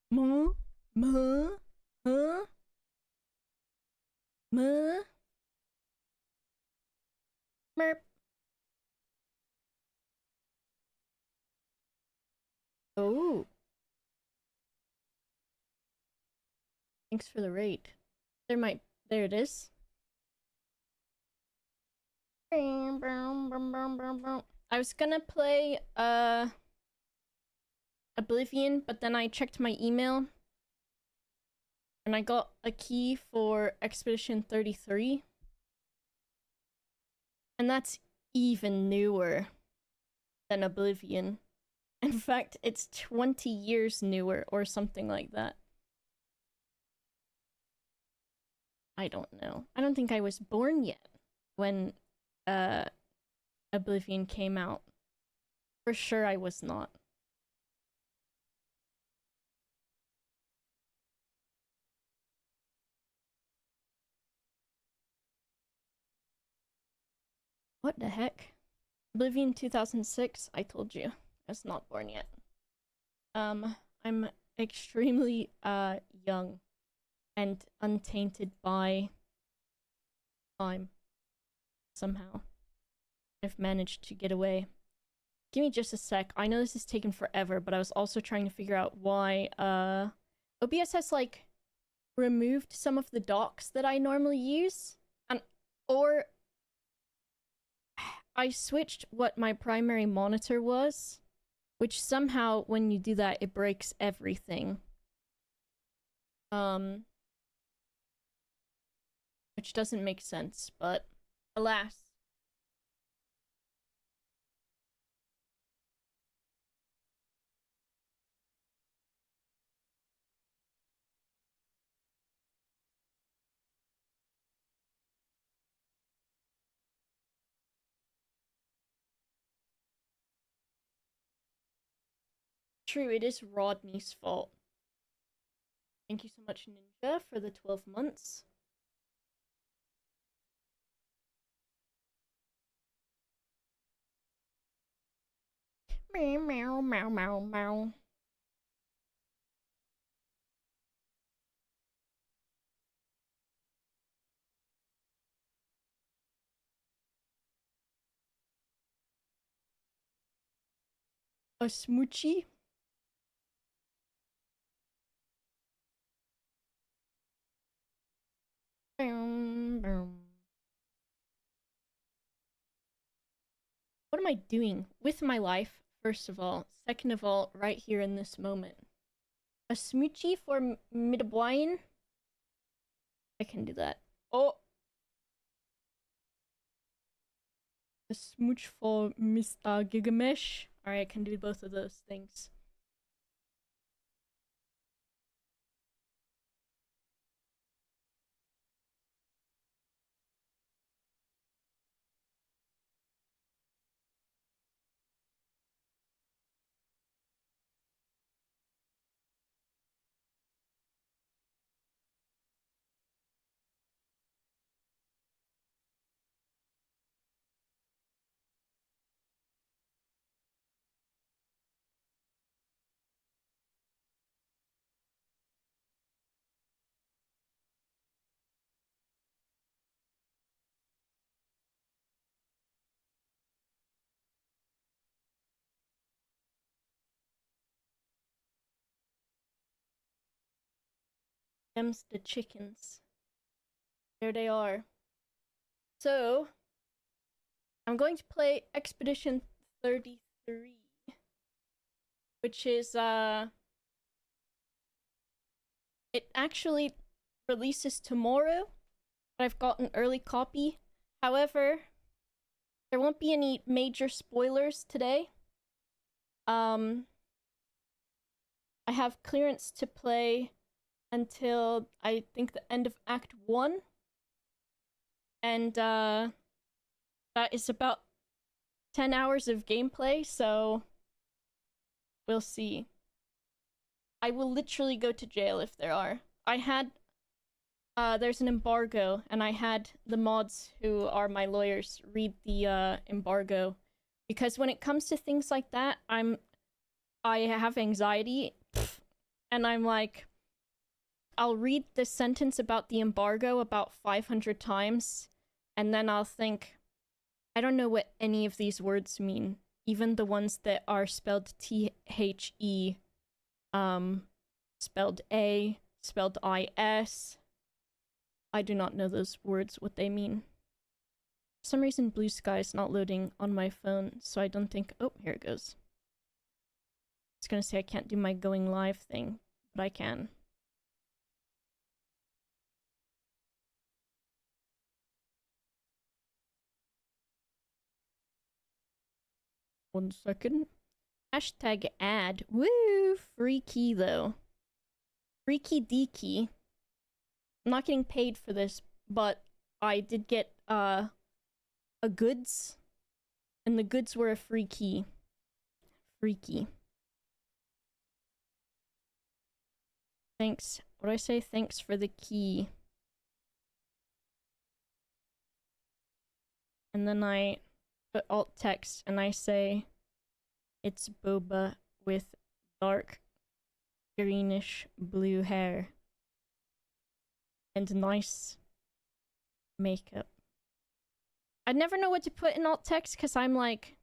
Muh, muh, huh, muh, merp. Oh, thanks for the raid. There it is. I was gonna play, Oblivion, but then I checked my email and I got a key for Expedition 33. And that's even newer than Oblivion. In fact, it's 20 years newer or something like that. I don't know. I don't think I was born yet when Oblivion came out. For sure I was not. What the heck? Oblivion 2006, I told you. I was not born yet. I'm extremely young and untainted by time. Somehow. I've managed to get away. Give me just a sec. I know this is taking forever, but I was also trying to figure out why OBS has like removed some of the docks that I normally use, and or I switched what my primary monitor was, which somehow when you do that it breaks everything. Which doesn't make sense, but alas. True, it is Rodney's fault. Thank you so much, Ninja, for the 12 months. Meow, meow, meow, meow, meow. A smoochie? Boom, boom. What am I doing with my life, first of all? Second of all, right here in this moment. A smoochie for Midwine? I can do that. Oh! A smooch for Mr. Gigamesh? Alright, I can do both of those things. Them's the chickens. There they are. So, I'm going to play Expedition 33. Which is, it actually releases tomorrow, but I've got an early copy. However, there won't be any major spoilers today. I have clearance to play until I think the end of Act 1. And that is about 10 hours of gameplay, so we'll see. I will literally go to jail if there are. I had there's an embargo, and I had the mods who are my lawyers read the embargo, because when it comes to things like that, I have anxiety. and I'm like, I'll read the sentence about the embargo about 500 times, and then I'll think, I don't know what any of these words mean, even the ones that are spelled T-H-E, spelled A, spelled I-S. I do not know those words, what they mean. For some reason, Blue Sky is not loading on my phone, so I don't think... Oh, here it goes. I was gonna say I can't do my going live thing, but I can. One second. Hashtag ad. Woo! Free key, though. Freaky deaky. I'm not getting paid for this, but I did get, a goods. And the goods were a free key. Freaky. Thanks. What do I say? Thanks for the key. And then I put alt text and I say, it's boba with dark greenish blue hair and nice makeup. I never know what to put in alt text because I'm like,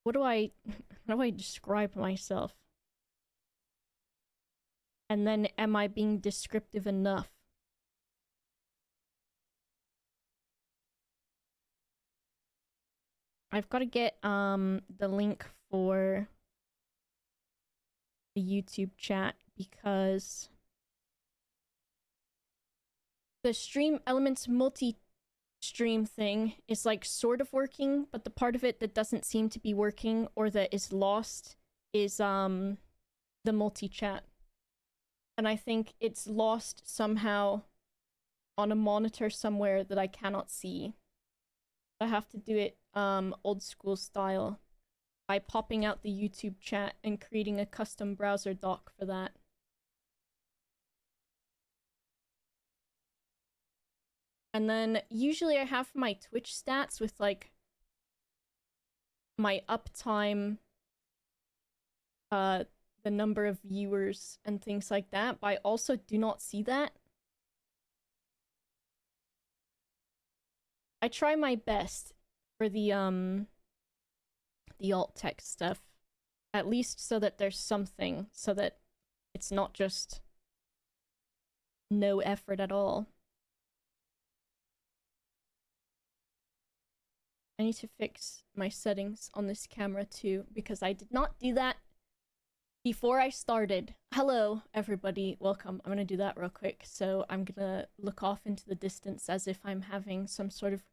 how do I describe myself? And then am I being descriptive enough? I've got to get the link for the YouTube chat because the Stream Elements multi-stream thing is like sort of working, but the part of it that doesn't seem to be working or that is lost is the multi-chat. And I think it's lost somehow on a monitor somewhere that I cannot see. I have to do it old school style by popping out the YouTube chat and creating a custom browser dock for that. And then usually I have my Twitch stats with like my uptime, the number of viewers and things like that, but I also do not see that. I try my best for the alt text stuff, at least so that there's something, so that it's not just no effort at all. I need to fix my settings on this camera too, because I did not do that before I started. Hello, everybody. Welcome. I'm gonna do that real quick. So I'm gonna look off into the distance as if I'm having some sort of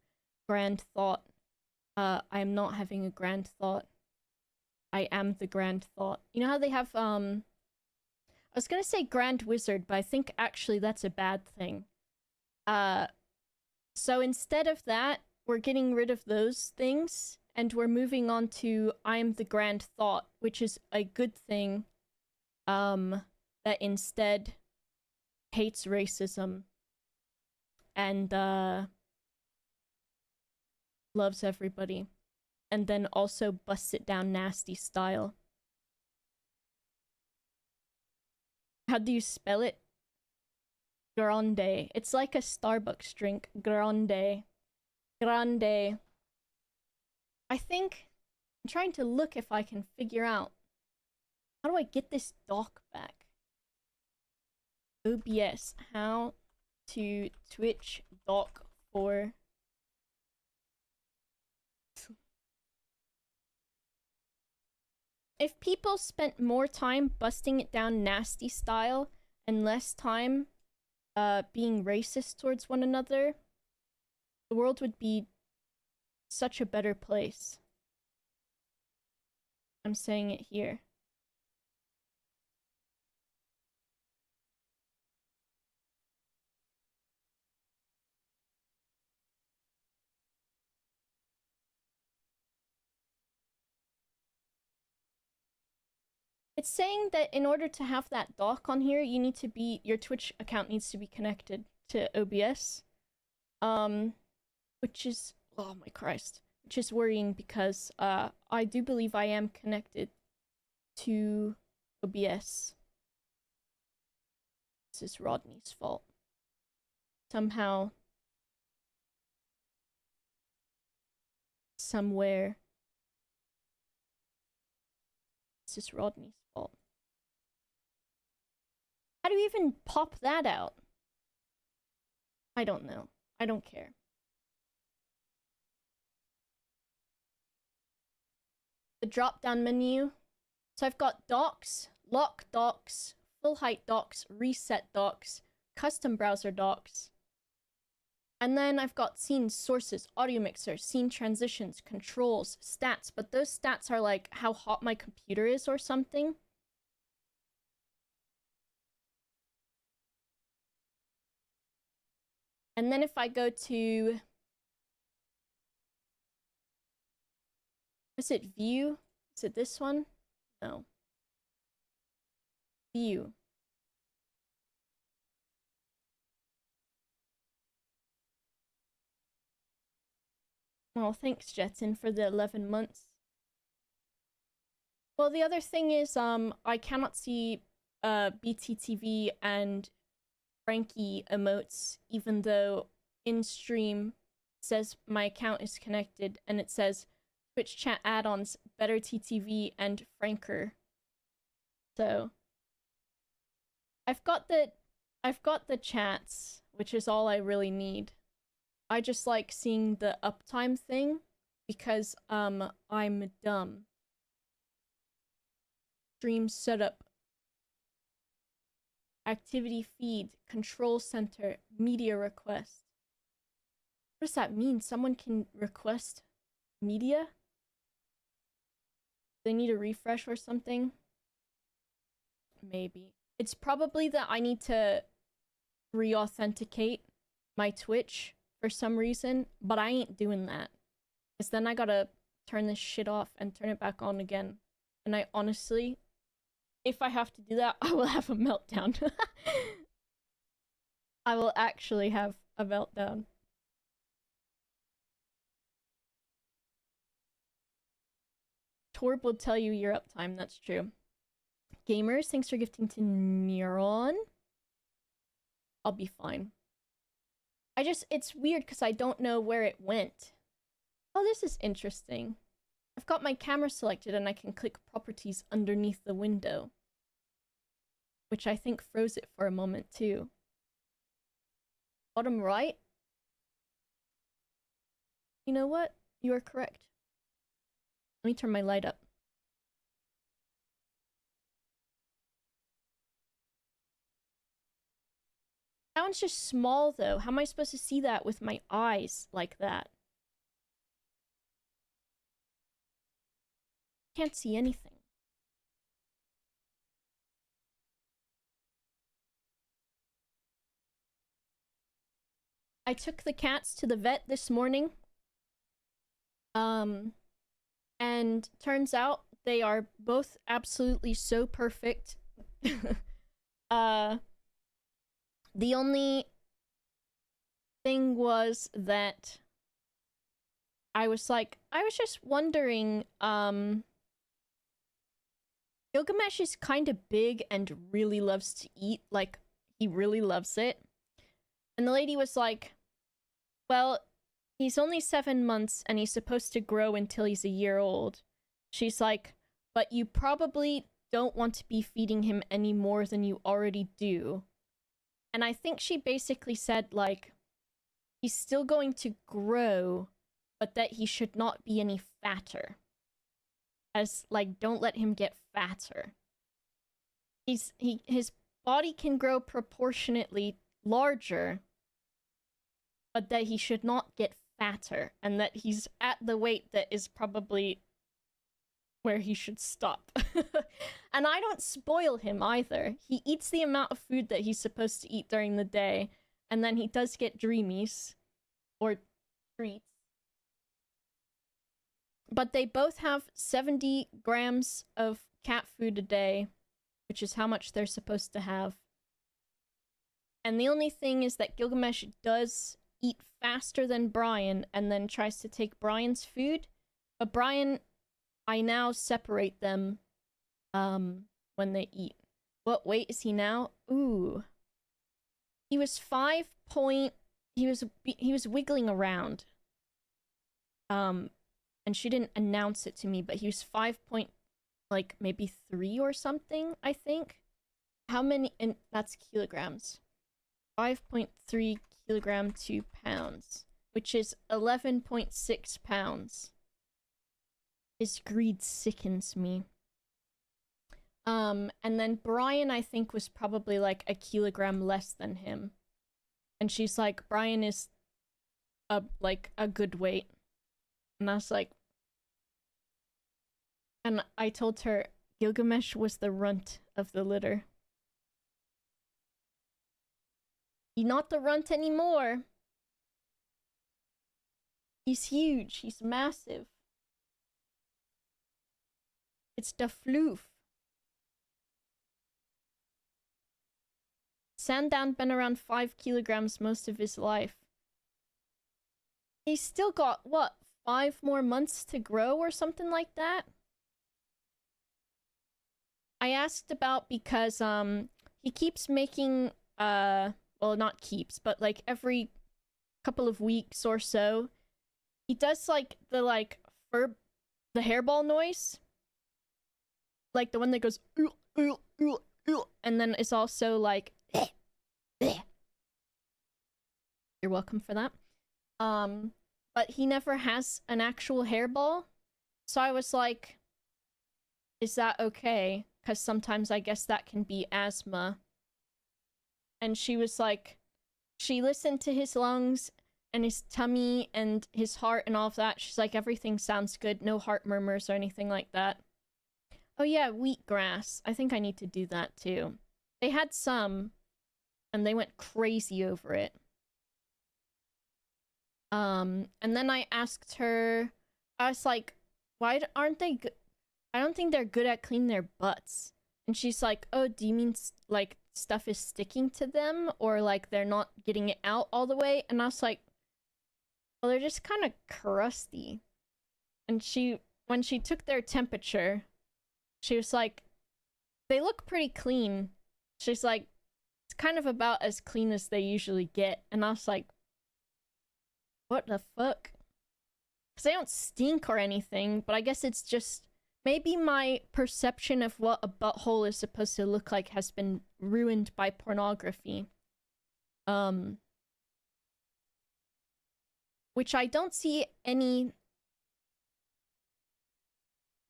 grand thought. I am not having a grand thought. I am the grand thought. You know how they have, I was gonna say Grand Wizard, but I think actually that's a bad thing. So instead of that, we're getting rid of those things, and we're moving on to I'm the grand thought, which is a good thing, that instead hates racism and, loves everybody, and then also busts it down nasty style. How do you spell it? Grande. It's like a Starbucks drink. Grande. Grande. I think I'm trying to look if I can figure out how do I get this dock back? OBS. How to Twitch dock for if people spent more time busting it down nasty style and less time being racist towards one another, the world would be such a better place. I'm saying it here. It's saying that in order to have that dock on here, you need to be, your Twitch account needs to be connected to OBS. Which is, oh my Christ, which is worrying because I do believe I am connected to OBS. This is Rodney's fault. Somehow, somewhere, this is Rodney's fault. How do you even pop that out? I don't know. I don't care. The drop-down menu. So I've got docs, lock docs, full height docs, reset docs, custom browser docs. And then I've got scenes, sources, audio mixer, scene transitions, controls, stats. But those stats are like how hot my computer is or something. And then if I go to... Is it view? Is it this one? No. View. Well, thanks, Jetson, for the 11 months. Well, the other thing is, I cannot see BTTV and Frankie emotes, even though in stream it says my account is connected, and it says Twitch chat add-ons, better TTV, and Franker. So I've got the chats, which is all I really need. I just like seeing the uptime thing because I'm dumb. Stream setup, activity feed, control center, media request. What does that mean? Someone can request media? They need a refresh or something? Maybe. It's probably that I need to re-authenticate my Twitch for some reason, but I ain't doing that. Because then I gotta turn this shit off and turn it back on again. And I honestly, if I have to do that, I will have a meltdown. I will actually have a meltdown. Torb will tell you your uptime, that's true. Gamers, thanks for gifting to Neuron. I'll be fine. It's weird because I don't know where it went. Oh, this is interesting. I've got my camera selected and I can click properties underneath the window. Which I think froze it for a moment too. Bottom right? You know what? You are correct. Let me turn my light up. That one's just small though. How am I supposed to see that with my eyes like that? Can't see anything. I took the cats to the vet this morning. And turns out they are both absolutely so perfect. The only thing was that I was just wondering, Gilgamesh is kind of big and really loves to eat, like, he really loves it. And the lady was like, well, he's only 7 months and he's supposed to grow until he's a year old. She's like, but you probably don't want to be feeding him any more than you already do. And I think she basically said, like, he's still going to grow, but that he should not be any fatter. As, like, don't let him get fatter. His body can grow proportionately larger, but that he should not get fatter, and that he's at the weight that is probably where he should stop. And I don't spoil him either. He eats the amount of food that he's supposed to eat during the day, and then he does get dreamies, or treats. But they both have 70 grams of cat food a day, which is how much they're supposed to have. And the only thing is that Gilgamesh does eat faster than Brian and then tries to take Brian's food. But Brian, I now separate them when they eat. What weight is he now? Ooh. He was 5 point. He was wiggling around. And she didn't announce it to me, but he was 5 point, like maybe 3 or something, I think. How many? And that's kilograms. 5.3 kilogram to pounds, which is 11.6 pounds. His greed sickens me. And then Brian, I think, was probably like a kilogram less than him. And she's like, Brian is a good weight. And I was like, and I told her Gilgamesh was the runt of the litter. He's not the runt anymore. He's huge. He's massive. It's the floof. Sandown been around 5 kilograms most of his life. He's still got, what, 5 more months to grow or something like that? I asked about because, he keeps making, well, not keeps, but like every couple of weeks or so, he does like the hairball noise. Like the one that goes, and then it's also like, you're welcome for that. But he never has an actual hairball. So I was like, is that okay? Because sometimes I guess that can be asthma. And she was like, she listened to his lungs and his tummy and his heart and all of that. She's like, everything sounds good. No heart murmurs or anything like that. Oh yeah, wheatgrass. I think I need to do that too. They had some, and they went crazy over it. And then I asked her, I was like, why aren't they good? I don't think they're good at cleaning their butts. And she's like, oh, do you mean like stuff is sticking to them or like they're not getting it out all the way? And I was like, well, they're just kind of crusty. And when she took their temperature, she was like, they look pretty clean. She's like, it's kind of about as clean as they usually get. And I was like, what the fuck? Because they don't stink or anything, but I guess it's just maybe my perception of what a butthole is supposed to look like has been ruined by pornography. Which I don't see any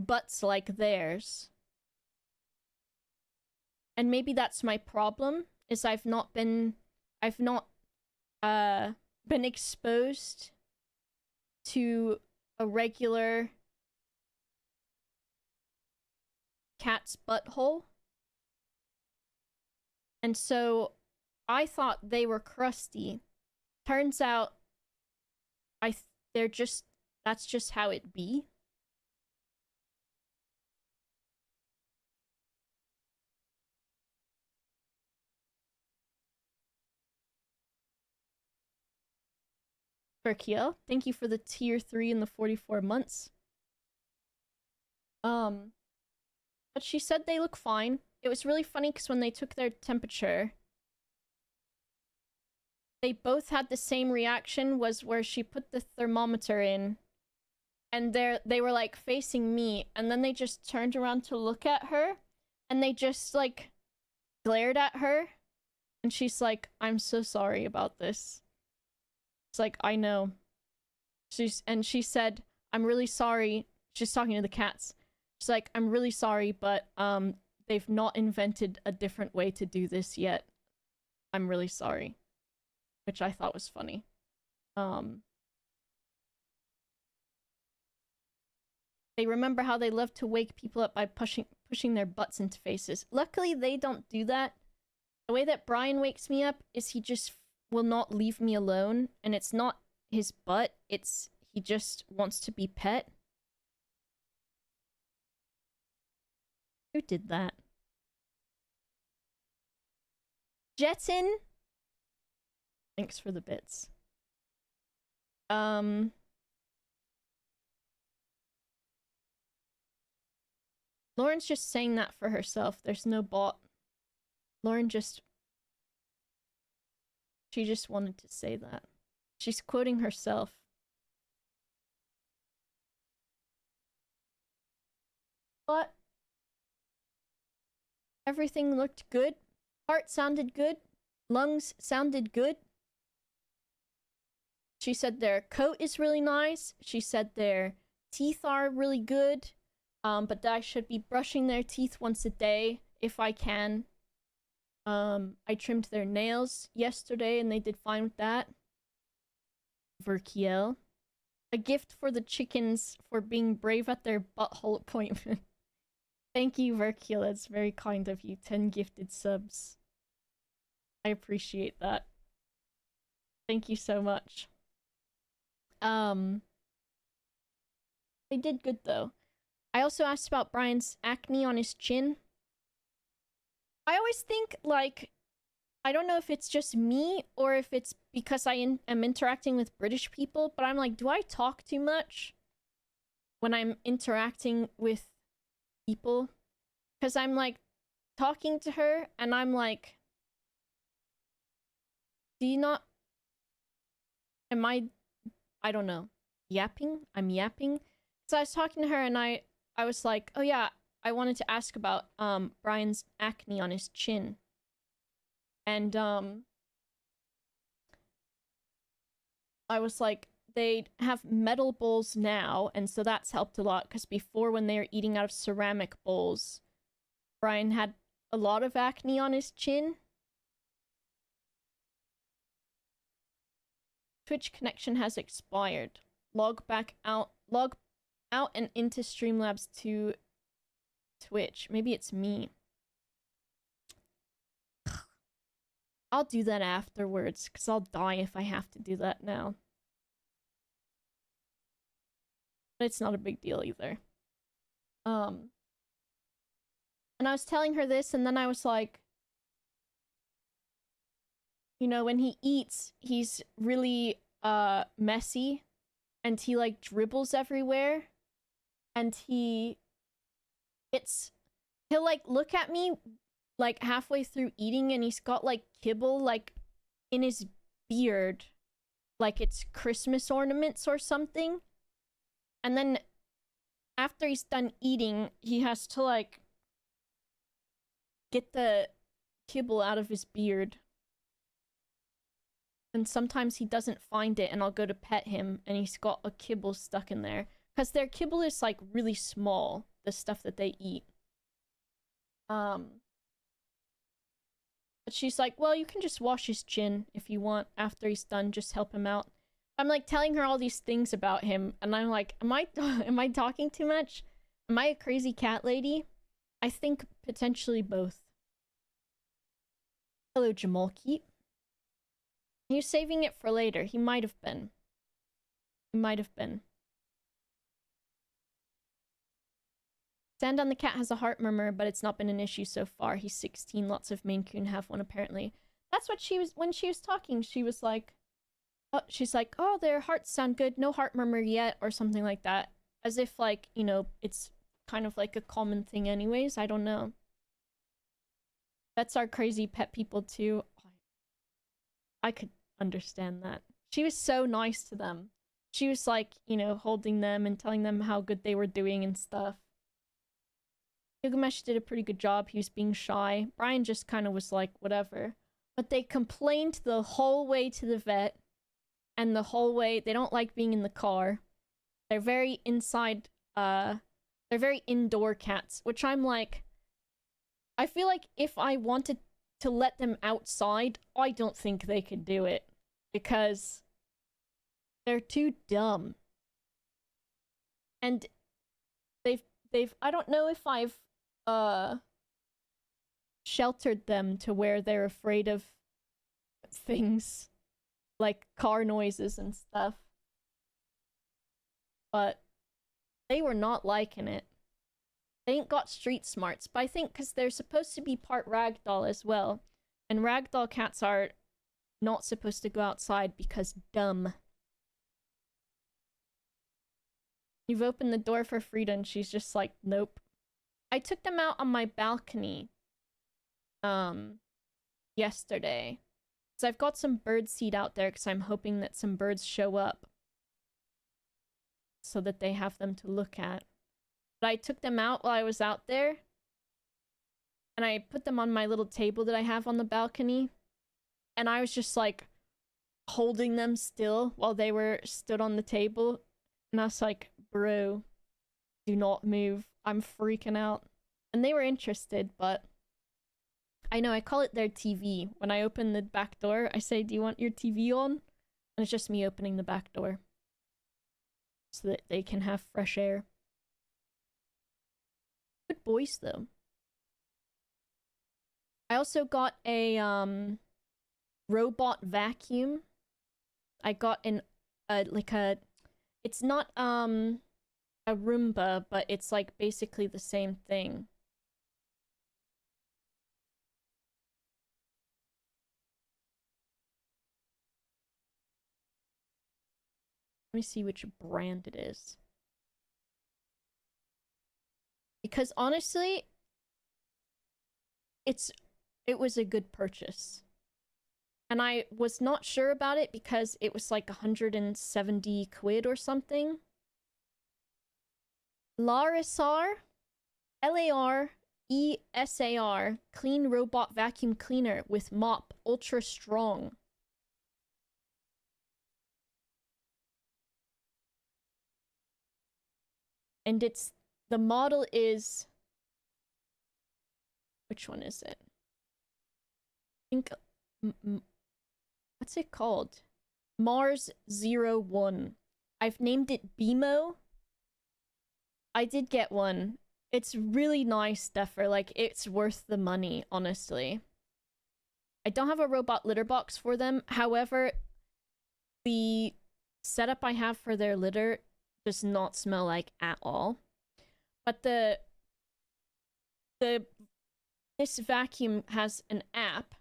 butts like theirs. And maybe that's my problem, is I've not been exposed to a regular cat's butthole. And so I thought they were crusty. Turns out that's just how it be. Turkia, thank you for the tier 3 and the 44 months. But she said they look fine. It was really funny because when they took their temperature, they both had the same reaction, was where she put the thermometer in and they were like facing me, and then they just turned around to look at her and they just like glared at her, and she's like, I'm so sorry about this. It's like, I know. She said, I'm really sorry. She's talking to the cats. She's like, I'm really sorry, but they've not invented a different way to do this yet. I'm really sorry. Which I thought was funny. They remember how they love to wake people up by pushing their butts into faces. Luckily, they don't do that. The way that Brian wakes me up is he just will not leave me alone, and it's not his butt, it's he just wants to be pet. Who did that? Jetson? Thanks for the bits. Lauren's just saying that for herself. There's no bot. Lauren just She just wanted to say that. She's quoting herself. But everything looked good. Heart sounded good. Lungs sounded good. She said their coat is really nice. She said their teeth are really good. But that I should be brushing their teeth once a day if I can. I trimmed their nails yesterday and they did fine with that. Verkiel. A gift for the chickens for being brave at their butthole appointment. Thank you, Verkiel. That's very kind of you. 10 gifted subs. I appreciate that. Thank you so much. They did good though. I also asked about Brian's acne on his chin. I always think, like, I don't know if it's just me or if it's because I am interacting with British people, but I'm like, do I talk too much when I'm interacting with people? Because I'm like talking to her and I'm like, do you not, am I don't know, yapping? I'm yapping. So I was talking to her and I was like, oh yeah, I wanted to ask about Brian's acne on his chin. And I was like, they have metal bowls now, and so that's helped a lot, because before, when they were eating out of ceramic bowls, Brian had a lot of acne on his chin. Twitch connection has expired. Log out and into Streamlabs to Twitch. Maybe it's me. I'll do that afterwards, because I'll die if I have to do that now. But it's not a big deal either. And I was telling her this, and then I was like, you know, when he eats, he's really messy, and he like dribbles everywhere, and he'll like look at me like halfway through eating, and he's got like kibble like in his beard, like it's Christmas ornaments or something. And then after he's done eating, he has to like get the kibble out of his beard. And sometimes he doesn't find it, and I'll go to pet him, and he's got a kibble stuck in there. Because their kibble is like really small, the stuff that they eat. But she's like, well, you can just wash his chin if you want after he's done, just help him out. I'm like telling her all these things about him, and I'm like, am I talking too much? Am I a crazy cat lady? I think potentially both. Hello, Jamalkeep. He was saving it for later. He might have been. He might have been. Sand on the cat has a heart murmur, but it's not been an issue so far. He's 16. Lots of Maine Coon have one, apparently. That's what she was, when she was talking, she was like, oh, she's like, oh, their hearts sound good. No heart murmur yet, or something like that. As if, like, you know, it's kind of like a common thing anyways. I don't know. Pets are crazy pet people, too. I could understand that. She was so nice to them. She was like, you know, holding them and telling them how good they were doing and stuff. Gilgamesh did a pretty good job. He was being shy. Brian just kind of was like, whatever. But they complained the whole way to the vet. And the whole way, they don't like being in the car. They're very inside, they're very indoor cats. Which I'm like, I feel like if I wanted to let them outside, I don't think they could do it. Because they're too dumb. And they've I don't know if I've sheltered them to where they're afraid of things like car noises and stuff. But they were not liking it. They ain't got street smarts, but I think because they're supposed to be part ragdoll as well. And ragdoll cats are not supposed to go outside because dumb. You've opened the door for Frida, and she's just like, nope. I took them out on my balcony yesterday, So I've got some bird seed out there because I'm hoping that some birds show up so that they have them to look at. But I took them out while I was out there, and I put them on my little table that I have on the balcony, and I was just like holding them still while they were stood on the table, and I was like, bro, do not move, I'm freaking out. And they were interested, but I know I call it their TV. When I open the back door, I say, do you want your TV on? And it's just me opening the back door so that they can have fresh air. Good boys, though. I also got a robot vacuum. I got an it's not a Roomba, but it's like basically the same thing. Let me see which brand it is. Because honestly, it was a good purchase. And I was not sure about it because it was like 170 quid or something. Larisar, Laresar, clean robot vacuum cleaner with mop, ultra strong. And the model is, which one is it? I think, what's it called? Mars 01. I've named it BMO. I did get one. It's really nice, Steffer. Like, it's worth the money, honestly. I don't have a robot litter box for them. However, the setup I have for their litter does not smell like at all. But this vacuum has an app.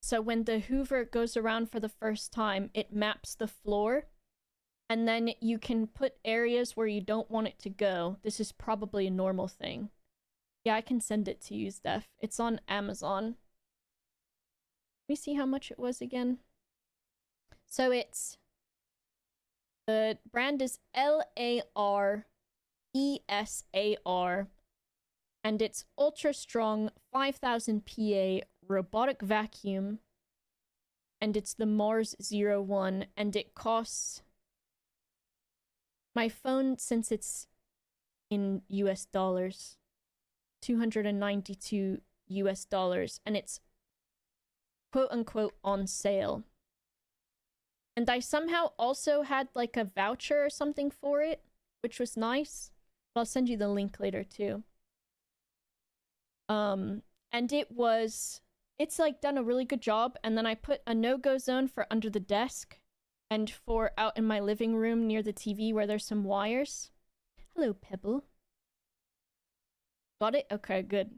So when the Hoover goes around for the first time, it maps the floor. And then you can put areas where you don't want it to go. This is probably a normal thing. Yeah, I can send it to you, Steph. It's on Amazon. Let me see how much it was again. So the brand is LARESAR, and it's ultra strong 5000 PA robotic vacuum, and it's the Mars 01, and it costs, my phone, since it's in US dollars, $292 US, and it's quote unquote on sale. And I somehow also had like a voucher or something for it, which was nice. I'll send you the link later too. And it's like done a really good job. And then I put a no-go zone for under the desk and for out in my living room near the TV where there's some wires. Hello, Pebble. Got it? Okay, good.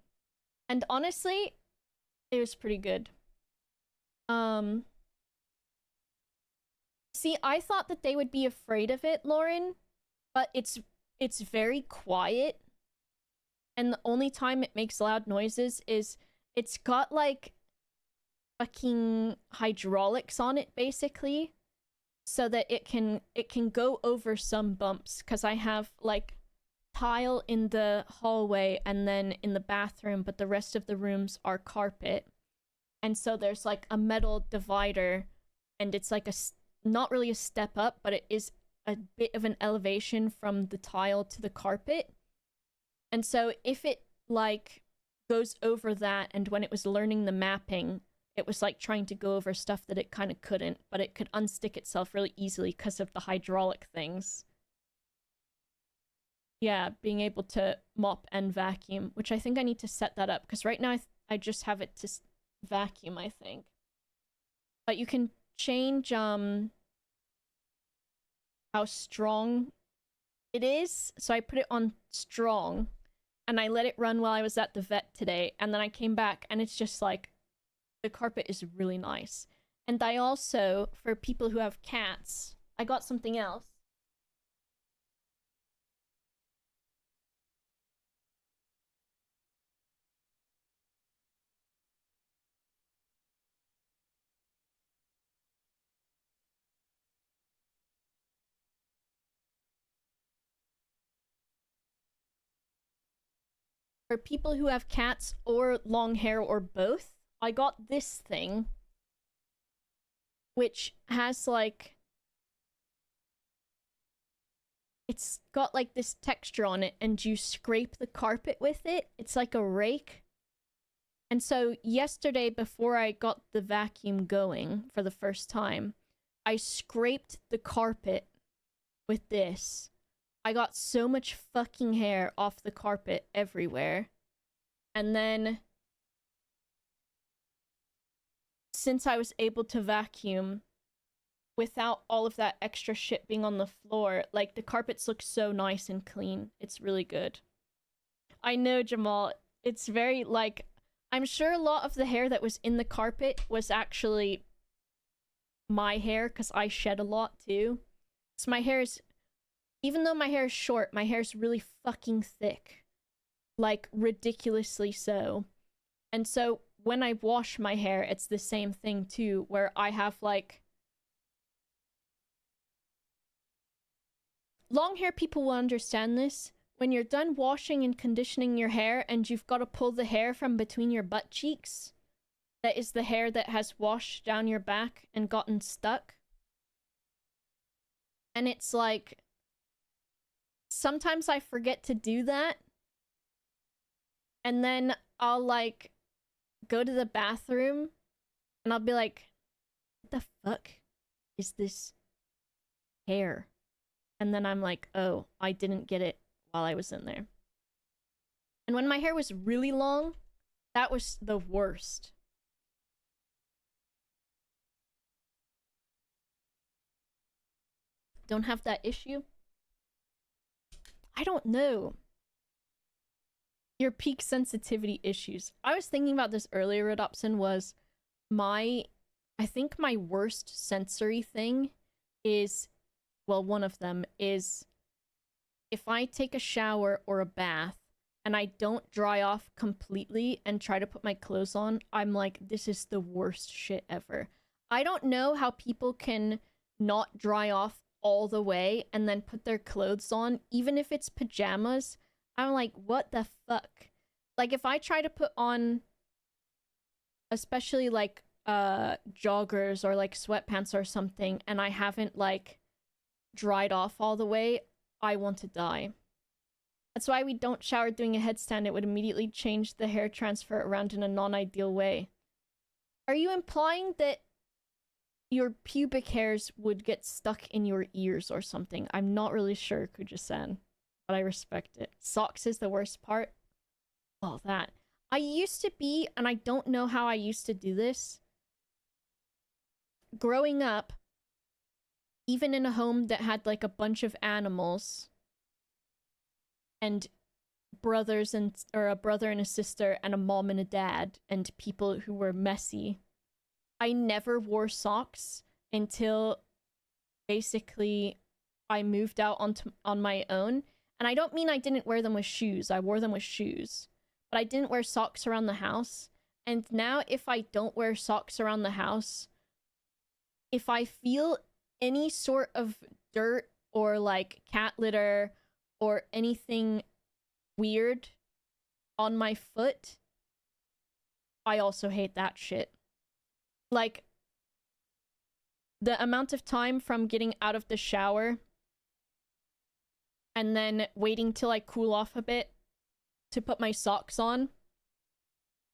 And honestly, it was pretty good. See, I thought that they would be afraid of it, Lauren, but it's very quiet. And the only time it makes loud noises is it's got like fucking hydraulics on it basically, so that it can go over some bumps, cuz I have like tile in the hallway and then in the bathroom, but the rest of the rooms are carpet. And so there's like a metal divider, and it's like not really a step up, but it is a bit of an elevation from the tile to the carpet. And so if it like goes over that, and when it was learning the mapping, it was like trying to go over stuff that it kind of couldn't, but it could unstick itself really easily because of the hydraulic things. Yeah, being able to mop and vacuum, which I think I need to set that up, because right now I just have it to vacuum, I think. But you can change how strong it is. So I put it on strong, and I let it run while I was at the vet today, and then I came back, and it's just like, the carpet is really nice. And I also, for people who have cats, I got something else. for people who have cats or long hair or both, I got this thing, which has like, it's got like this texture on it, and you scrape the carpet with it. It's like a rake. And so yesterday, before I got the vacuum going for the first time, I scraped the carpet with this. I got so much fucking hair off the carpet everywhere. And then, since I was able to vacuum without all of that extra shit being on the floor, like, the carpets look so nice and clean. It's really good. I know, Jamal. It's very, like, I'm sure a lot of the hair that was in the carpet was actually my hair, because I shed a lot too. So my hair is, even though my hair is short, my hair is really fucking thick. Like, ridiculously so. And so when I wash my hair, it's the same thing too, where I have like, long hair people will understand this. When you're done washing and conditioning your hair and you've got to pull the hair from between your butt cheeks, that is the hair that has washed down your back and gotten stuck. And it's like, sometimes I forget to do that. And then I'll like go to the bathroom and I'll be like, what the fuck is this hair? And then I'm like, oh, I didn't get it while I was in there. And when my hair was really long, that was the worst. Don't have that issue? I don't know. Your peak sensitivity issues. I was thinking about this earlier, Rodopson, was I think my worst sensory thing is, well, one of them is if I take a shower or a bath and I don't dry off completely and try to put my clothes on, I'm like, this is the worst shit ever. I don't know how people can not dry off all the way and then put their clothes on, even if it's pajamas. I'm like, what the fuck? Like, if I try to put on, especially like joggers or like sweatpants or something, and I haven't like dried off all the way, I want to die. That's why we don't shower doing a headstand. It would immediately change the hair transfer around in a non-ideal way. Are you implying that your pubic hairs would get stuck in your ears or something? I'm not really sure, Kuja-san, but I respect it. Socks is the worst part. Oh, that. I used to be, and I don't know how I used to do this. Growing up, even in a home that had like a bunch of animals and brothers and, or a brother and a sister and a mom and a dad and people who were messy, I never wore socks until basically I moved out on my own. And I don't mean I didn't wear them with shoes. I wore them with shoes. But I didn't wear socks around the house. And now if I don't wear socks around the house, if I feel any sort of dirt or like cat litter or anything weird on my foot, I also hate that shit. Like, the amount of time from getting out of the shower and then waiting till I cool off a bit to put my socks on,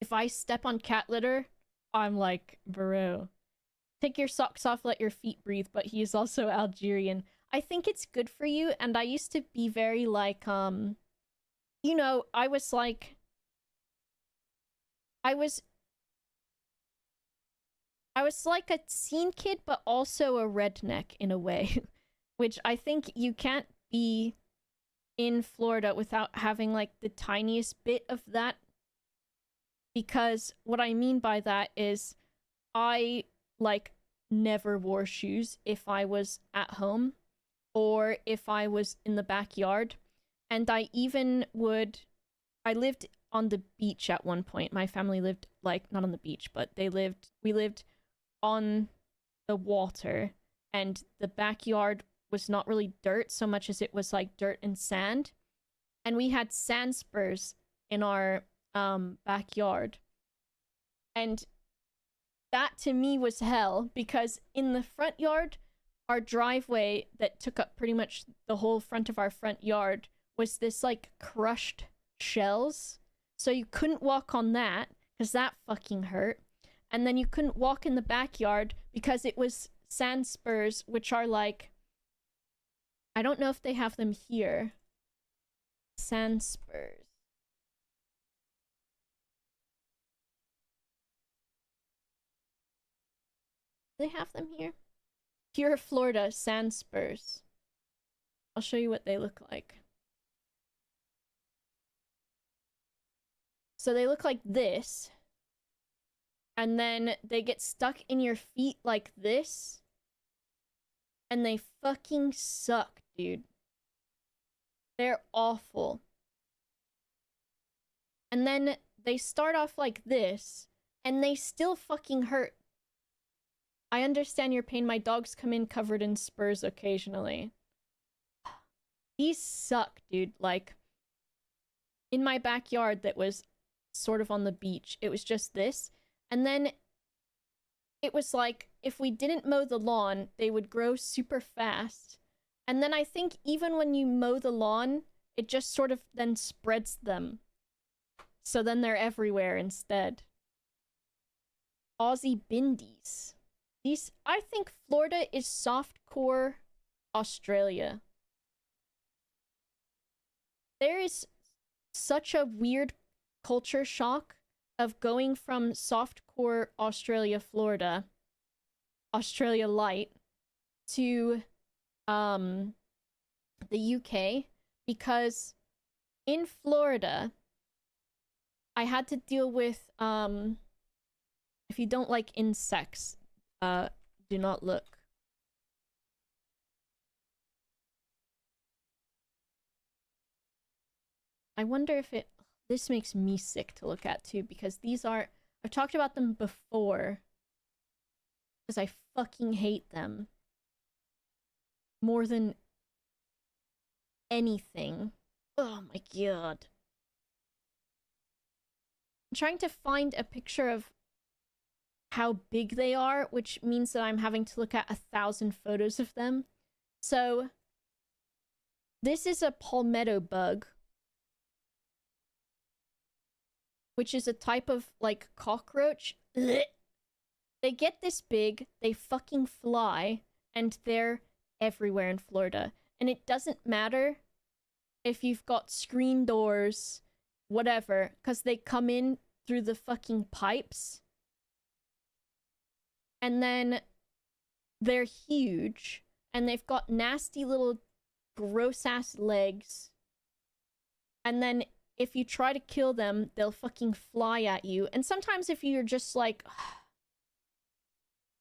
if I step on cat litter, I'm like, bro, take your socks off, let your feet breathe. But he is also Algerian. I think it's good for you, and I used to be very like, you know, I was like a teen kid, but also a redneck in a way, which I think you can't be in Florida without having like the tiniest bit of that. Because what I mean by that is I like never wore shoes if I was at home or if I was in the backyard. And I lived on the beach at one point. My family lived like, not on the beach, but we lived on the water, and the backyard was not really dirt so much as it was like dirt and sand, and we had sand spurs in our backyard. And that to me was hell, because in the front yard, our driveway that took up pretty much the whole front of our front yard was this like crushed shells. So you couldn't walk on that because that fucking hurt. And then you couldn't walk in the backyard because it was sand spurs, which are like, I don't know if they have them here. Sand spurs. Do they have them here? Pure Florida sand spurs. I'll show you what they look like. So they look like this. And then they get stuck in your feet like this. And they fucking suck, dude. They're awful. And then they start off like this, and they still fucking hurt. I understand your pain. My dogs come in covered in spurs occasionally. These suck, dude. Like, in my backyard that was sort of on the beach, it was just this. And then it was like, if we didn't mow the lawn, they would grow super fast. And then I think even when you mow the lawn, it just sort of then spreads them. So then they're everywhere instead. Aussie Bindies. These, I think Florida is softcore Australia. There is such a weird culture shock of going from softcore Australia, Florida, Australia Light, to the UK, because in Florida, I had to deal with, if you don't like insects, do not look. I wonder if this makes me sick to look at too, because these are, I've talked about them before, because I fucking hate them more than anything. Oh my god. I'm trying to find a picture of how big they are, which means that I'm having to look at 1,000 photos of them. So, this is a palmetto bug, which is a type of, like, cockroach. They get this big, they fucking fly, and they're everywhere in Florida. And it doesn't matter if you've got screen doors, whatever, because they come in through the fucking pipes. And then they're huge, and they've got nasty little gross-ass legs. And then if you try to kill them, they'll fucking fly at you. And sometimes if you're just like,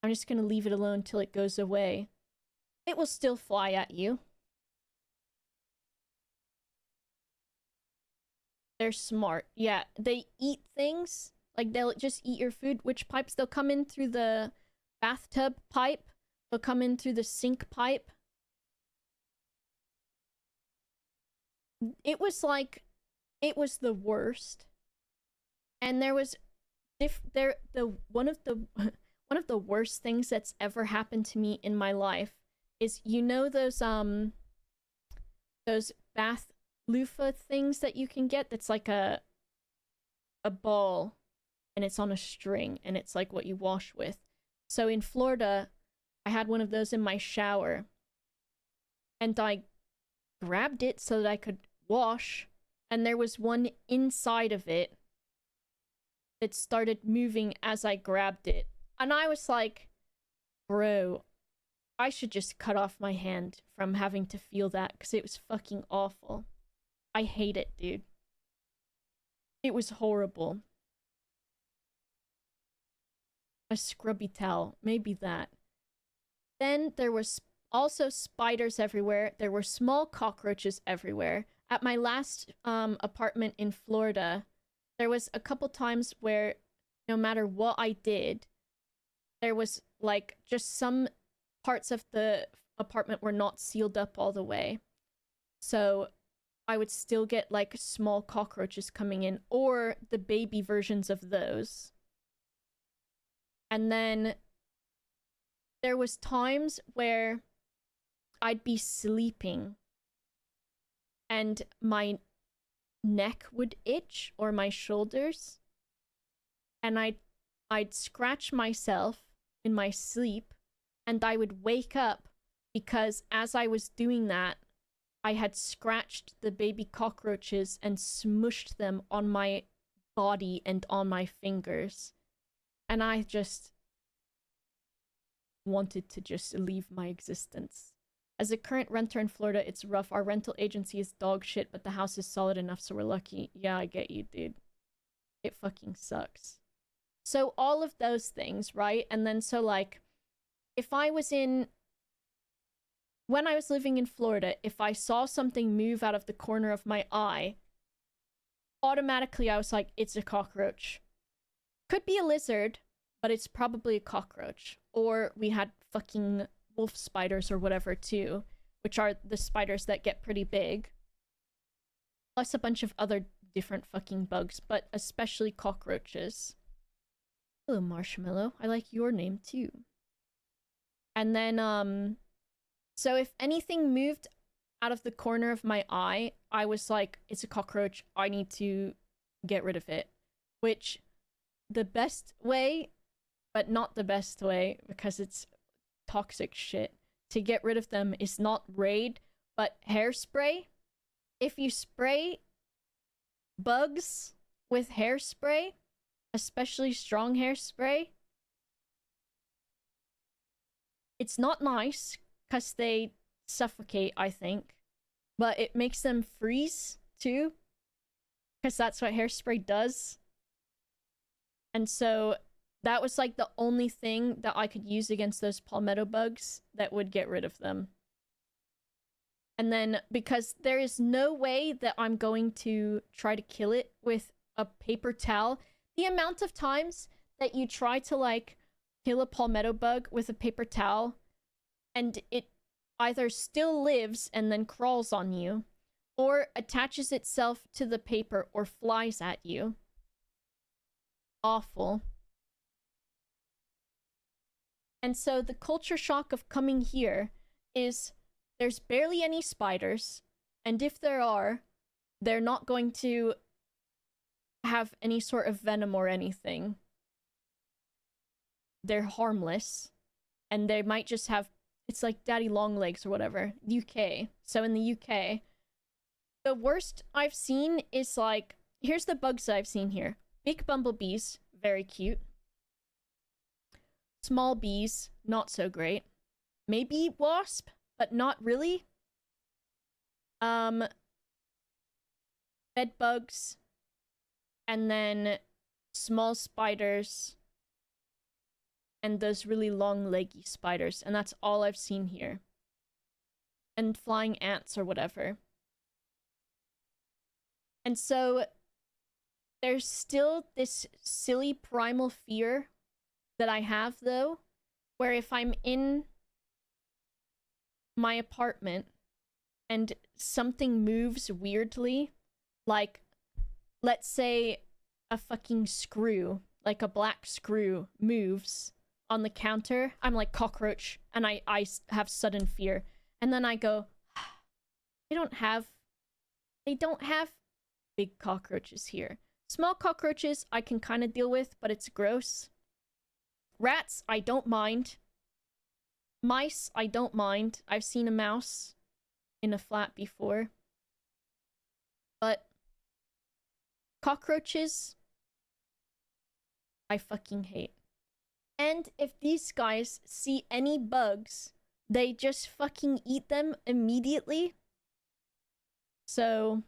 I'm just gonna leave it alone till it goes away, it will still fly at you. They're smart. Yeah, they eat things. Like, they'll just eat your food. Which pipes? They'll come in through the bathtub pipe. They'll come in through the sink pipe. It was like, it was the worst. And there was one of the worst things that's ever happened to me in my life is, you know, those bath loofah things that you can get that's like a ball and it's on a string and it's like what you wash with. So in Florida, I had one of those in my shower and I grabbed it so that I could wash, and there was one inside of it that started moving as I grabbed it. And I was like, bro, I should just cut off my hand from having to feel that, because it was fucking awful. I hate it, dude. It was horrible. A scrubby towel, maybe that. Then there was also spiders everywhere. There were small cockroaches everywhere. At my last apartment in Florida, there was a couple times where no matter what I did, there was like just some parts of the apartment were not sealed up all the way. So I would still get like small cockroaches coming in, or the baby versions of those. And then there was times where I'd be sleeping and my neck would itch or my shoulders, and I'd scratch myself in my sleep, and I would wake up because as I was doing that, I had scratched the baby cockroaches and smushed them on my body and on my fingers. And I just wanted to just leave my existence. As a current renter in Florida, it's rough. Our rental agency is dog shit, but the house is solid enough, so we're lucky. Yeah, I get you, dude. It fucking sucks. So all of those things, right? And then so like, if I was in... When I was living in Florida, if I saw something move out of the corner of my eye, automatically I was like, it's a cockroach. Could be a lizard, but it's probably a cockroach. Or we had fucking wolf spiders or whatever too, which are the spiders that get pretty big. Plus a bunch of other different fucking bugs, but especially cockroaches. Hello, Marshmallow. I like your name too. And then, so if anything moved out of the corner of my eye, I was like, it's a cockroach. I need to get rid of it. Which, the best way, but not the best way, because it's toxic shit, to get rid of them is not Raid, but hairspray. If you spray bugs with hairspray, especially strong hairspray, it's not nice because they suffocate, I think, but it makes them freeze too, because that's what hairspray does. And so that was like the only thing that I could use against those palmetto bugs that would get rid of them. And then, because there is no way that I'm going to try to kill it with a paper towel, the amount of times that you try to like kill a palmetto bug with a paper towel and it either still lives and then crawls on you, or attaches itself to the paper or flies at you. Awful. And so the culture shock of coming here is there's barely any spiders, and if there are, they're not going to have any sort of venom or anything. They're harmless, and they might just have, it's like daddy long legs or whatever. UK. So in the UK, the worst I've seen is like, here's the bugs I've seen here. Big bumblebees, very cute. Small bees, not so great. Maybe wasp, but not really. Bed bugs, and then small spiders, and those really long leggy spiders, and that's all I've seen here. And flying ants or whatever. And so there's still this silly primal fear that I have, though, where if I'm in my apartment and something moves weirdly, like, let's say a fucking screw, like a black screw, moves on the counter, I'm like, cockroach, and I have sudden fear. And then I go, they don't have big cockroaches here. Small cockroaches I can kind of deal with, but it's gross. Rats, I don't mind. Mice, I don't mind. I've seen a mouse in a flat before. But cockroaches, I fucking hate. And if these guys see any bugs, they just fucking eat them immediately. So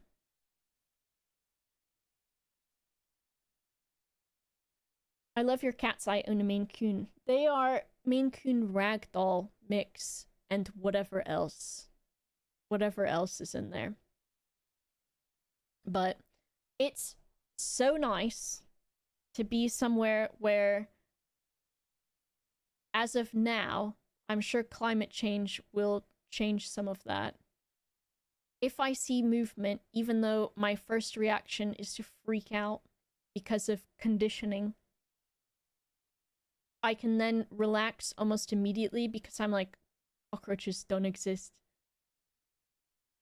I love your cats. I own a Maine Coon. They are Maine Coon ragdoll mix and whatever else. Whatever else is in there. But it's so nice to be somewhere where, as of now, I'm sure climate change will change some of that. if I see movement, even though my first reaction is to freak out because of conditioning, I can then relax almost immediately because I'm like, cockroaches don't exist.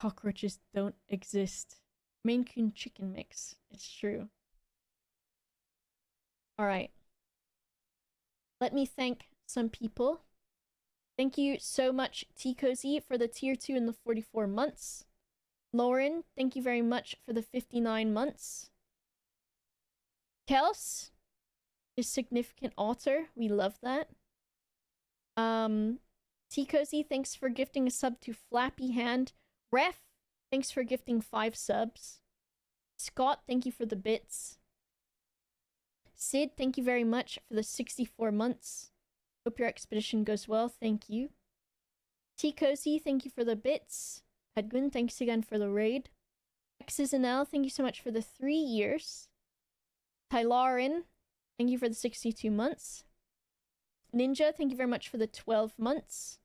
Cockroaches don't exist. Maine Coon chicken mix. It's true. Alright. Let me thank some people. Thank you so much, T Cozy, for the tier 2 and the 44 months. Lauren, thank you very much for the 59 months. Kels is significant otter. We love that. T Cozy, thanks for gifting a sub to Flappy Hand. Ref, thanks for gifting 5 subs. Scott, thank you for the bits. Sid, thank you very much for the 64 months. Hope your expedition goes well. Thank you. T Cozy, thank you for the bits. Pedguin, thanks again for the raid. X's and L, thank you so much for the 3 years. Tylarin, thank you for the 62 months. Ninja, thank you very much for the 12 months.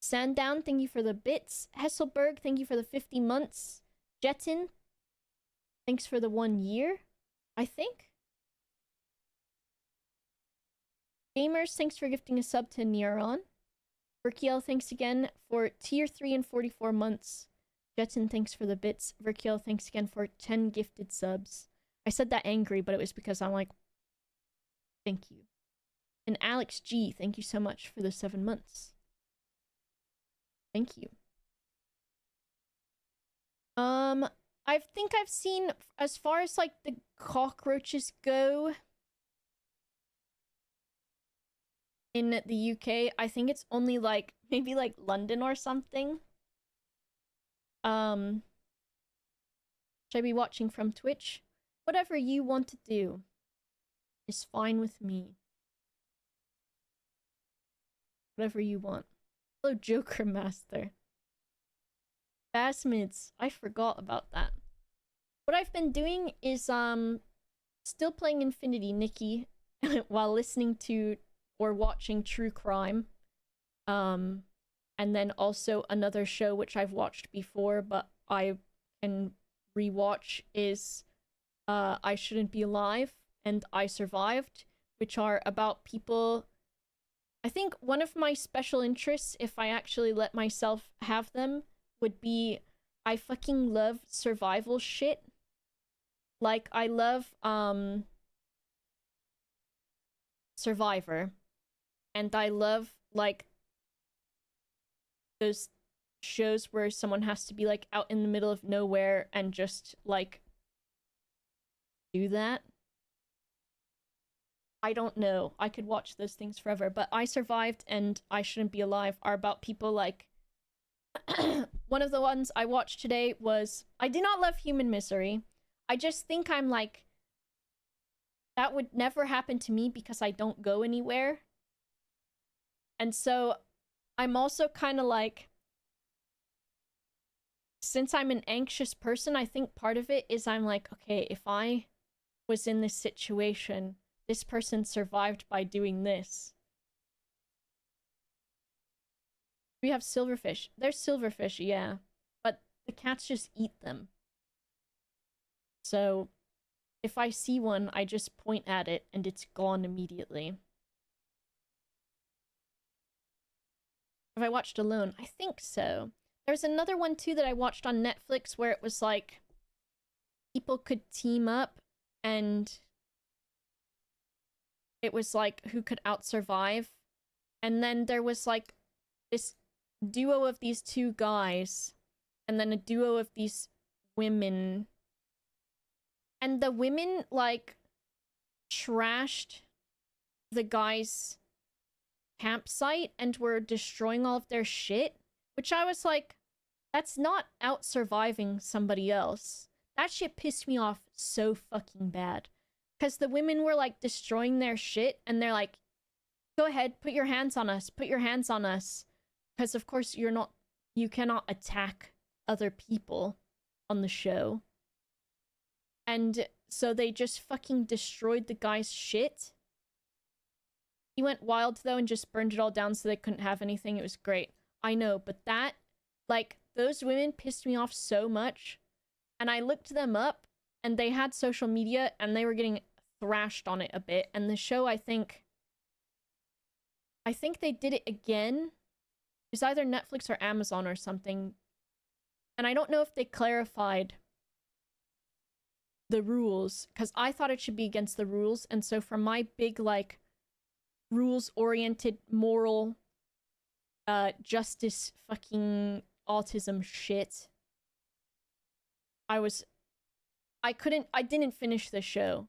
Sandown, thank you for the bits. Hesselberg, thank you for the 50 months. Jetin, thanks for the 1 year, I think. Gamers, thanks for gifting a sub to Neuron. Verkiel, thanks again for tier 3 and 44 months. Jetin, thanks for the bits. Verkiel, thanks again for 10 gifted subs. I said that angry, but it was because I'm like, thank you. And Alex G, thank you so much for the 7 months. Thank you. I think I've seen, as far as like the cockroaches go in the UK, I think it's only like maybe like London or something. Should I be watching from Twitch? Whatever you want to do is fine with me. Whatever you want. Hello, Joker Master. Basmids, I forgot about that. What I've been doing is still playing Infinity Nikki while listening to or watching True Crime. And then also another show which I've watched before but I can rewatch is I Shouldn't Be Alive and I Survived, which are about people. I think one of my special interests, if I actually let myself have them, would be I fucking love survival shit. Like, I love Survivor. And I love, like, those shows where someone has to be, like, out in the middle of nowhere and just, like, do that. I don't know. I could watch those things forever. But I Survived and I Shouldn't Be Alive are about people like... One of the ones I watched today was... I do not love human misery. I just think I'm like... That would never happen to me because I don't go anywhere. And so I'm also kind of like... Since I'm an anxious person, I think part of it is I'm like, okay, if I was in this situation... This person survived by doing this. We have silverfish. There's silverfish, yeah. But the cats just eat them. So, if I see one, I just point at it and it's gone immediately. Have I watched Alone? I think so. There's another one too that I watched on Netflix where it was like... People could team up and... It was like who could out-survive. And then there was like this duo of these 2 guys. And then a duo of these women. And the women like trashed the guys' campsite and were destroying all of their shit. Which I was like, that's not out-surviving somebody else. That shit pissed me off so fucking bad. Because the women were, like, destroying their shit, and they're like, go ahead, put your hands on us, put your hands on us. Because, of course, you cannot attack other people on the show. And so they just fucking destroyed the guy's shit. He went wild, though, and just burned it all down so they couldn't have anything. It was great. I know, but that, like, those women pissed me off so much. And I looked them up, and they had social media, and they were getting thrashed on it a bit. And the show, I think they did it again. It was either Netflix or Amazon or something. And I don't know if they clarified the rules, because I thought it should be against the rules. And so for my big, like, rules-oriented, moral, justice fucking autism shit, I didn't finish the show.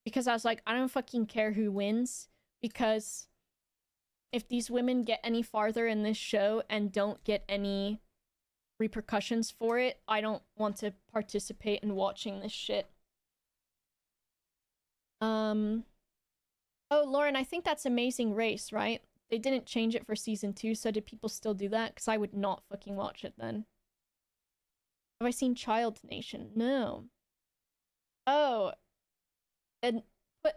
Because I was like, I don't fucking care who wins. Because if these women get any farther in this show and don't get any repercussions for it, I don't want to participate in watching this shit. Oh, Lauren, I think that's Amazing Race, right? They didn't change it for season 2, so did people still do that? Because I would not fucking watch it then. Have I seen Child Nation? No. Oh. And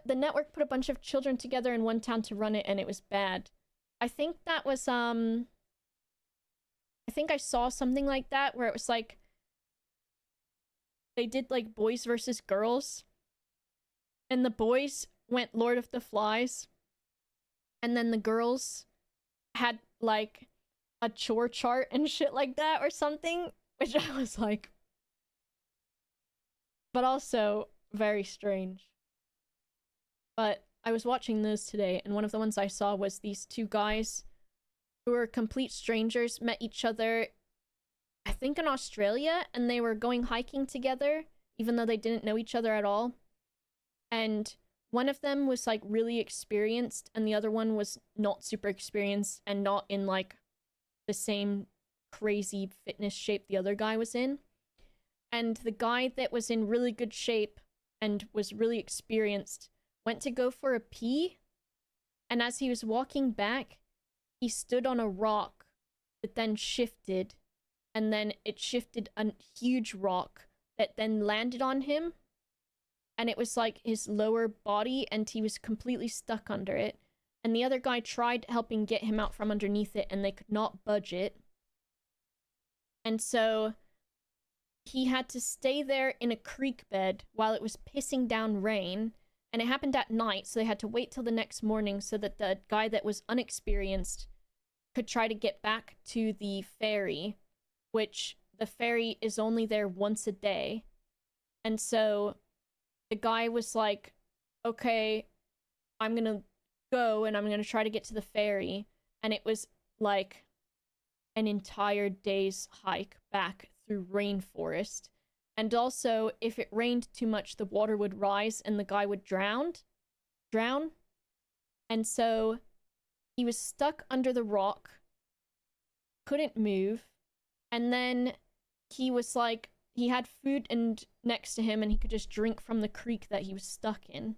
the network put a bunch of children together in one town to run it, and it was bad. I think that was, I think I saw something like that, where it was like, they did, like, boys versus girls. And the boys went Lord of the Flies. And then the girls had, like, a chore chart and shit like that or something. Which I was like... But also, very strange. But I was watching those today, and one of the ones I saw was these two guys who were complete strangers, met each other, I think in Australia, and they were going hiking together, even though they didn't know each other at all. And one of them was, like, really experienced, and the other one was not super experienced and not in, like, the same crazy fitness shape the other guy was in. And the guy that was in really good shape and was really experienced went to go for a pee, and as he was walking back, he stood on a rock that then shifted, and then it shifted a huge rock that then landed on him, and it was like his lower body, and he was completely stuck under it. And the other guy tried helping get him out from underneath it, and they could not budge it. And so he had to stay there in a creek bed while it was pissing down rain. And it happened at night, so they had to wait till the next morning so that the guy that was unexperienced could try to get back to the ferry, which the ferry is only there once a day. And so the guy was like, okay, I'm gonna go and I'm gonna try to get to the ferry. And it was like an entire day's hike back through rainforest. And also, if it rained too much, the water would rise and the guy would drown. And so he was stuck under the rock, couldn't move, and then he was like, he had food and next to him and he could just drink from the creek that he was stuck in.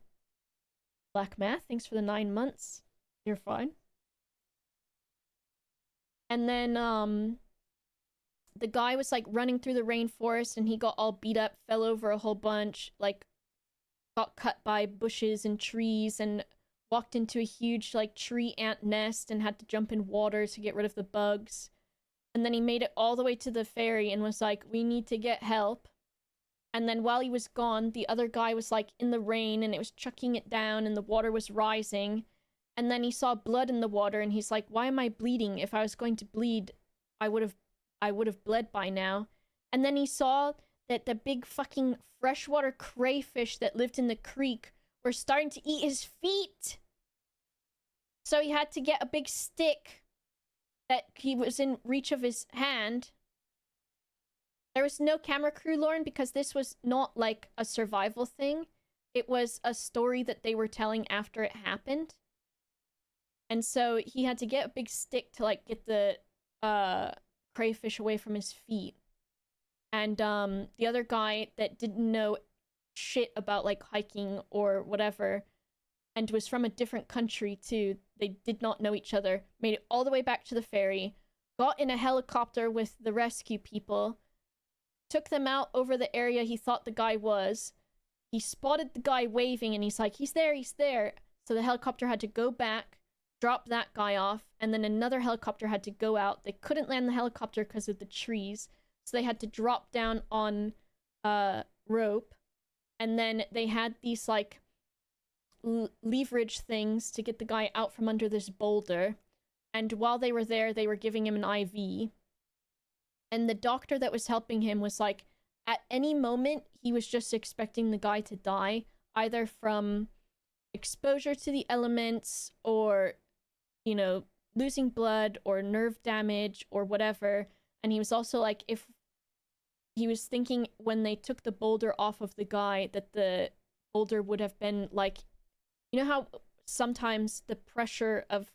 Black Math, thanks for the 9 months. You're fine. And then, the guy was, like, running through the rainforest, and he got all beat up, fell over a whole bunch, like, got cut by bushes and trees, and walked into a huge, like, tree ant nest, and had to jump in water to get rid of the bugs. And then he made it all the way to the ferry, and was like, we need to get help. And then while he was gone, the other guy was, like, in the rain, and it was chucking it down, and the water was rising. And then he saw blood in the water, and he's like, why am I bleeding? If I was going to bleed, I would have bled by now. And then he saw that the big fucking freshwater crayfish that lived in the creek were starting to eat his feet. So he had to get a big stick that he was in reach of his hand. There was no camera crew, Lauren, because this was not like a survival thing. It was a story that they were telling after it happened. And so he had to get a big stick to, like, get the crayfish away from his feet. And the other guy that didn't know shit about, like, hiking or whatever, and was from a different country too, they did not know each other, made it all the way back to the ferry, got in a helicopter with the rescue people, took them out over the area he thought the guy was. He spotted the guy waving, and he's like, he's there, he's there. So the helicopter had to go back, drop that guy off, and then another helicopter had to go out. They couldn't land the helicopter because of the trees, so they had to drop down on rope, and then they had these like leverage things to get the guy out from under this boulder. And while they were there, they were giving him an IV. And the doctor that was helping him was like, at any moment, he was just expecting the guy to die, either from exposure to the elements or, you know, losing blood or nerve damage or whatever. And he was also like, if he was thinking when they took the boulder off of the guy that the boulder would have been like, you know how sometimes the pressure of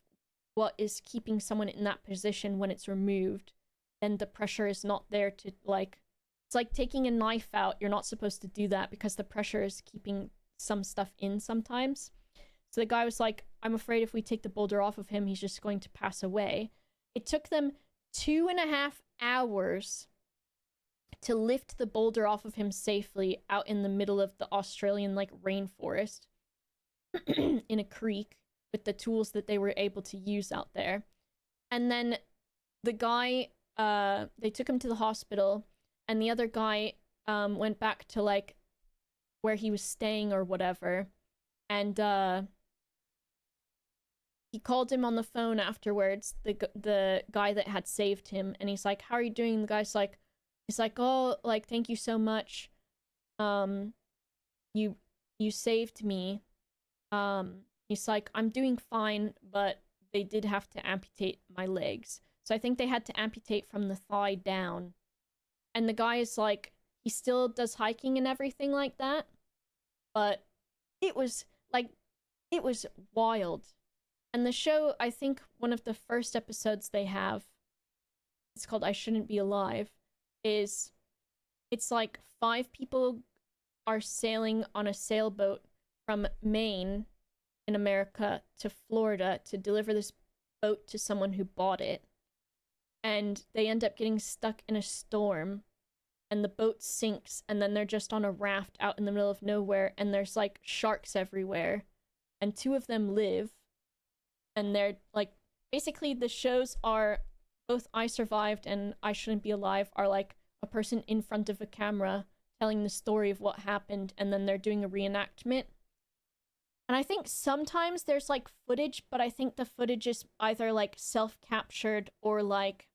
what is keeping someone in that position when it's removed, then the pressure is not there to like, it's like taking a knife out. You're not supposed to do that because the pressure is keeping some stuff in sometimes. So the guy was like, I'm afraid if we take the boulder off of him, he's just going to pass away. It took them 2.5 hours to lift the boulder off of him safely out in the middle of the Australian like rainforest in a creek with the tools that they were able to use out there. And then the guy, they took him to the hospital, and the other guy went back to like where he was staying or whatever, and he called him on the phone afterwards, the guy that had saved him, and he's like, how are you doing? The guy's like, he's like, oh, like, thank you so much. You saved me. He's like, I'm doing fine, but they did have to amputate my legs. So I think they had to amputate from the thigh down. And the guy is like, he still does hiking and everything like that. But it was, like, it was wild. And the show, I think one of the first episodes they have, it's called I Shouldn't Be Alive, is, it's like 5 people are sailing on a sailboat from Maine in America to Florida to deliver this boat to someone who bought it. And they end up getting stuck in a storm, and the boat sinks, and then they're just on a raft out in the middle of nowhere, and there's like sharks everywhere, and 2 of them live. And they're like, basically the shows are both I Survived and I Shouldn't Be Alive are like a person in front of a camera telling the story of what happened, and then they're doing a reenactment. And I think sometimes there's like footage, but I think the footage is either like self-captured or like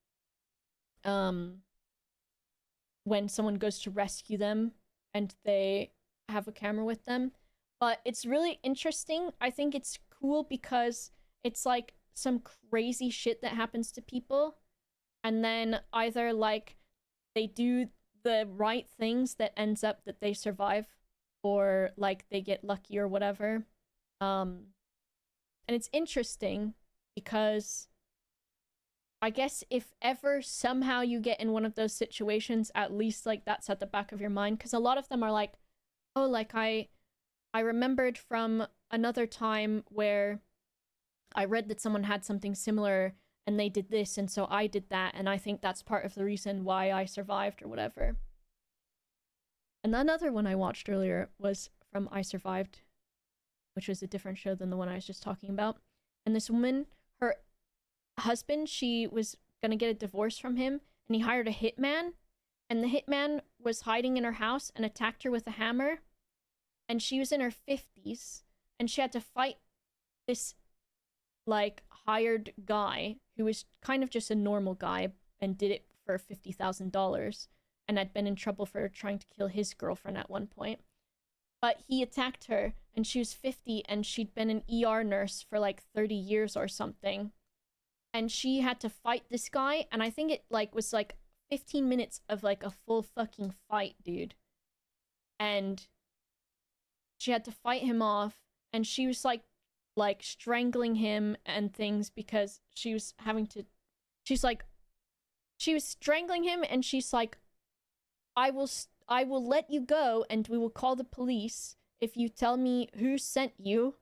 when someone goes to rescue them and they have a camera with them. But it's really interesting. I think it's cool because it's like some crazy shit that happens to people, and then either like they do the right things that ends up that they survive, or like they get lucky or whatever. And it's interesting because I guess if ever somehow you get in one of those situations, at least like that's at the back of your mind, because a lot of them are like, oh, like I remembered from another time where I read that someone had something similar and they did this, and so I did that, and I think that's part of the reason why I survived or whatever. And another one I watched earlier was from I Survived, which was a different show than the one I was just talking about. And this woman, her husband, she was gonna get a divorce from him, and he hired a hitman, and the hitman was hiding in her house and attacked her with a hammer, and she was in her 50s, and she had to fight this like hired guy who was kind of just a normal guy and did it for $50,000 and had been in trouble for trying to kill his girlfriend at one point. But he attacked her, and she was 50, and she'd been an ER nurse for like 30 years or something. And she had to fight this guy, and I think it like was like 15 minutes of like a full fucking fight, dude. And she had to fight him off, and she was like strangling him and things because she was having to, she was strangling him, and she's like, I will let you go, and we will call the police if you tell me who sent you,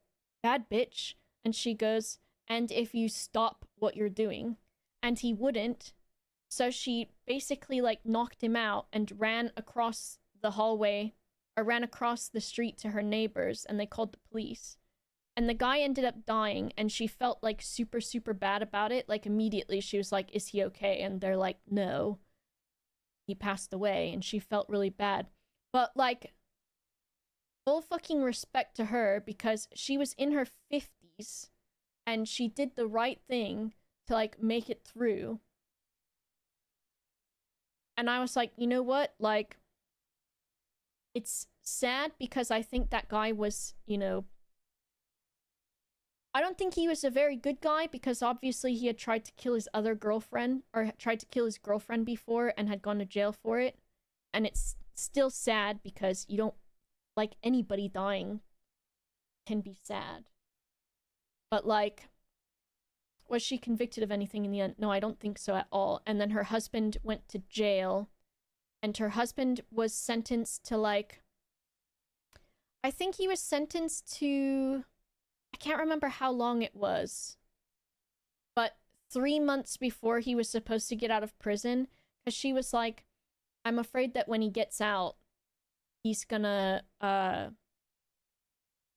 bad bitch. And she goes, and if you stop what you're doing. And he wouldn't, so she basically like knocked him out and ran across the hallway, or ran across the street to her neighbors, and they called the police. And the guy ended up dying, and she felt like super, super bad about it. Like immediately she was like, is he okay? And they're like, no, he passed away. And she felt really bad. But like, full fucking respect to her, because she was in her 50s and she did the right thing to like make it through. And I was like, you know what? Like, it's sad because I think that guy was, you know, I don't think he was a very good guy, because obviously he had tried to kill his other girlfriend, or tried to kill his girlfriend before and had gone to jail for it. And it's still sad because you don't like anybody dying can be sad. But like, was she convicted of anything in the end? No, I don't think so at all. And then her husband went to jail, and her husband was sentenced to like, I think he was sentenced to, I can't remember how long it was, but 3 months before he was supposed to get out of prison, because she was like, I'm afraid that when he gets out, he's gonna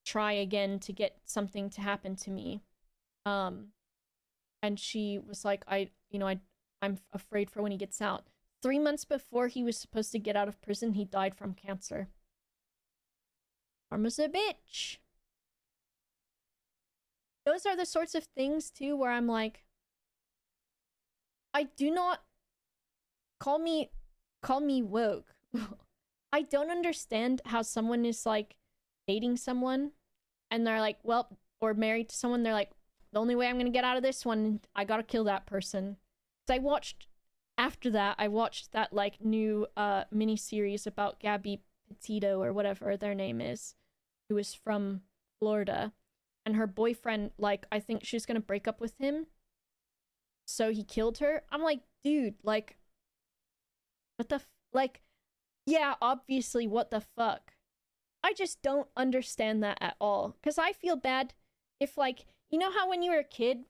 try again to get something to happen to me. And she was like, I'm afraid for when he gets out. 3 months before he was supposed to get out of prison, he died from cancer. Karma's a bitch. Those are the sorts of things too where I'm like, I do not call me woke. I don't understand how someone is like dating someone and they're like, well, or married to someone, they're like, the only way I'm gonna get out of this one, I gotta kill that person. Because after that, I watched that like new mini series about Gabby Petito or whatever their name is, who is from Florida, and her boyfriend, like, I think she's gonna break up with him, so he killed her. I'm like, dude, like, what the like, yeah, obviously, what the fuck. I just don't understand that at all, because I feel bad if, like, you know how when you were a kid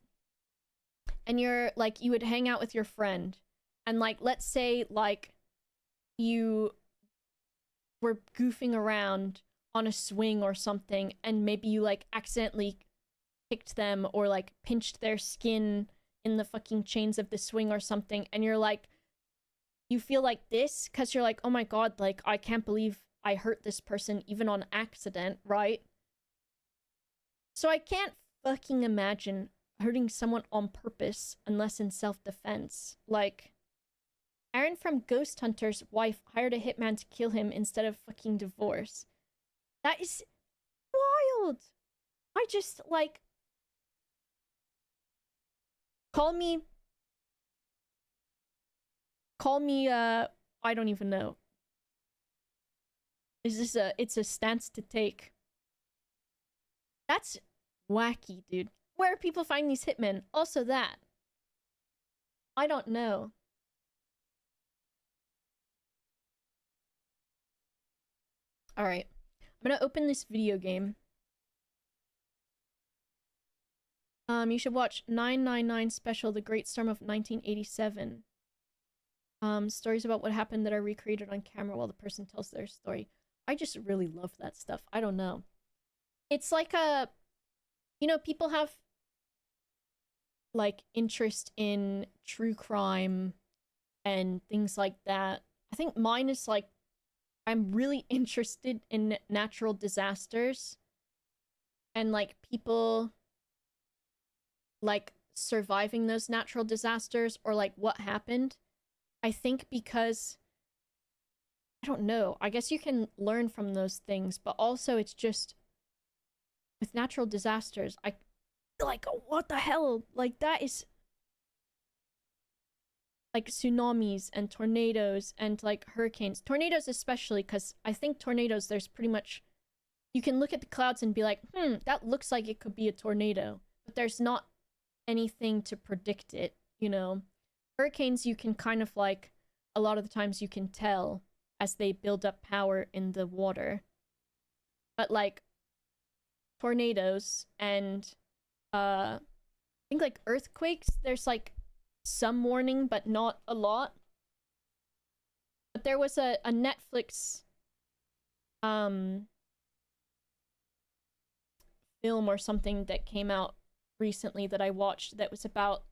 and you're like, you would hang out with your friend, and like, let's say like you were goofing around on a swing or something, and maybe you like accidentally kicked them or like pinched their skin in the fucking chains of the swing or something, and you're like, you feel like this because you're like, oh my god, like, I can't believe I hurt this person even on accident, right? So I can't fucking imagine hurting someone on purpose unless in self-defense. Like, Aaron from Ghost Hunter's wife hired a hitman to kill him instead of fucking divorce. That is wild. I just, like, call me, I don't even know. It's a stance to take. That's wacky, dude. Where do people find these hitmen? Also that. I don't know. Alright. I'm gonna open this video game. You should watch 999 Special, The Great Storm of 1987. Stories about what happened that are recreated on camera while the person tells their story. I just really love that stuff. I don't know. It's like a, you know, people have like interest in true crime and things like that. I think mine is like, I'm really interested in natural disasters and like people like surviving those natural disasters, or like what happened. I think because, I don't know, I guess you can learn from those things, but also it's just with natural disasters, I like, what the hell? Like, that is like tsunamis and tornadoes and like hurricanes. Tornadoes especially, because I think tornadoes, there's pretty much, you can look at the clouds and be like, that looks like it could be a tornado, but there's not anything to predict it, you know? Hurricanes, you can kind of like, a lot of the times you can tell as they build up power in the water. But like tornadoes and I think like earthquakes, there's like some warning, but not a lot. But there was a Netflix film or something that came out recently that I watched that was about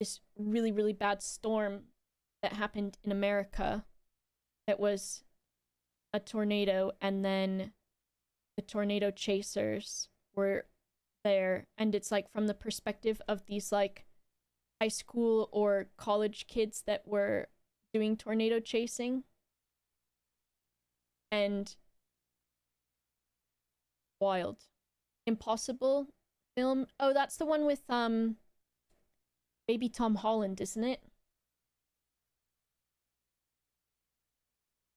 this really, really bad storm that happened in America. That was a tornado, and then the tornado chasers were there, and it's like from the perspective of these like high school or college kids that were doing tornado chasing. And wild. Impossible film. Oh, that's the one with baby Tom Holland, isn't it?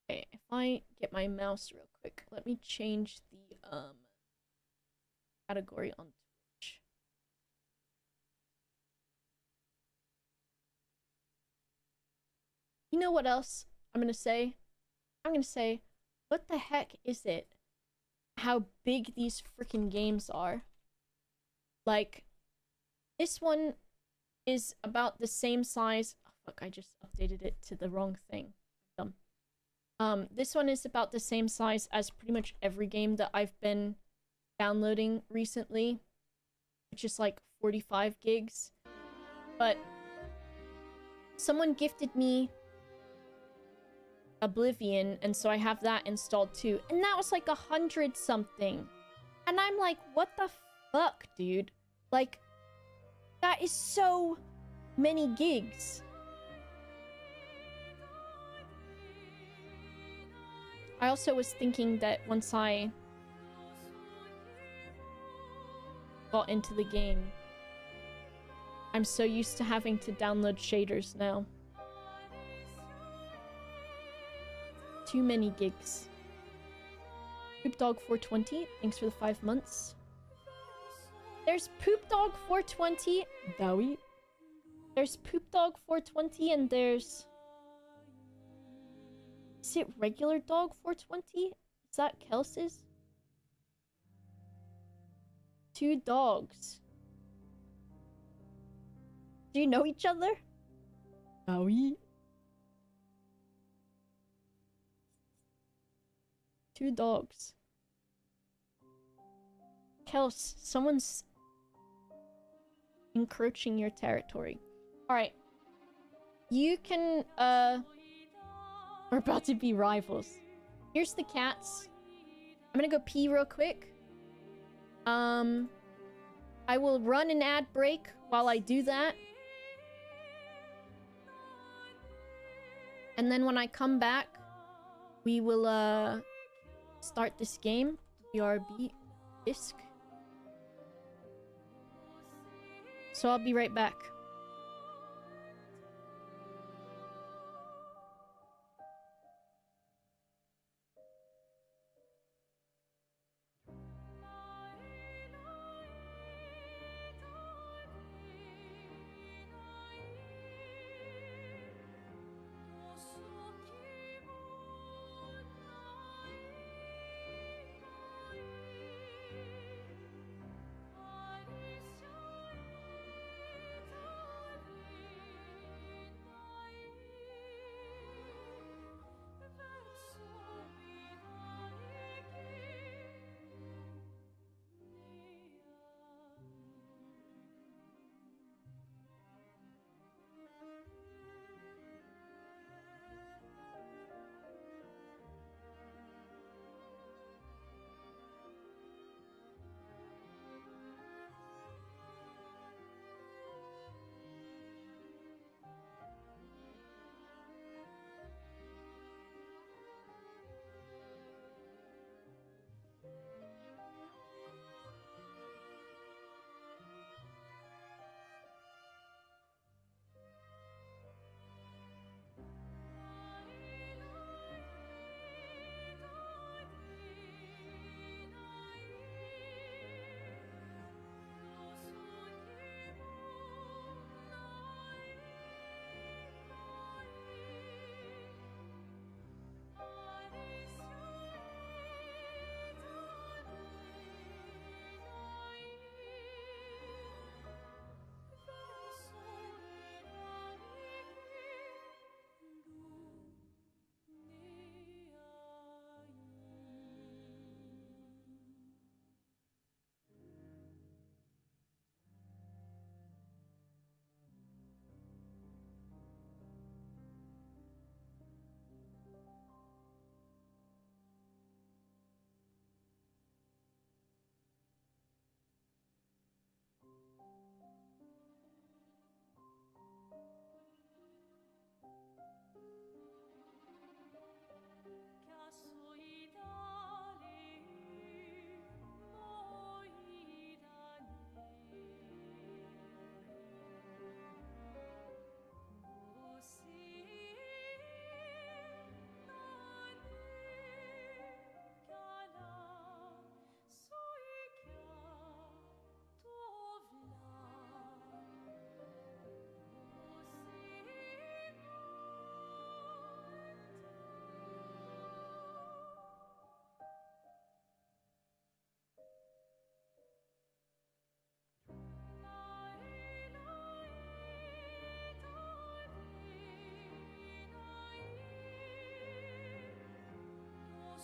Okay, if I get my mouse real quick, let me change the category on Twitch. You know what else I'm gonna say? I'm gonna say, what the heck is it? How big these freaking games are. Like, this one is about the same size. Oh, fuck, I just updated it to the wrong thing. Dumb. This one is about the same size as pretty much every game that I've been downloading recently, which is like 45 gigs. But someone gifted me Oblivion, and so I have that installed too. And that was like 100 something. And I'm like, what the fuck, dude? Like, that is so many gigs. I also was thinking that once I got into the game, I'm so used to having to download shaders now. Too many gigs. Poop Dog 420, thanks for the 5 months. There's Poop Dog 420, Bowie. There's Poop Dog 420, and there's... Is it regular Dog 420? Is that Kels's? 2 dogs. Do you know each other? Bowie. 2 dogs. Kels, someone's encroaching your territory. Alright. You can, we're about to be rivals. Here's the cats. I'm gonna go pee real quick. I will run an ad break while I do that. And then when I come back, we will, start this game. BRB ISK. So I'll be right back.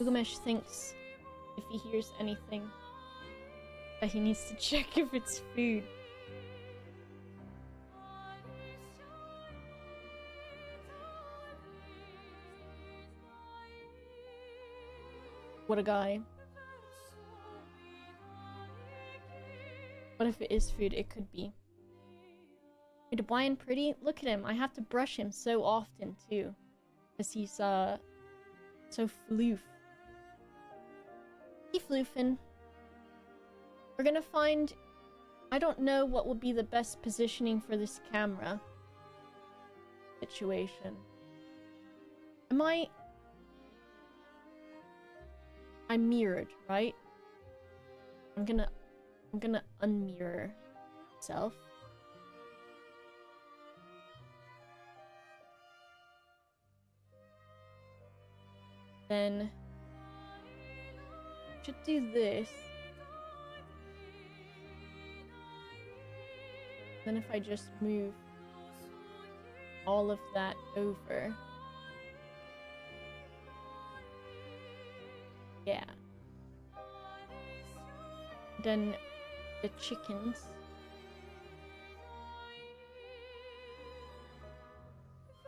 Gilgamesh thinks if he hears anything that he needs to check if it's food. What a guy. What if it is food? It could be. Wait, Brian pretty? Look at him. I have to brush him so often too. Because he's so floof. He floofing. We're gonna find... I don't know what will be the best positioning for this camera situation. I'm mirrored, right? I'm gonna unmirror myself. Then should do this. Then if I just move all of that over. Yeah. Then the chickens.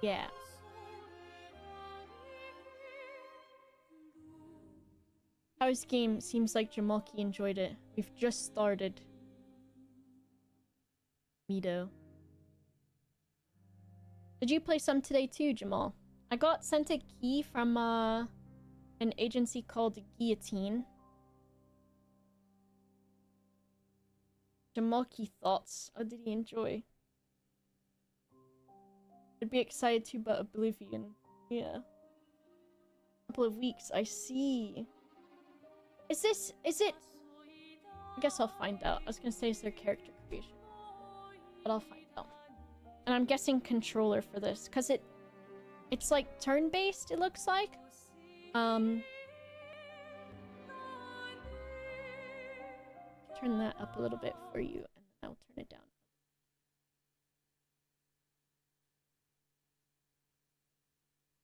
Yeah. How is game? Seems like Jamalki enjoyed it. We've just started. Mido. Did you play some today too, Jamal? I got sent a key from an agency called Guillotine. Jamalki thoughts. How did he enjoy? I'd be excited too, but Oblivion. Yeah. Couple of weeks, I see. Is it? I guess I'll find out. I was gonna say it's their character creation. But I'll find out. And I'm guessing controller for this, because it's like turn-based, it looks like. Turn that up a little bit for you, and then I'll turn it down.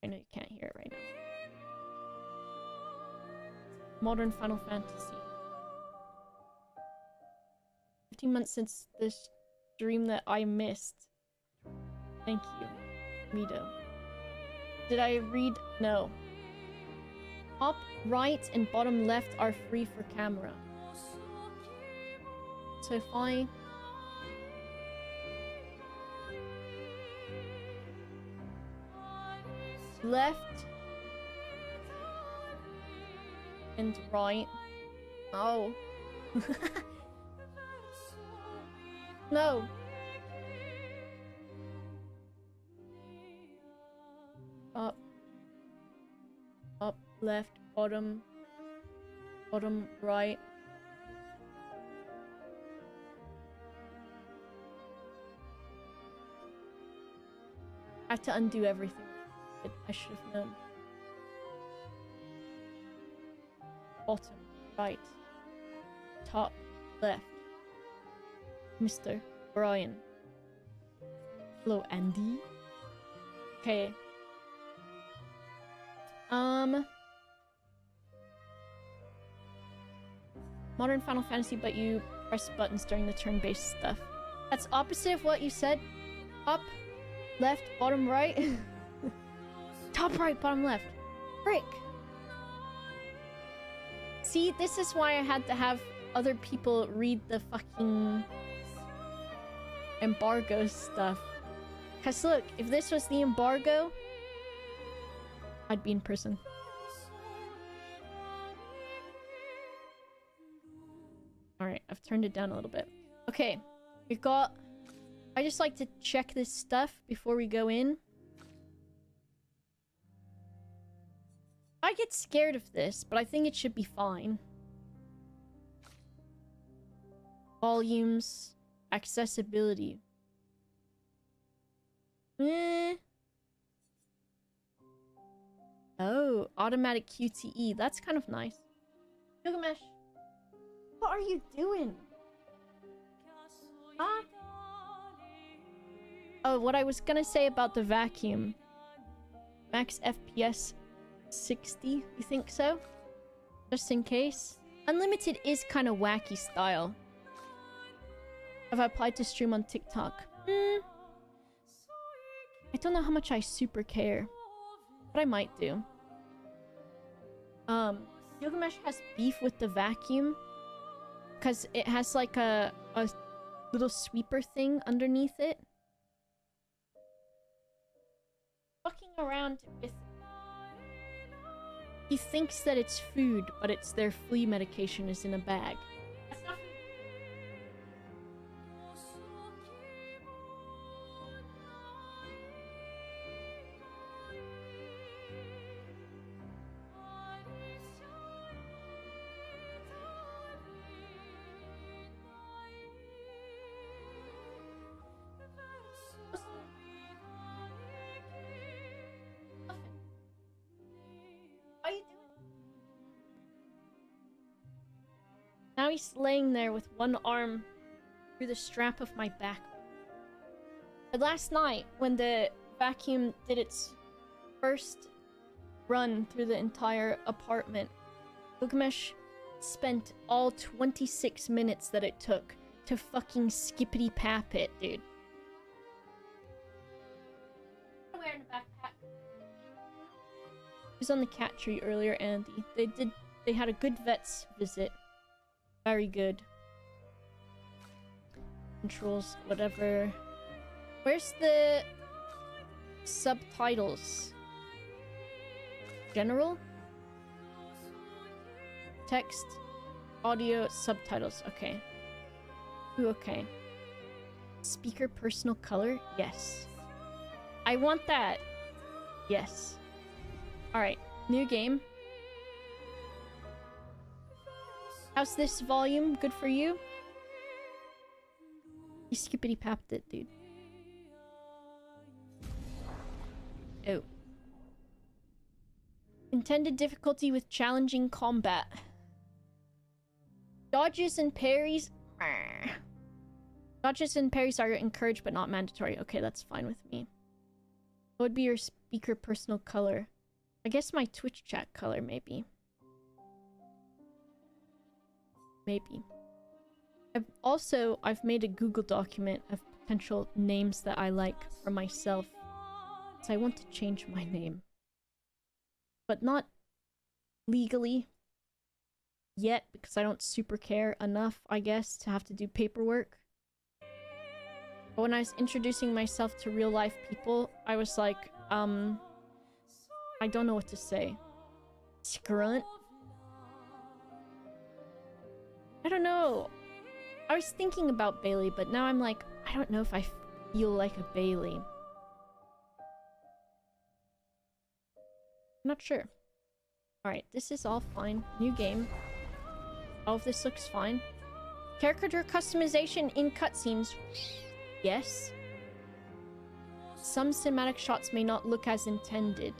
I know you can't hear it right now. Modern Final Fantasy. 15 months since this stream that I missed. Thank you, Mido. Did I read? No. Top right and bottom left are free for camera. So if I... left and right. Oh. No. Up. Up, left, bottom. Bottom, right. I have to undo everything. I should have known. Bottom, right. Top, left. Mr. Brian. Hello, Andy. Okay. Modern Final Fantasy, but you press buttons during the turn-based stuff. That's opposite of what you said. Up, left, bottom, right. Top right, bottom left. Frick. See, this is why I had to have other people read the fucking embargo stuff. Cause look, if this was the embargo, I'd be in prison. Alright, I've turned it down a little bit. Okay, we've got... I just like to check this stuff before we go in. I get scared of this, but I think it should be fine. Volumes. Accessibility. Oh, automatic QTE. That's kind of nice. Gilgamesh, what are you doing? Huh? Oh, what I was gonna say about the vacuum. Max FPS 60, you think so? Just in case. Unlimited is kind of wacky style. Have I applied to stream on TikTok? I don't know how much I super care. But I might do. Gilgamesh has beef with the vacuum. Because it has like a little sweeper thing underneath it. Fucking around with... He thinks that it's food, but it's their flea medication is in a bag. That's not food. Now he's laying there with one arm through the strap of my back. But last night, when the vacuum did its first run through the entire apartment, Gilgamesh spent all 26 minutes that it took to fucking skippity-pap it, dude. I'm wearing a backpack. He was on the cat tree earlier, Andy. They had a good vet's visit. Very good. Controls, whatever. Where's the subtitles? General? Text, audio, subtitles. Okay. Ooh, okay. Speaker personal color? Yes. I want that. Yes. Alright, new game. How's this volume? Good for you? You skippity-papped it, dude. Oh. Intended difficulty with challenging combat. Dodges and parries... Dodges and parries are encouraged but not mandatory. Okay, that's fine with me. What would be your speaker personal color? I guess my Twitch chat color, maybe. Maybe. I've made a Google document of potential names that I like for myself. So I want to change my name. But not legally yet, because I don't super care enough, I guess, to have to do paperwork. But when I was introducing myself to real life people, I was like, I don't know what to say. Scrunt? I don't know. I was thinking about Bailey, but now I'm like, I don't know if I feel like a Bailey. I'm not sure. Alright, this is all fine. New game. All of this looks fine. Character customization in cutscenes. Yes. Some cinematic shots may not look as intended.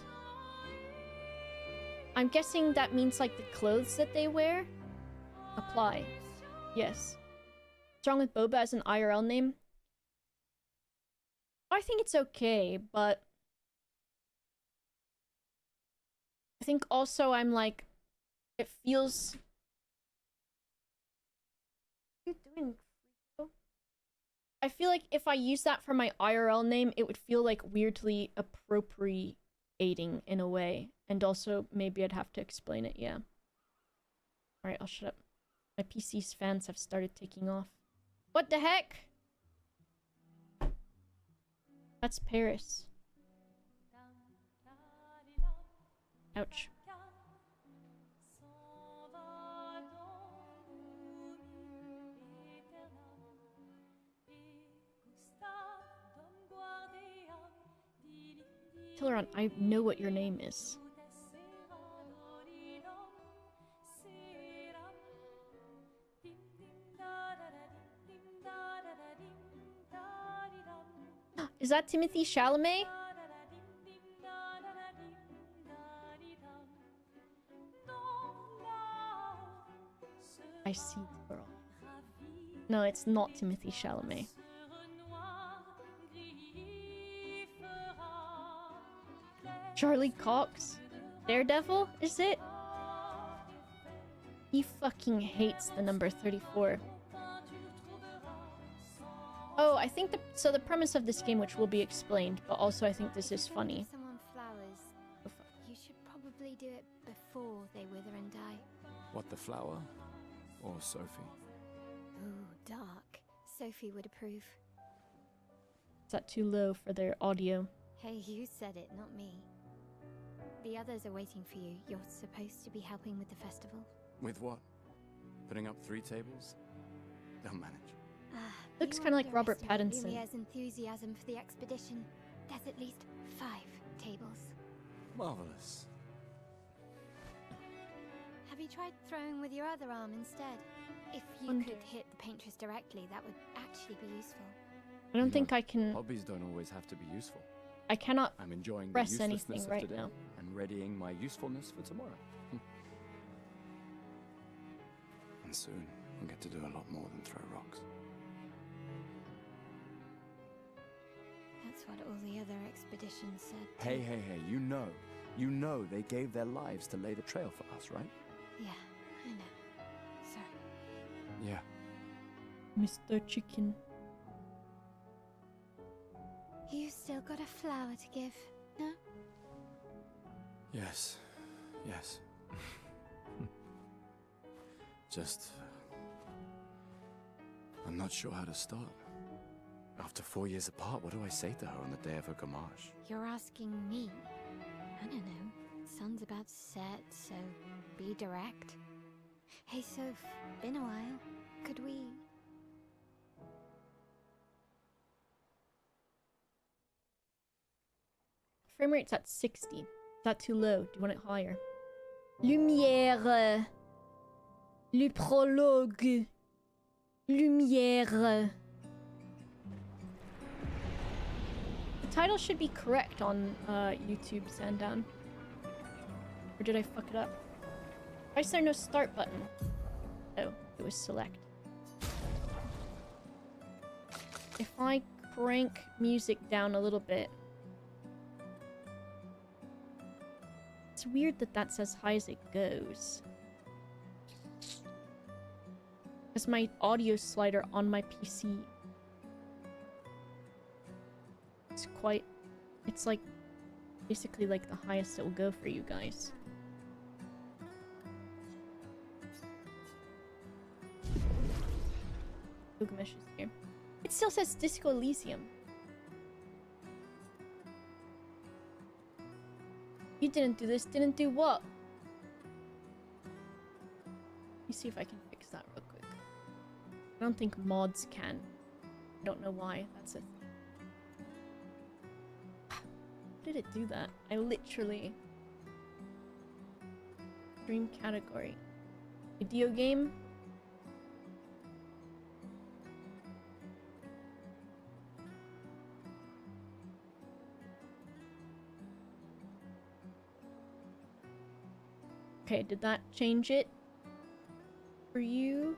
I'm guessing that means like the clothes that they wear? Apply. Yes. What's wrong with Boba as an IRL name? I think it's okay, but... I think also I'm like... It feels... What are you doing, Frico? I feel like if I use that for my IRL name, it would feel like weirdly appropriating in a way. And also, maybe I'd have to explain it, yeah. Alright, I'll shut up. My PC's fans have started taking off. What the heck? That's Paris. Ouch. Teleron, I know what your name is. Is that Timothy Chalamet? I see the girl. No, it's not Timothy Chalamet. Charlie Cox? Daredevil, is it? He fucking hates the number 34. Oh, I think the premise of this game, which will be explained, but also I think this is funny. Someone flowers. You should probably do it before they wither and die. What, the flower? Or Sophie? Ooh, dark. Sophie would approve. Is that too low for their audio? Hey, you said it, not me. The others are waiting for you. You're supposed to be helping with the festival. With what? Putting up 3 tables? They'll manage. Looks kind of like Robert Pattinson. Lumiere's enthusiasm for the expedition. There's at least 5 tables. Marvelous. Have you tried throwing with your other arm instead? If you could hit the paintress directly, that would actually be useful. I don't think I can. Hobbies don't always have to be useful. I cannot I'm enjoying press the anything uselessness of right today now. and readying my usefulness for tomorrow. And soon, I'll get to do a lot more than throw rocks. That's what all the other expeditions said. Hey, you know they gave their lives to lay the trail for us, right? Yeah, I know. Sorry. Yeah. Mr. Chicken. You still got a flower to give, no? Yes. Just... I'm not sure how to start. After 4 years apart, what do I say to her on the day of her gamache? You're asking me? I don't know. Sun's about to set, so be direct. Hey, Soph, been a while. Could we... Frame rate's at 60. Is that too low? Do you want it higher? Lumière. Le prologue. Lumière. The title should be correct on YouTube, Sandown. Or did I fuck it up? Why is there no start button? Oh, it was select. If I crank music down a little bit... It's weird that that's as high as it goes. Because my audio slider on my PC... It's like... basically like the highest it will go for you guys. Gilgamesh is here. It still says Disco Elysium. You didn't do this. Didn't do what? Let me see if I can fix that real quick. I don't think mods can. I don't know why. That's a thing. How did it do that? I literally... Stream category. Video game? Okay, did that change it for you?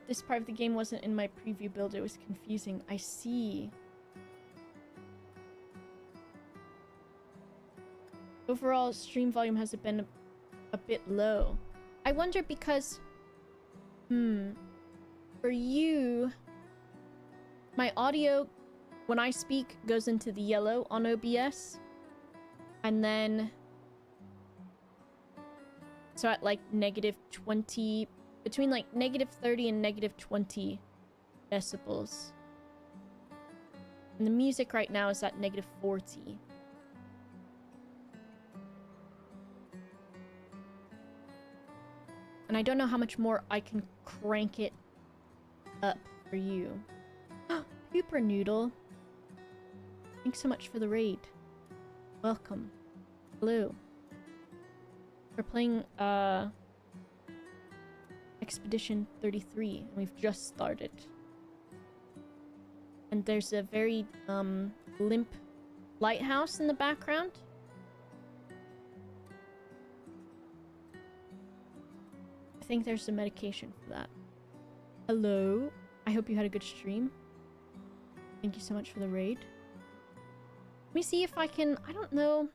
This part of the game wasn't in my preview build. It was confusing. I see. Overall, stream volume has been a bit low. I wonder because... For you... My audio... When I speak, goes into the yellow on OBS. And then... So at like negative 20... Between like negative 30 and negative 20 decibels. And the music right now is at negative 40. And I don't know how much more I can crank it up for you. Pooper Noodle. Thanks so much for the raid. Welcome. Hello. We're playing, Expedition 33, and we've just started. And there's a very, limp lighthouse in the background. I think there's some medication for that. Hello. I hope you had a good stream. Thank you so much for the raid. Let me see if I can... I don't know.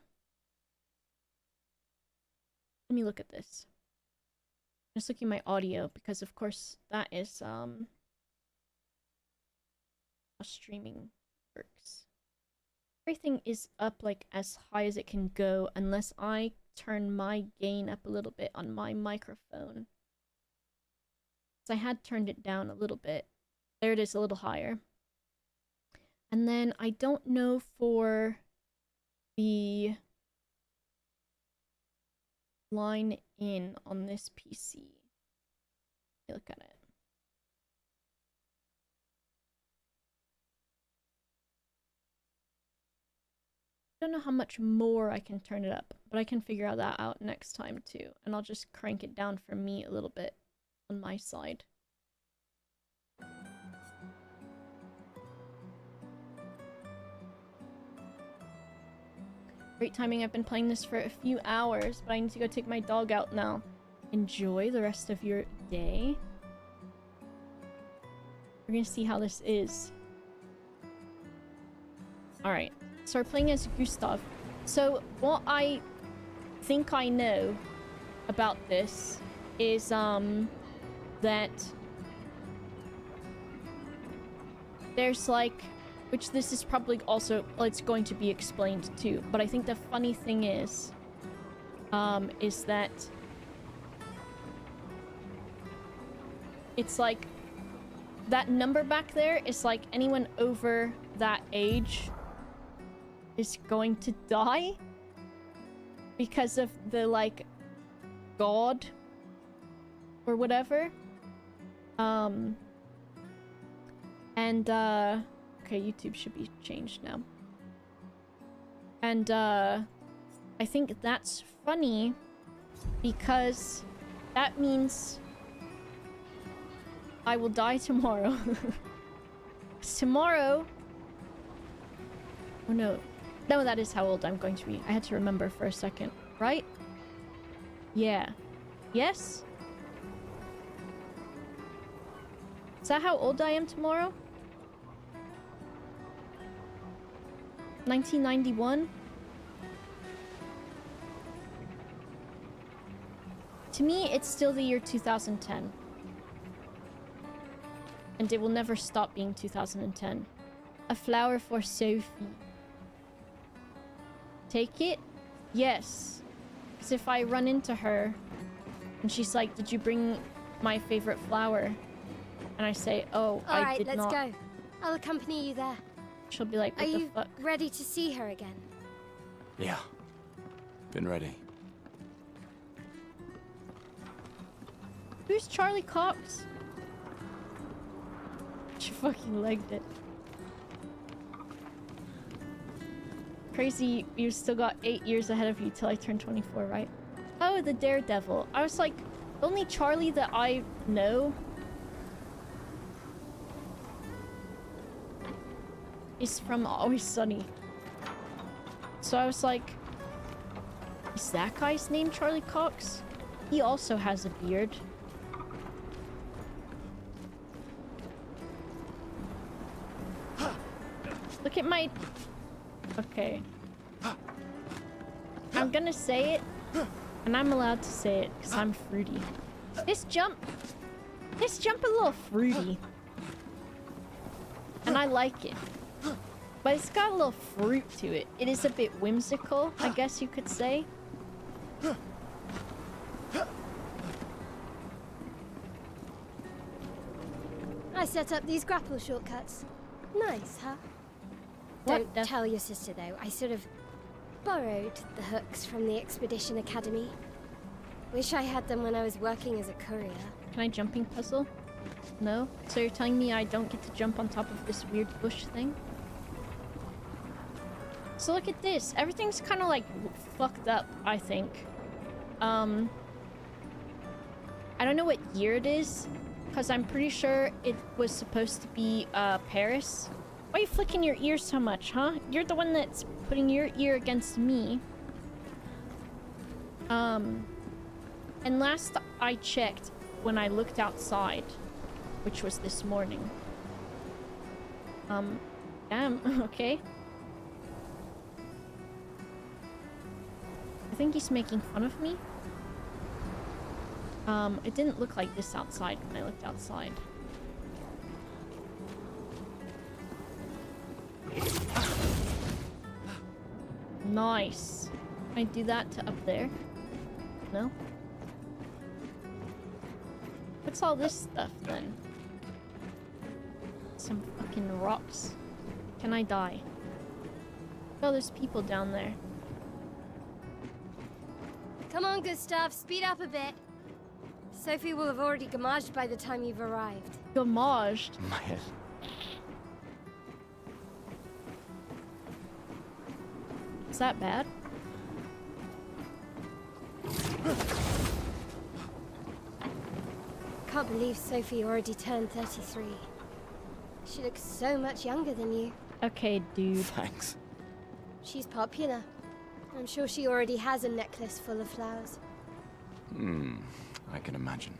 let me look at this. Just looking at my audio because of course that is how streaming works. Everything is up like as high as it can go unless I turn my gain up a little bit on my microphone. So I had turned it down a little bit. There it is, a little higher. And then I don't know for the line in on this PC. Look at it. I don't know how much more I can turn it up, but I can figure that out next time too. And I'll just crank it down for me a little bit on my side. Great timing, I've been playing this for a few hours, but I need to go take my dog out now. Enjoy the rest of your day. We're gonna see how this is. Alright, so we're playing as Gustav. So what I think I know about this is that there's like, which this is probably also, well, it's going to be explained too, but I think the funny thing is that it's like that number back there is like anyone over that age is going to die because of the like god or whatever. Okay, YouTube should be changed now. And I think that's funny because that means I will die tomorrow. Tomorrow... Oh no. No, that is how old I'm going to be. I had to remember for a second. Right? Yeah. Yes? Is that how old I am tomorrow? 1991? To me, it's still the year 2010. And it will never stop being 2010. A flower for Sophie. Take it? Yes. Because if I run into her and she's like, did you bring my favorite flower? And I say, oh, I did not. All right, let's go. I'll accompany you there. She'll be like, what the fuck? Are you ready to see her again? Yeah. Been ready. Who's Charlie Cox? She fucking legged it. Crazy, you still got 8 years ahead of you till I turn 24, right? Oh, the Daredevil. I was like, the only Charlie that I know is from Always Sunny. So I was like, is that guy's name Charlie Cox? He also has a beard. Look at my... Okay. I'm gonna say it, and I'm allowed to say it, because I'm fruity. This jump a little fruity. And I like it. But it's got a little fruit to it. It is a bit whimsical, I guess you could say. I set up these grapple shortcuts. Nice, huh? What Don't tell your sister, though. I sort of borrowed the hooks from the Expedition Academy. Wish I had them when I was working as a courier. Can I jumping puzzle? No? So you're telling me I don't get to jump on top of this weird bush thing? So look at this. Everything's kind of like fucked up, I think. I don't know what year it is, because I'm pretty sure it was supposed to be Paris. Why are you flicking your ear so much, huh? You're the one that's putting your ear against me. And last I checked, when I looked outside, which was this morning. Damn, okay. I think he's making fun of me. It didn't look like this outside when I looked outside. Nice. Can I do that to up there? No? What's all this stuff then? Some fucking rocks. Can I die? Oh, there's people down there. Come on, Gustav, speed up a bit. Sophie will have already gamaged by the time you've arrived. Gamaged? My head. Is that bad? Can't believe Sophie already turned 33. She looks so much younger than you. Okay, dude. Thanks. She's popular. I'm sure she already has a necklace full of flowers. I can imagine.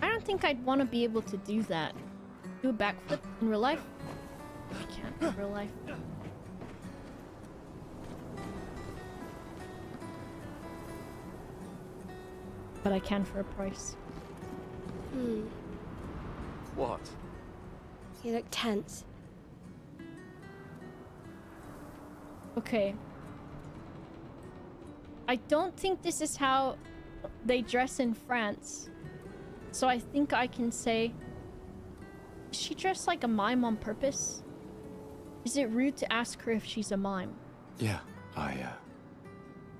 I don't think I'd want to be able to do that. Do a backflip in real life? I can't in real life. But I can for a price. What? You look tense. Okay. I don't think this is how they dress in France. So I think I can say... Is she dressed like a mime on purpose? Is it rude to ask her if she's a mime? Yeah,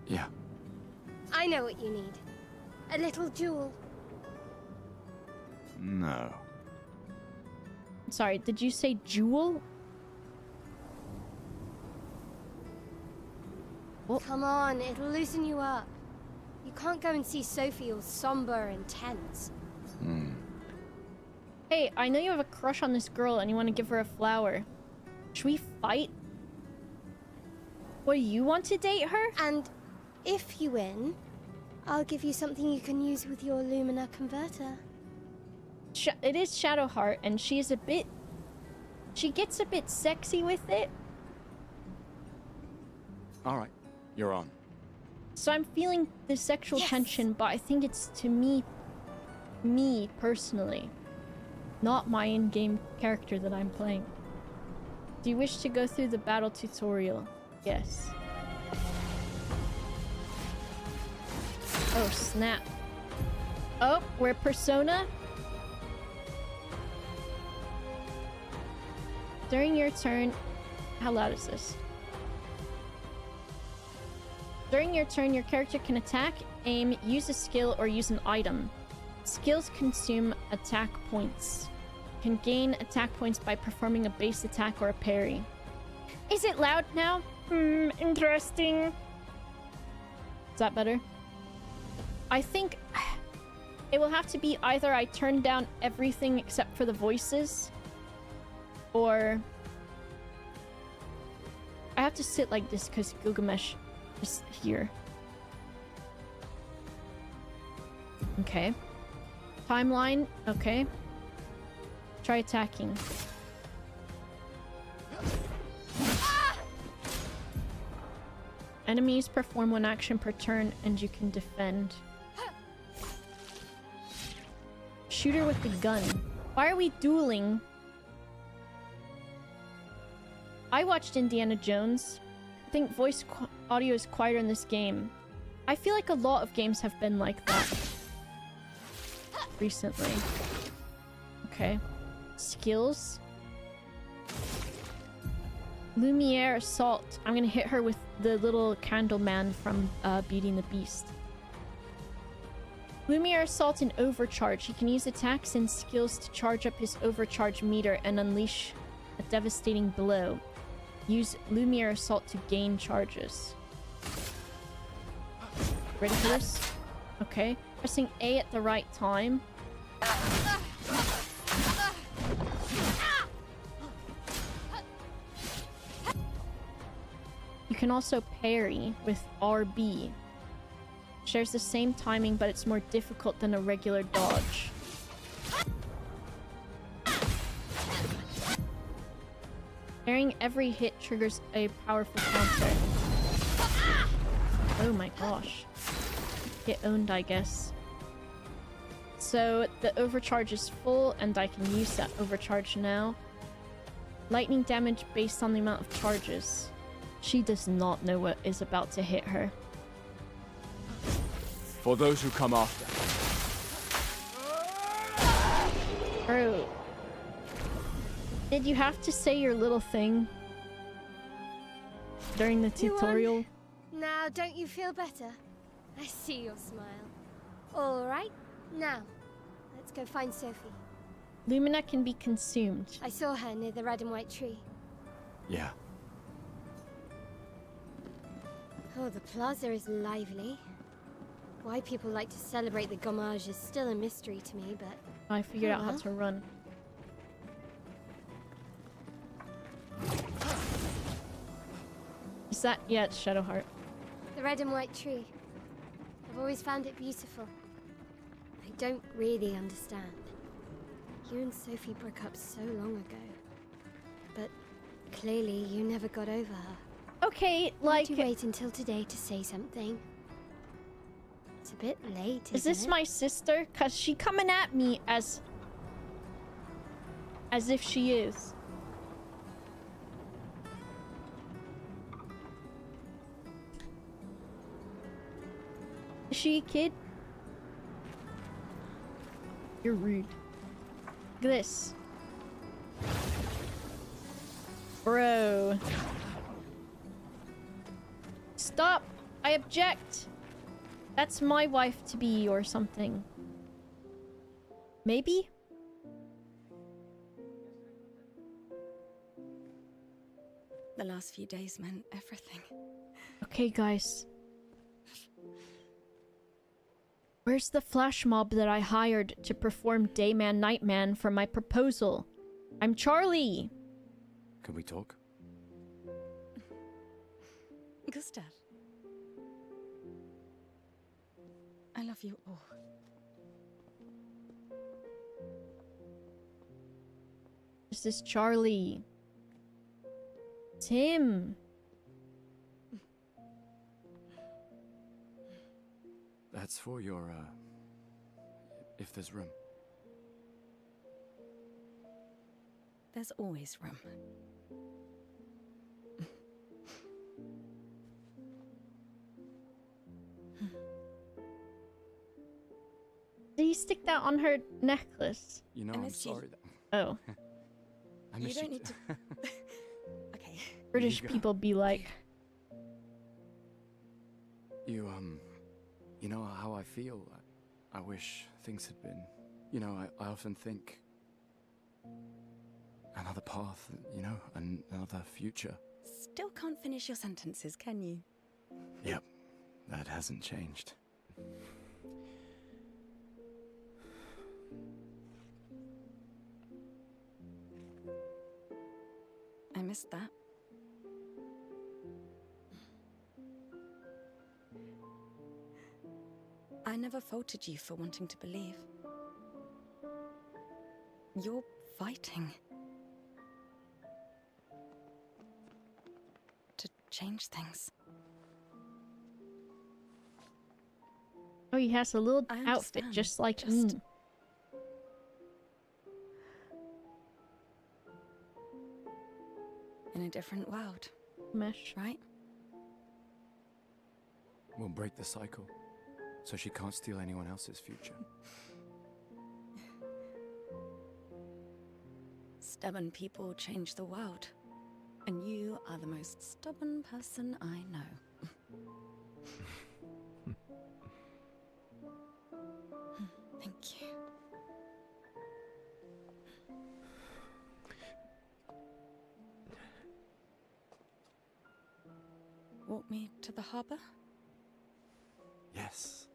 yeah. I know what you need. A little jewel. No. Sorry, did you say jewel? What? Come on, it'll loosen you up. You can't go and see Sophie all somber and tense. Hey, I know you have a crush on this girl and you want to give her a flower. Should we fight? What, you want to date her? And if you win, I'll give you something you can use with your Lumina converter. It is Shadowheart, and she is a bit... She gets a bit sexy with it. Alright, you're on. So I'm feeling the sexual Yes. tension, but I think it's to me personally. Not my in-game character that I'm playing. Do you wish to go through the battle tutorial? Yes. Oh, snap. Oh, we're Persona. During your turn... How loud is this? During your turn, your character can attack, aim, use a skill, or use an item. Skills consume attack points. Can gain attack points by performing a base attack or a parry. Is it loud now? Interesting. Is that better? I think it will have to be either I turn down everything except for the voices, or I have to sit like this because Gilgamesh is here. Okay. Timeline. Okay. Try attacking. Enemies perform one action per turn and you can defend. Shooter with the gun. Why are we dueling? I watched Indiana Jones. I think voice audio is quieter in this game. I feel like a lot of games have been like that recently. Okay. Skills. Lumiere Assault. I'm gonna hit her with the little candle man from Beauty and the Beast. Lumiere Assault and Overcharge. He can use attacks and skills to charge up his overcharge meter and unleash a devastating blow. Use Lumiere Assault to gain charges. Ready for this? Okay. Pressing A at the right time. You can also parry with RB. Shares the same timing, but it's more difficult than a regular dodge. Parrying every hit triggers a powerful counter. Oh my gosh. Get owned, I guess. So the overcharge is full and I can use that overcharge now. Lightning damage based on the amount of charges. She does not know what is about to hit her. For those who come after. Bro. Did you have to say your little thing during the You won. tutorial? Now, don't you feel better? I see your smile. All right, now, let's go find Sophie. Lumina can be consumed. I saw her near the red and white tree. Yeah. Oh, the plaza is lively. Why people like to celebrate the gommage is still a mystery to me, but... I figured Oh, out how well. to run. Is that... Yeah, it's Shadowheart. The red and white tree. I've always found it beautiful. I don't really understand. You and Sophie broke up so long ago. But clearly you never got over her. Okay, Why'd like... you wait until today to say something? It's a bit late, isn't Is this it? my sister? Cause she coming at me as if she is. Is she a kid? You're rude. Look at this. Bro. Stop! I object! That's my wife to be or something. Maybe? The last few days meant everything. Okay, guys. Where's the flash mob that I hired to perform Dayman Nightman for my proposal? I'm Charlie! Can we talk? Gustav. I love you all. This is Charlie. It's him. That's for your, if there's room. There's always room. Did he stick that on her necklace? You know, And I'm it's you. sorry that... Oh. I You miss don't need to... Okay. British go. people be like, You know how I feel? I wish things had been... You know, I often think... Another path, you know, another future. Still can't finish your sentences, can you? Yep, that hasn't changed. I missed that. I never faulted you for wanting to believe. You're fighting. To change things. oh, he has a little I outfit understand, just like just- me. In a different world, Mesh. right? We'll break the cycle, so she can't steal anyone else's future. Stubborn people change the world. And you are the most stubborn person I know. Thank you. Walk me to the harbor? Yes.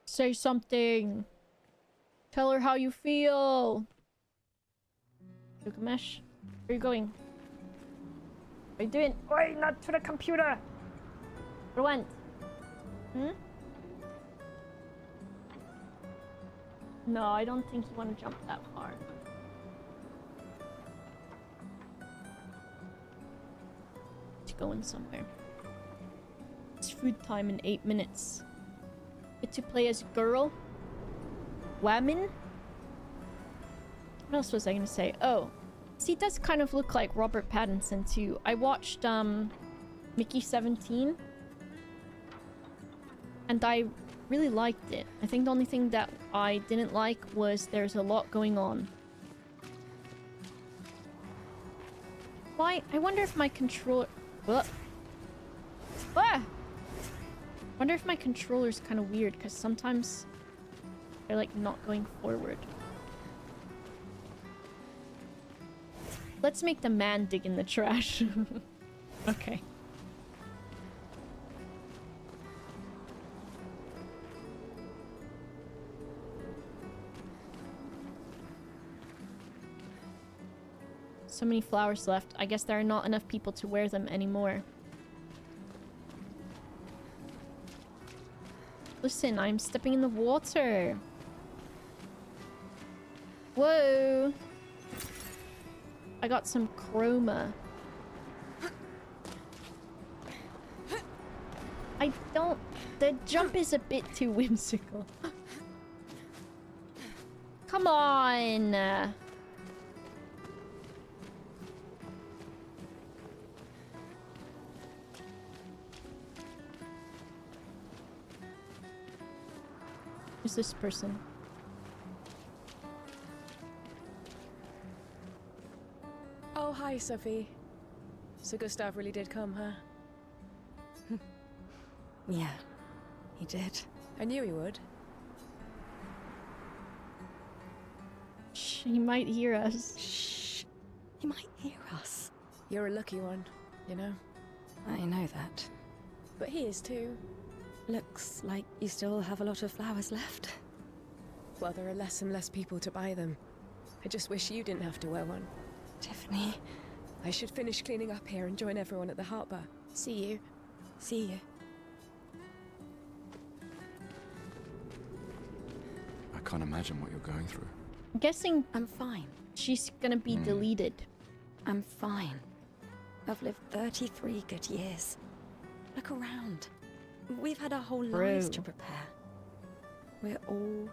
Say something. Tell her how you feel. Gilgamesh, where are you going? What are you doing? Oi, not to the computer! Where went? Hmm? No, I don't think you want to jump that far. It's going somewhere. It's food time in 8 minutes. Get to play as girl. Woman? What else was I gonna say? Oh. See, it does kind of look like Robert Pattinson too. I watched Mickey 17. And I really liked it. I think the only thing that I didn't like was there's a lot going on. Why? I wonder if my controller... What? Ah! Wonder if my controller's kind of weird, because sometimes they're like not going forward. Let's make the man dig in the trash. Okay. So many flowers left. I guess there are not enough people to wear them anymore. Listen, I'm stepping in the water. Whoa. I got some chroma. I don't... The jump is a bit too whimsical. Come on. Who's this person? Oh, hi, Sophie. So Gustav really did come, huh? Yeah, he did. I knew he would. Shh, he might hear us. Shh. He might hear us. You're a lucky one, you know? I know that. But he is too. Looks like you still have a lot of flowers left. Well, there are less and less people to buy them. I just wish you didn't have to wear one. Tiffany. I should finish cleaning up here and join everyone at the heart bar. See you. See you. I can't imagine what you're going through. I'm guessing I'm fine. she's gonna be deleted. I'm fine. I've lived 33 good years. Look around. We've had our whole lives to prepare. We're all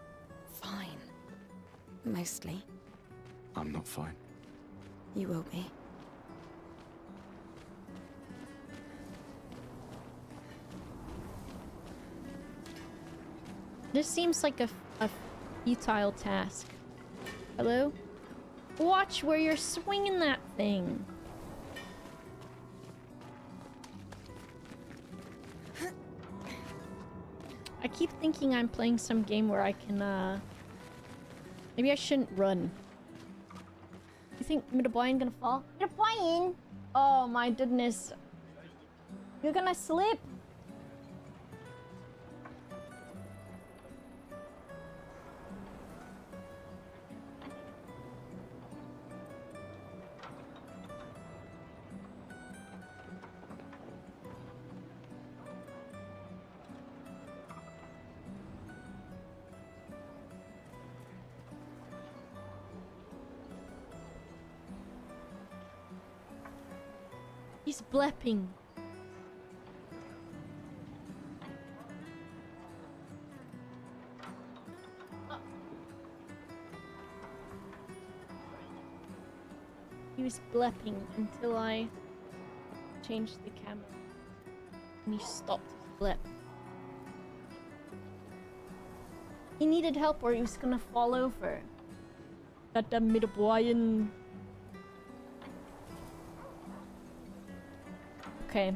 fine. Mostly. I'm not fine. You will be. This seems like a futile task. Hello? Watch where you're swinging that thing. I keep thinking I'm playing some game where I can, maybe I shouldn't run. You think Midboyan gonna fall? Midboyan! Oh my goodness. You're gonna slip! He's blepping. He was blepping until I changed the camera. And he stopped his blep. He needed help or he was gonna fall over. Got the Midboyan. Okay.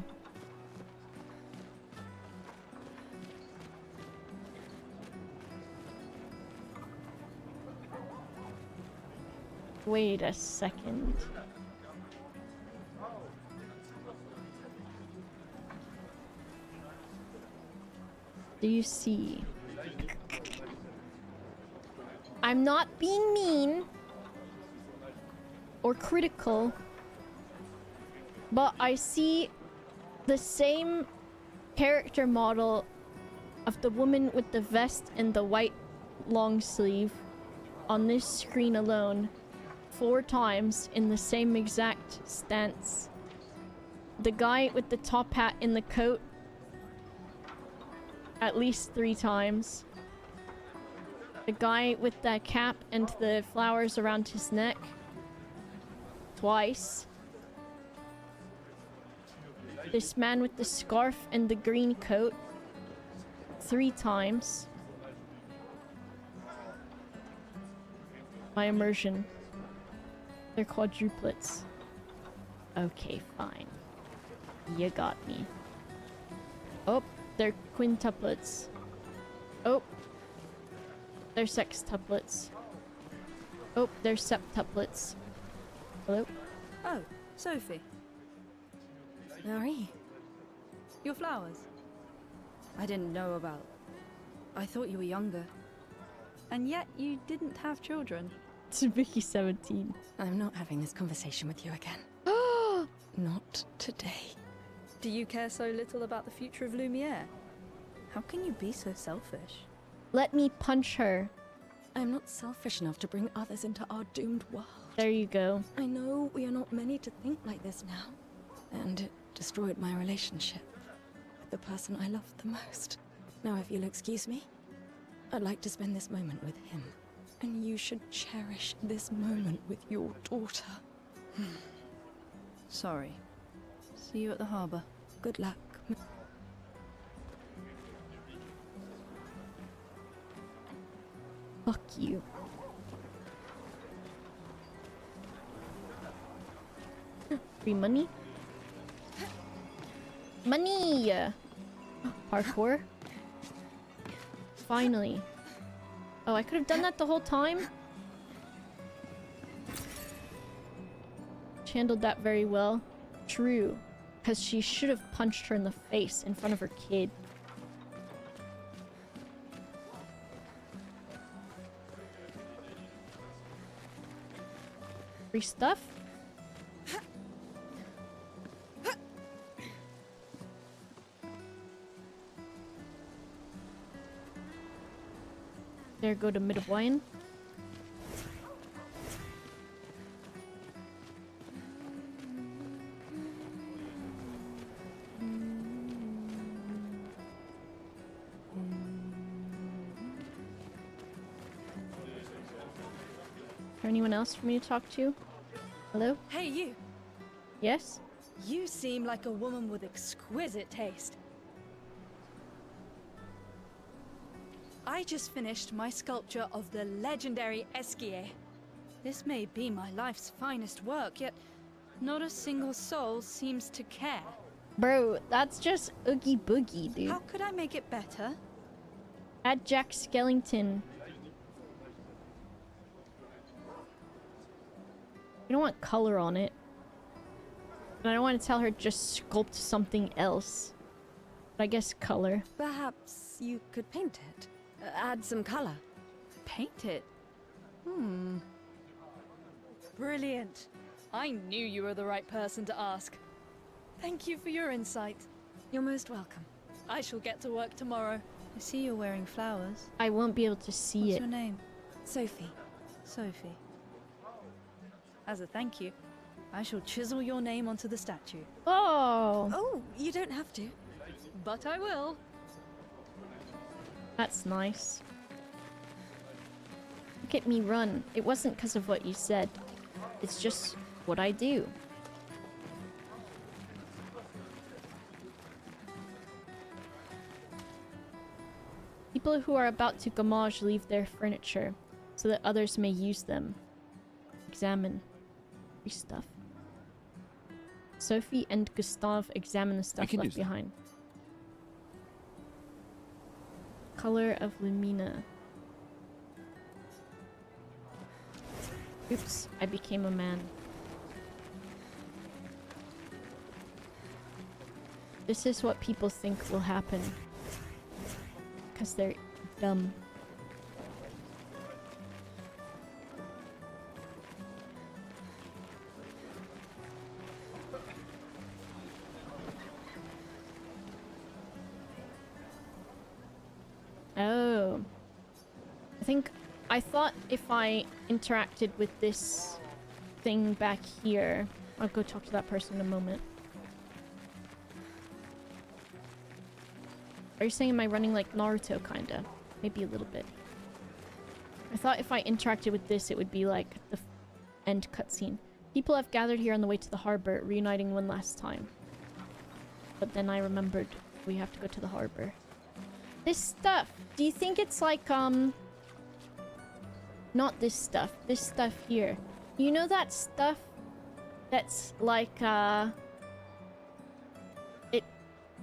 Wait a second. Do you see? I'm not being mean or critical, but I see the same character model of the woman with the vest and the white long sleeve on this screen alone 4 times in the same exact stance. The guy with the top hat in the coat at least 3 times. The guy with the cap and the flowers around his neck twice. This man with the scarf and the green coat 3 times. My immersion. They're quadruplets. Okay, fine. You got me. Oh, they're quintuplets. Oh. They're sextuplets. Oh, they're septuplets. Hello? Oh, Sophie. Marie, Your flowers. I didn't know about. I thought you were younger. And yet you didn't have children. It's Vicky 17. I'm not having this conversation with you again. Not today. Do you care so little about the future of Lumiere? How can you be so selfish? Let me punch her. I'm not selfish enough to bring others into our doomed world. There you go. I know we are not many to think like this now. And it destroyed my relationship with the person I loved the most. Now, if you'll excuse me, I'd like to spend this moment with him. And you should cherish this moment with your daughter. Sorry. See you at the harbour. Good luck. Fuck you. Free money? Money! Parkour? Finally. Oh, I could have done that the whole time? She handled that very well. True. Because she should have punched her in the face in front of her kid. Free stuff? There go to Midwine. Is there anyone else for me to talk to? Hello? Hey, you! Yes? You seem like a woman with exquisite taste. I just finished my sculpture of the legendary Esquier. This may be my life's finest work, yet not a single soul seems to care. Bro, that's just Oogie Boogie, dude. How could I make it better? Add Jack Skellington. You don't want color on it. And I don't want to tell her just sculpt something else. But I guess color. Perhaps you could paint it. Add some color. Paint it? Brilliant. I knew you were the right person to ask. Thank you for your insight. You're most welcome. I shall get to work tomorrow. I see you're wearing flowers. I won't be able to see What's it. your name? Sophie. Sophie. As a thank you, I shall chisel your name onto the statue. Oh, Oh, you don't have to. But I will. that's nice. Look at me run. It wasn't because of what you said. It's just what I do. People who are about to gamage leave their furniture so that others may use them. Examine. Free stuff. Sophie and Gustav examine the stuff can left use that. behind. Color of Lumina. Oops, I became a man. This is what people think will happen. Because they're dumb. Oh. I think I thought if I interacted with this thing back here... I'll go talk to that person in a moment. Are you saying am I running like Naruto, kinda? Maybe a little bit. I thought if I interacted with this, it would be like the end cutscene. People have gathered here on the way to the harbor, reuniting one last time. But then I remembered we have to go to the harbor. This stuff! Do you think it's like, not this stuff. This stuff here. You know that stuff that's like,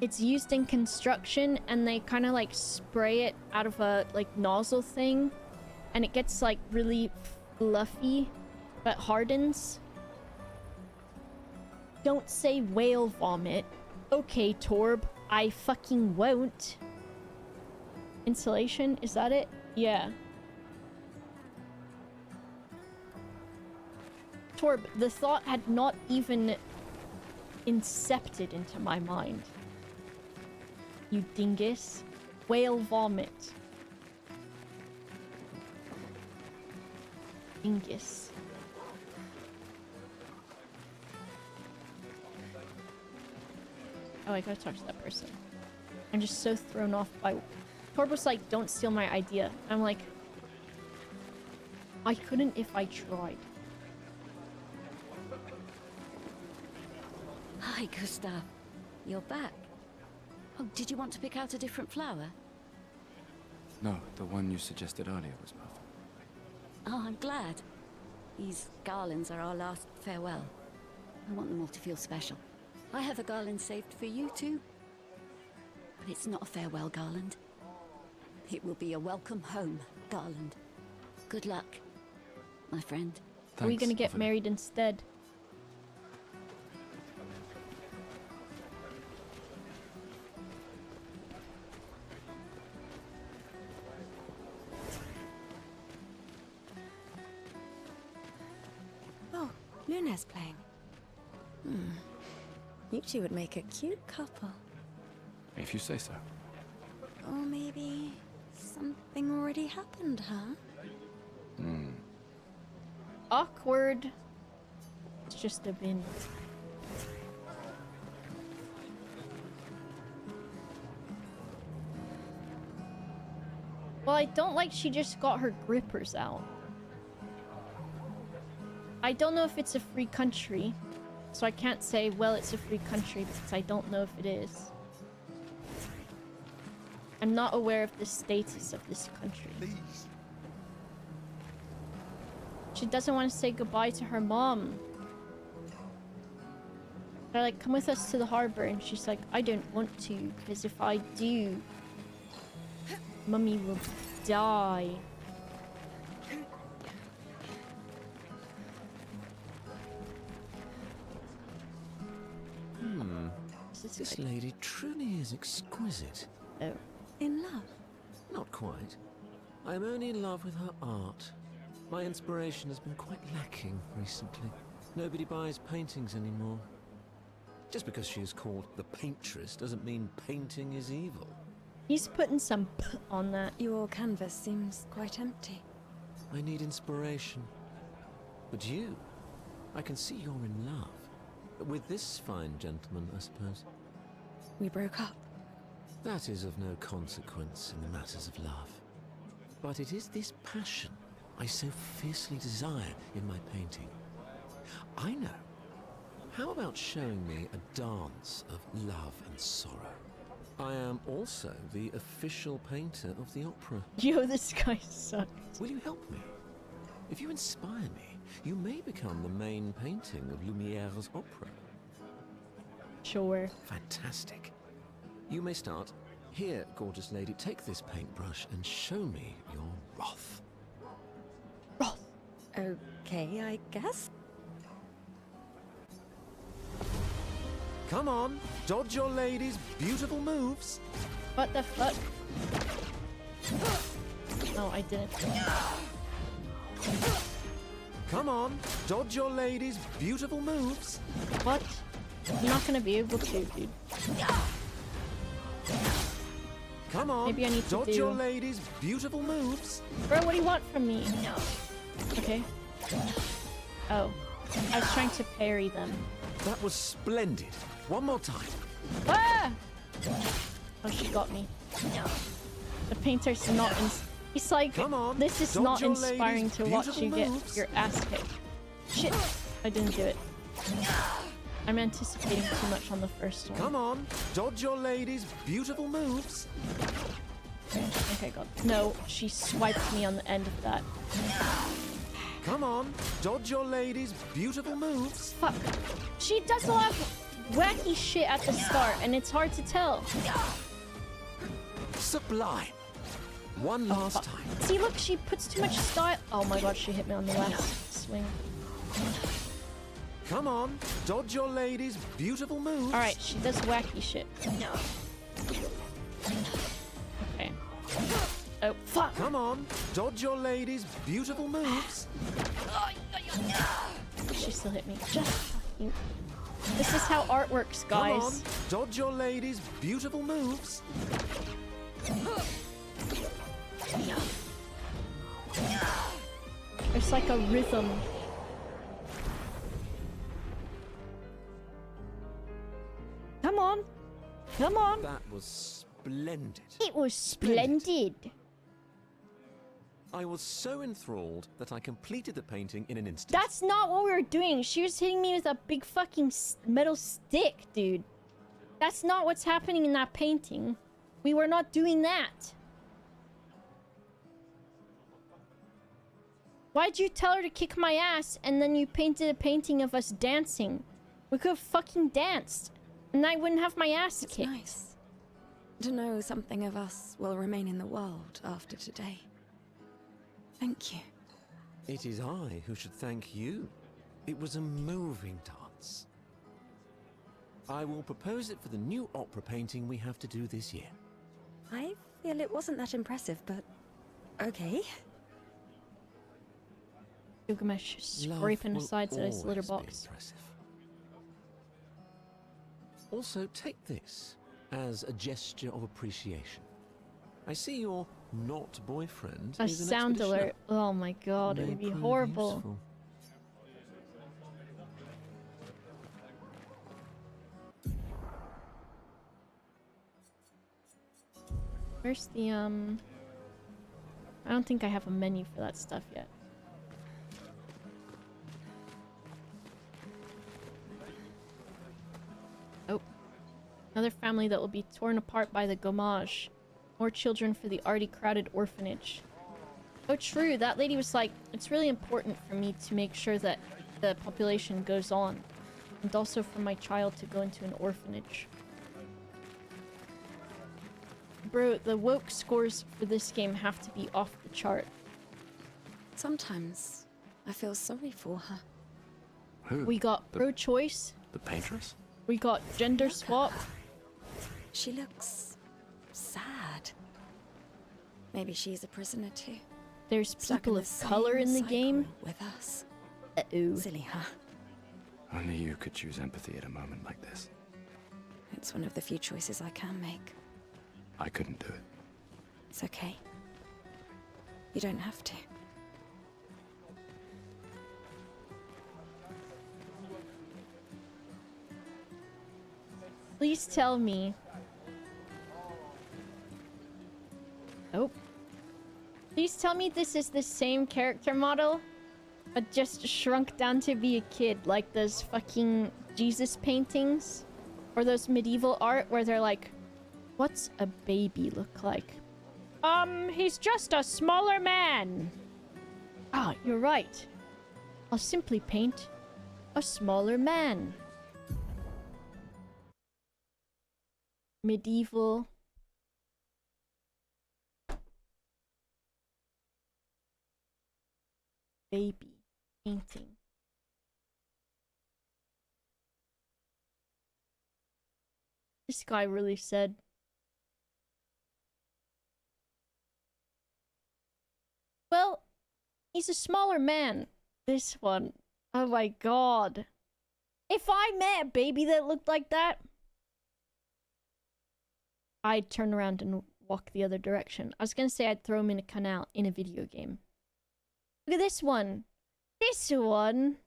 it's used in construction and they kind of like spray it out of a like nozzle thing and it gets like really fluffy but hardens? Don't say whale vomit. Okay, Torb, I fucking won't. Insulation, is that it? Yeah. Torb, the thought had not even incepted into my mind. You dingus. Whale vomit. Dingus. Oh, I gotta talk to that person. I'm just so thrown off by... Torb was like, don't steal my idea. I'm like... I couldn't if I tried. Hi, Gustav. You're back. Oh, did you want to pick out a different flower? No, the one you suggested earlier was perfect. Oh, I'm glad. These garlands are our last farewell. I want them all to feel special. I have a garland saved for you too. But it's not a farewell garland. It will be a welcome home garland. Good luck, my friend. Are we gonna get Evelyn. married instead? Oh, Luna's playing. You two would make a cute couple. If you say so. Or maybe something already happened, huh? Awkward. It's just a bin. Well, I don't like she just got her grippers out. I don't know if it's a free country, so I can't say, well, it's a free country because I don't know if it is. I'm not aware of the status of this country. Please. She doesn't want to say goodbye to her mom. They're like, come with us to the harbor, and she's like, I don't want to, because if I do, Mummy will die. This lady truly is exquisite. Oh. In love? Not quite. I am only in love with her art. My inspiration has been quite lacking recently. Nobody buys paintings anymore. Just because she is called the paintress doesn't mean painting is evil. He's putting some p on that. Your canvas seems quite empty. I need inspiration. But you, I can see you're in love. With this fine gentleman, I suppose. We broke up. That is of no consequence in the matters of love. But it is this passion I so fiercely desire in my painting. I know. How about showing me a dance of love and sorrow? I am also the official painter of the opera. Yo, this guy sucks. Will you help me? If you inspire me, you may become the main painting of Lumiere's opera. Sure. Fantastic. You may start. Here, gorgeous lady, take this paintbrush and show me your wrath. Wrath. Okay, I guess. Come on, dodge your lady's beautiful moves. What the fuck? No, I didn't. Come on, dodge your lady's beautiful moves. What? You're not gonna be able to, dude. Come on. Maybe I need to dodge do... your ladies' beautiful moves. Bro, what do you want from me? Okay. Oh. I was trying to parry them. That was splendid. One more time. Ah! Oh, she got me. The painter's not... He's like, Come on, this is dodge not your inspiring ladies' to watch you beautiful get moves. your ass kicked. Shit! I didn't do it. I'm anticipating too much on the first one. Come on, dodge your ladies' beautiful moves. Okay, God. No, she swiped me on the end of that. Come on, dodge your ladies' beautiful moves. Fuck. She does a lot of wacky shit at the start, and it's hard to tell. Sublime. One last time. See, look, she puts too much style. Oh my God, she hit me on the last swing. Come on, dodge your ladies' beautiful moves. Alright, she does wacky shit. Okay. Oh, fuck! Come on, dodge your ladies' beautiful moves. She still hit me. Just fucking... This is how art works, guys. Come on, dodge your ladies' beautiful moves. It's like a rhythm. Come on. Come on. That was splendid. It was splendid. I was so enthralled that I completed the painting in an instant. That's not what we were doing. She was hitting me with a big fucking metal stick, dude. That's not what's happening in that painting. We were not doing that. Why'd you tell her to kick my ass and then you painted a painting of us dancing? We could have fucking danced. And I wouldn't have my ass It's kicked. nice to know something of us will remain in the world after today. Thank you. It is I who should thank you. It was a moving dance. I will propose it for the new opera painting we have to do this year. I feel it wasn't that impressive, but okay. Gilgamesh scraping the sides of his litter box. Also, take this as a gesture of appreciation. I see your not boyfriend A is an sound expeditioner. alert. Oh my God, it May would be prove horrible. useful. Where's the, I don't think I have a menu for that stuff yet. Oh. Another family that will be torn apart by the gommage. More children for the already crowded orphanage. Oh, true. That lady was like, it's really important for me to make sure that the population goes on. And also for my child to go into an orphanage. Bro, the woke scores for this game have to be off the chart. Sometimes I feel sorry for her. Who? We got pro-choice. The paintress? We got gender swap. She looks sad. Maybe she's a prisoner too. There's Stuck people in of the color in same the cycle game. with us. Uh-oh. Silly, huh? Only you could choose empathy at a moment like this. It's one of the few choices I can make. I couldn't do it. It's okay. You don't have to. Please tell me. Oh. Please tell me this is the same character model, but just shrunk down to be a kid, like those fucking Jesus paintings, or those medieval art where they're like, what's a baby look like? He's just a smaller man. Ah, you're right. I'll simply paint a smaller man. Medieval. Baby painting. This guy really said. Well, he's a smaller man. This one. Oh my God. If I met a baby that looked like that, I'd turn around and walk the other direction. I was gonna say I'd throw him in a canal in a video game. Look at this one. This one.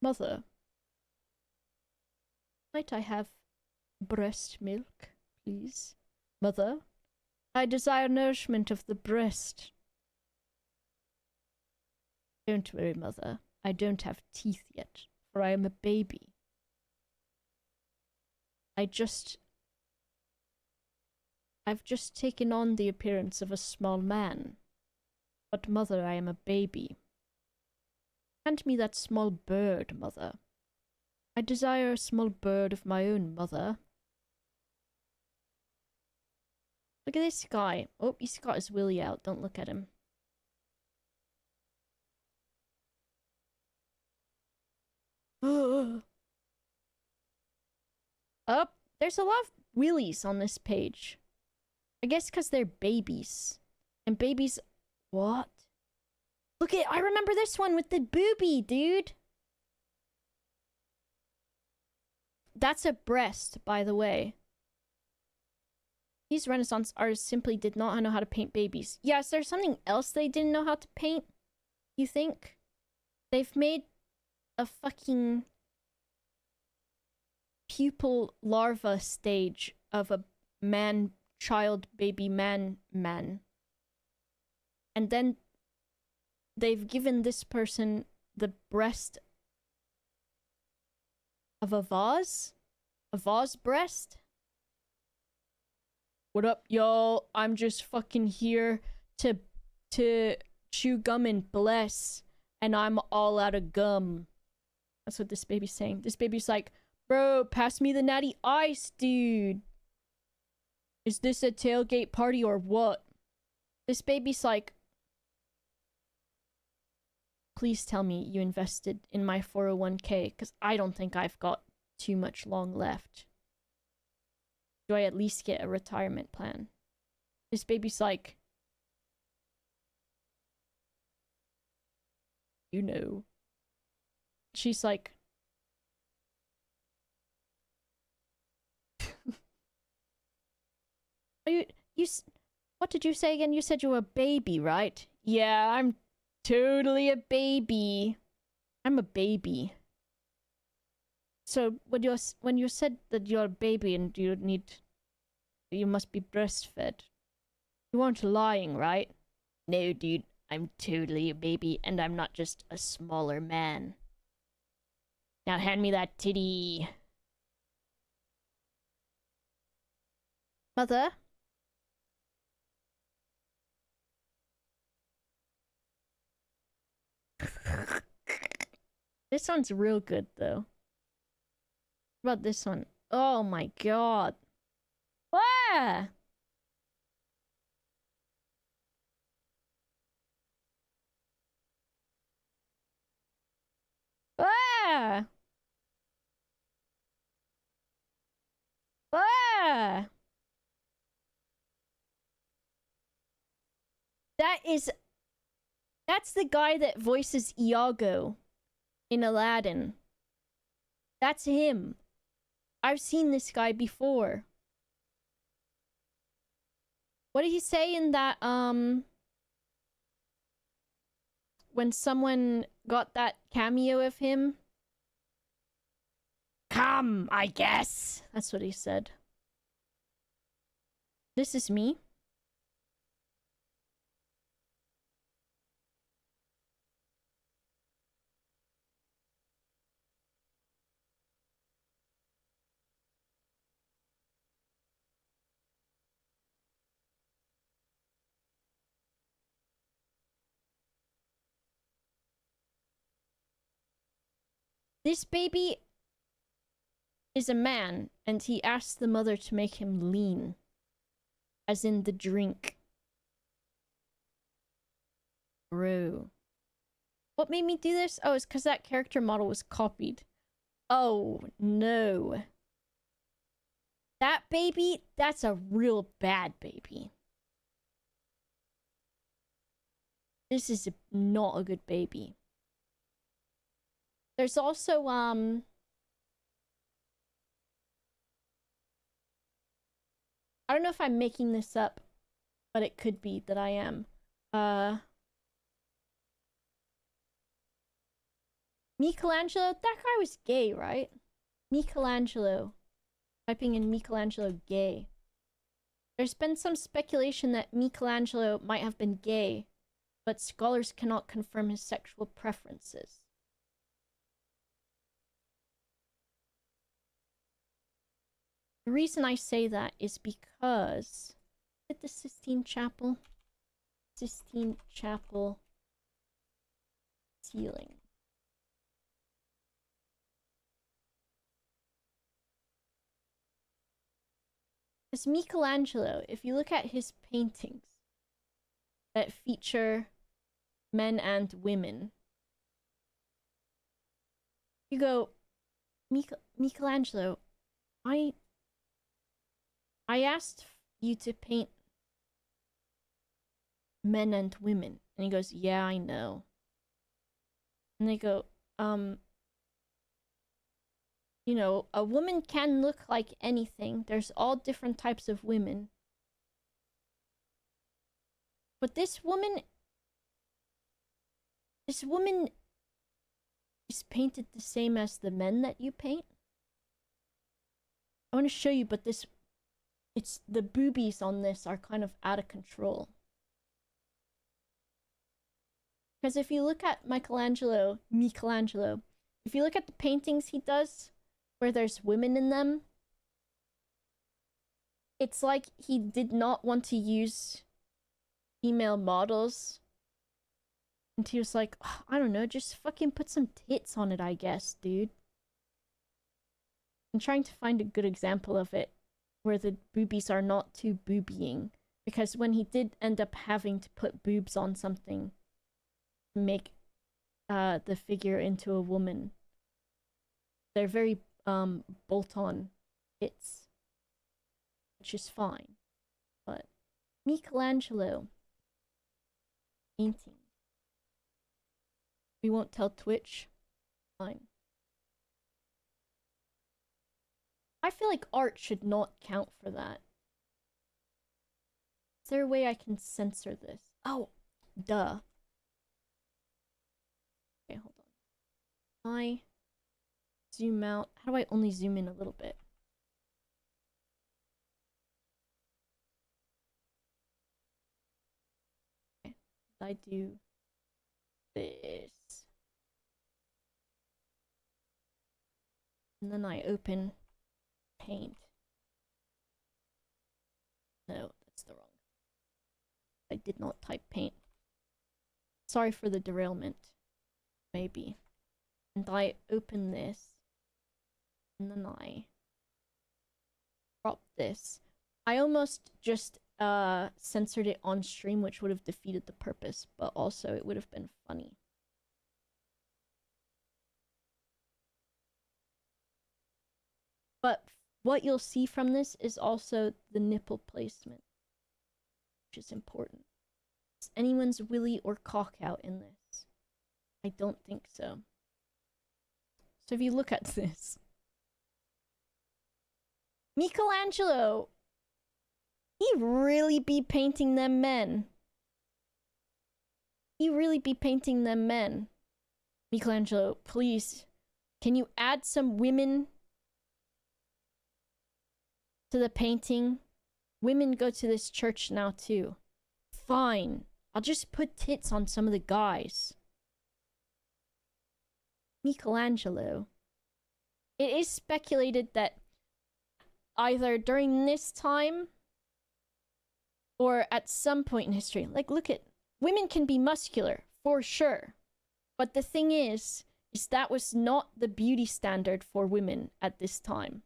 Mother. Might I have breast milk, please? Mother, I desire nourishment of the breast. Don't worry, Mother. I don't have teeth yet, for I am a baby. I've just taken on the appearance of a small man. But, Mother, I am a baby. Hand me that small bird, Mother. I desire a small bird of my own, Mother. Look at this guy. Oh, he's got his willy out. Don't look at him. Up. There's a lot of willies on this page. I guess because they're babies. And babies... What? Look at... I remember this one with the boobie, dude. That's a breast, by the way. These Renaissance artists simply did not know how to paint babies. Yeah, is there something else they didn't know how to paint? You think? They've made a fucking pupil larva stage of a man, child, baby, man. And then they've given this person the breast of a vase? A vase breast? What up, y'all? I'm just fucking here to chew gum and bless, and I'm all out of gum. That's what this baby's saying. This baby's like, bro, pass me the natty ice, dude. Is this a tailgate party or what? This baby's like, please tell me you invested in my 401k, because I don't think I've got too much long left. Do I at least get a retirement plan? This baby's like, you know. She's like, what did you say again? You said you were a baby, right? Yeah, I'm totally a baby. I'm a baby. So when you said that you're a baby and you must be breastfed, you weren't lying, right? No, dude, I'm totally a baby and I'm not just a smaller man. Now hand me that titty. Mother? This one's real good though. What about this one? Oh my god. Ah! Ah! Ah! That's the guy that voices Iago in Aladdin. That's him. I've seen this guy before. What did he say in that, when someone got that cameo of him? Come, I guess. That's what he said. This is me. This baby is a man, and he asks the mother to make him lean. As in the drink. Bro. What made me do this? Oh, it's because that character model was copied. Oh, no. That baby, that's a real bad baby. This is not a good baby. There's also, I don't know if I'm making this up, but it could be that I am. Michelangelo, that guy was gay, right? Michelangelo. Typing in Michelangelo gay. There's been some speculation that Michelangelo might have been gay, but scholars cannot confirm his sexual preferences. The reason I say that is because at the Sistine Chapel ceiling. Because Michelangelo, if you look at his paintings that feature men and women, you go, Michelangelo, I asked you to paint men and women. And he goes, yeah, I know. And they go, you know, a woman can look like anything. There's all different types of women. But this woman is painted the same as the men that you paint. I want to show you, but it's the boobies on this are kind of out of control. Because if you look at Michelangelo, if you look at the paintings he does, where there's women in them, it's like he did not want to use female models. And he was like, oh, I don't know, just fucking put some tits on it, I guess, dude. I'm trying to find a good example of it, where the boobies are not too boobying. Because when he did end up having to put boobs on something to make the figure into a woman, they're very bolt-on hits, which is fine. But Michelangelo painting. We won't tell Twitch. Fine. I feel like art should not count for that. Is there a way I can censor this? Oh, duh. Okay, hold on. I zoom out. How do I only zoom in a little bit? Okay. I do this. And then I open paint. No, that's the wrong. I did not type paint. Sorry for the derailment. Maybe. And I open this. And then I crop this. I almost just censored it on stream, which would have defeated the purpose, but also it would have been funny. But what you'll see from this is also the nipple placement, which is important. Is anyone's willy or cock out in this? I don't think so. So if you look at this, Michelangelo, he really be painting them men. He really be painting them men. Michelangelo, please, can you add some women to the painting? Women go to this church now too. Fine, I'll just put tits on some of the guys. Michelangelo. It is speculated that either during this time or at some point in history, like, look at, women can be muscular for sure, but the thing is that was not the beauty standard for women at this time.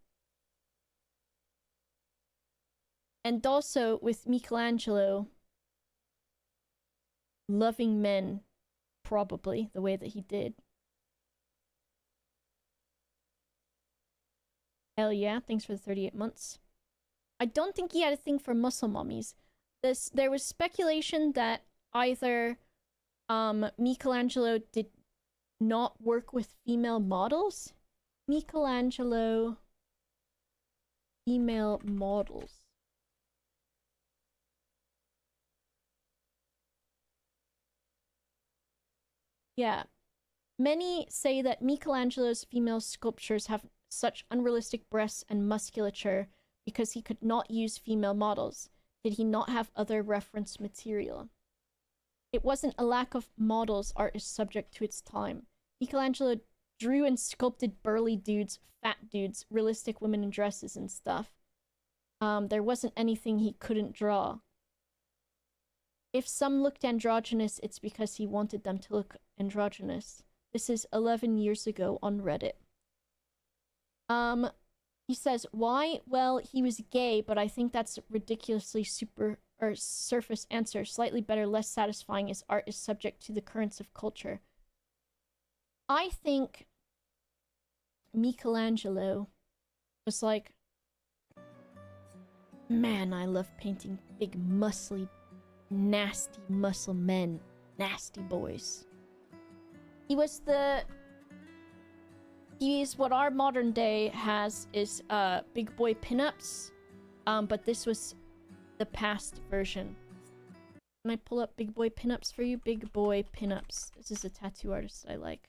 And also with Michelangelo loving men, probably the way that he did. Hell yeah, thanks for the 38 months. I don't think he had a thing for muscle mummies. There was speculation that either Michelangelo did not work with female models. Michelangelo female models. Yeah. Many say that Michelangelo's female sculptures have such unrealistic breasts and musculature because he could not use female models. Did he not have other reference material? It wasn't a lack of models art is subject to its time. Michelangelo drew and sculpted burly dudes, fat dudes, realistic women in dresses and stuff. There wasn't anything he couldn't draw. If some looked androgynous, it's because he wanted them to look androgynous. This is 11 years ago on Reddit. He says, why? Well, he was gay, but I think that's ridiculously surface answer. Slightly better, less satisfying is art is subject to the currents of culture. I think Michelangelo was like, man, I love painting big, muscly, nasty muscle men. Nasty boys. He's what our modern day has is big boy pinups, but this was the past version. Can I pull up big boy pinups for you? Big boy pinups. This is a tattoo artist I like.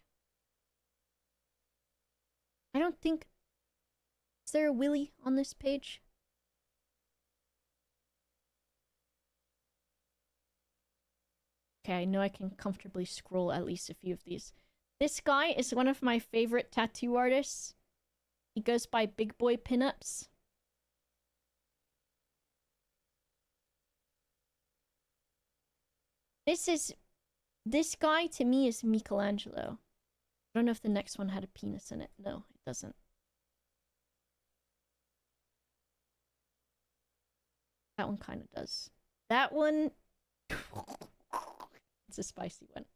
I don't think... Is there a Willy on this page? Okay, I know I can comfortably scroll at least a few of these. This guy is one of my favorite tattoo artists. He goes by Big Boy Pinups. This guy to me is Michelangelo. I don't know if the next one had a penis in it. No, it doesn't. That one kind of does. That one... It's a spicy one.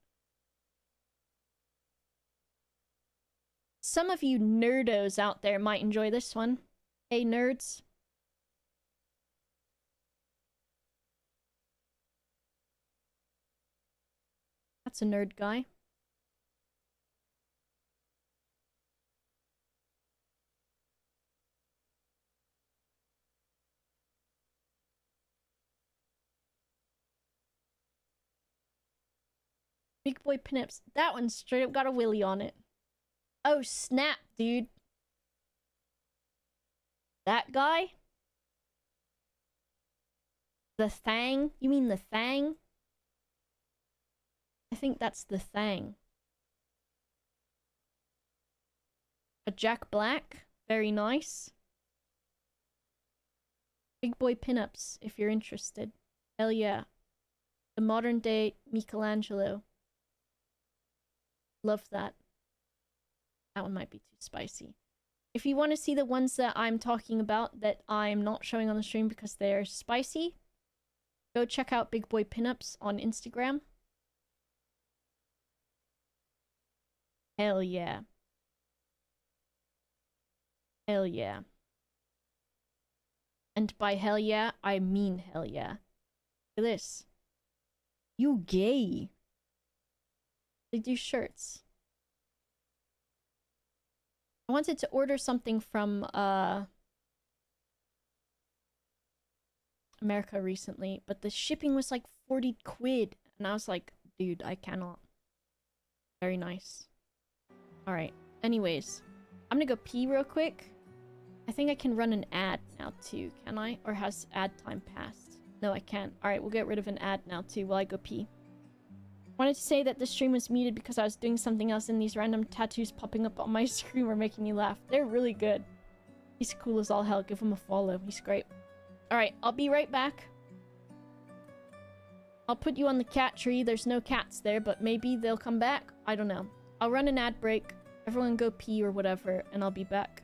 Some of you nerdos out there might enjoy this one. Hey, nerds. That's a nerd guy. Big Boy Pinups. That one straight up got a willy on it. Oh, snap, dude. That guy? The Thang? You mean the Thang? I think that's the Thang. A Jack Black. Very nice. Big Boy Pinups, if you're interested. Hell yeah. The modern day Michelangelo. Love that. That one might be too spicy. If you want to see the ones that I'm talking about that I'm not showing on the stream because they're spicy, go check out Big Boy Pinups on Instagram. Hell yeah. Hell yeah. And by hell yeah, I mean hell yeah. Look at this. You gay. They do shirts. I wanted to order something from America recently, but the shipping was like 40 quid. And I was like, dude, I cannot. Very nice. Alright, anyways. I'm gonna go pee real quick. I think I can run an ad now too, can I? Or has ad time passed? No, I can't. Alright, we'll get rid of an ad now too while I go pee. Wanted to say that the stream was muted because I was doing something else and these random tattoos popping up on my screen were making me laugh. They're really good. He's cool as all hell. Give him a follow. He's great. Alright, I'll be right back. I'll put you on the cat tree. There's no cats there, but maybe they'll come back. I don't know. I'll run an ad break. Everyone go pee or whatever, and I'll be back.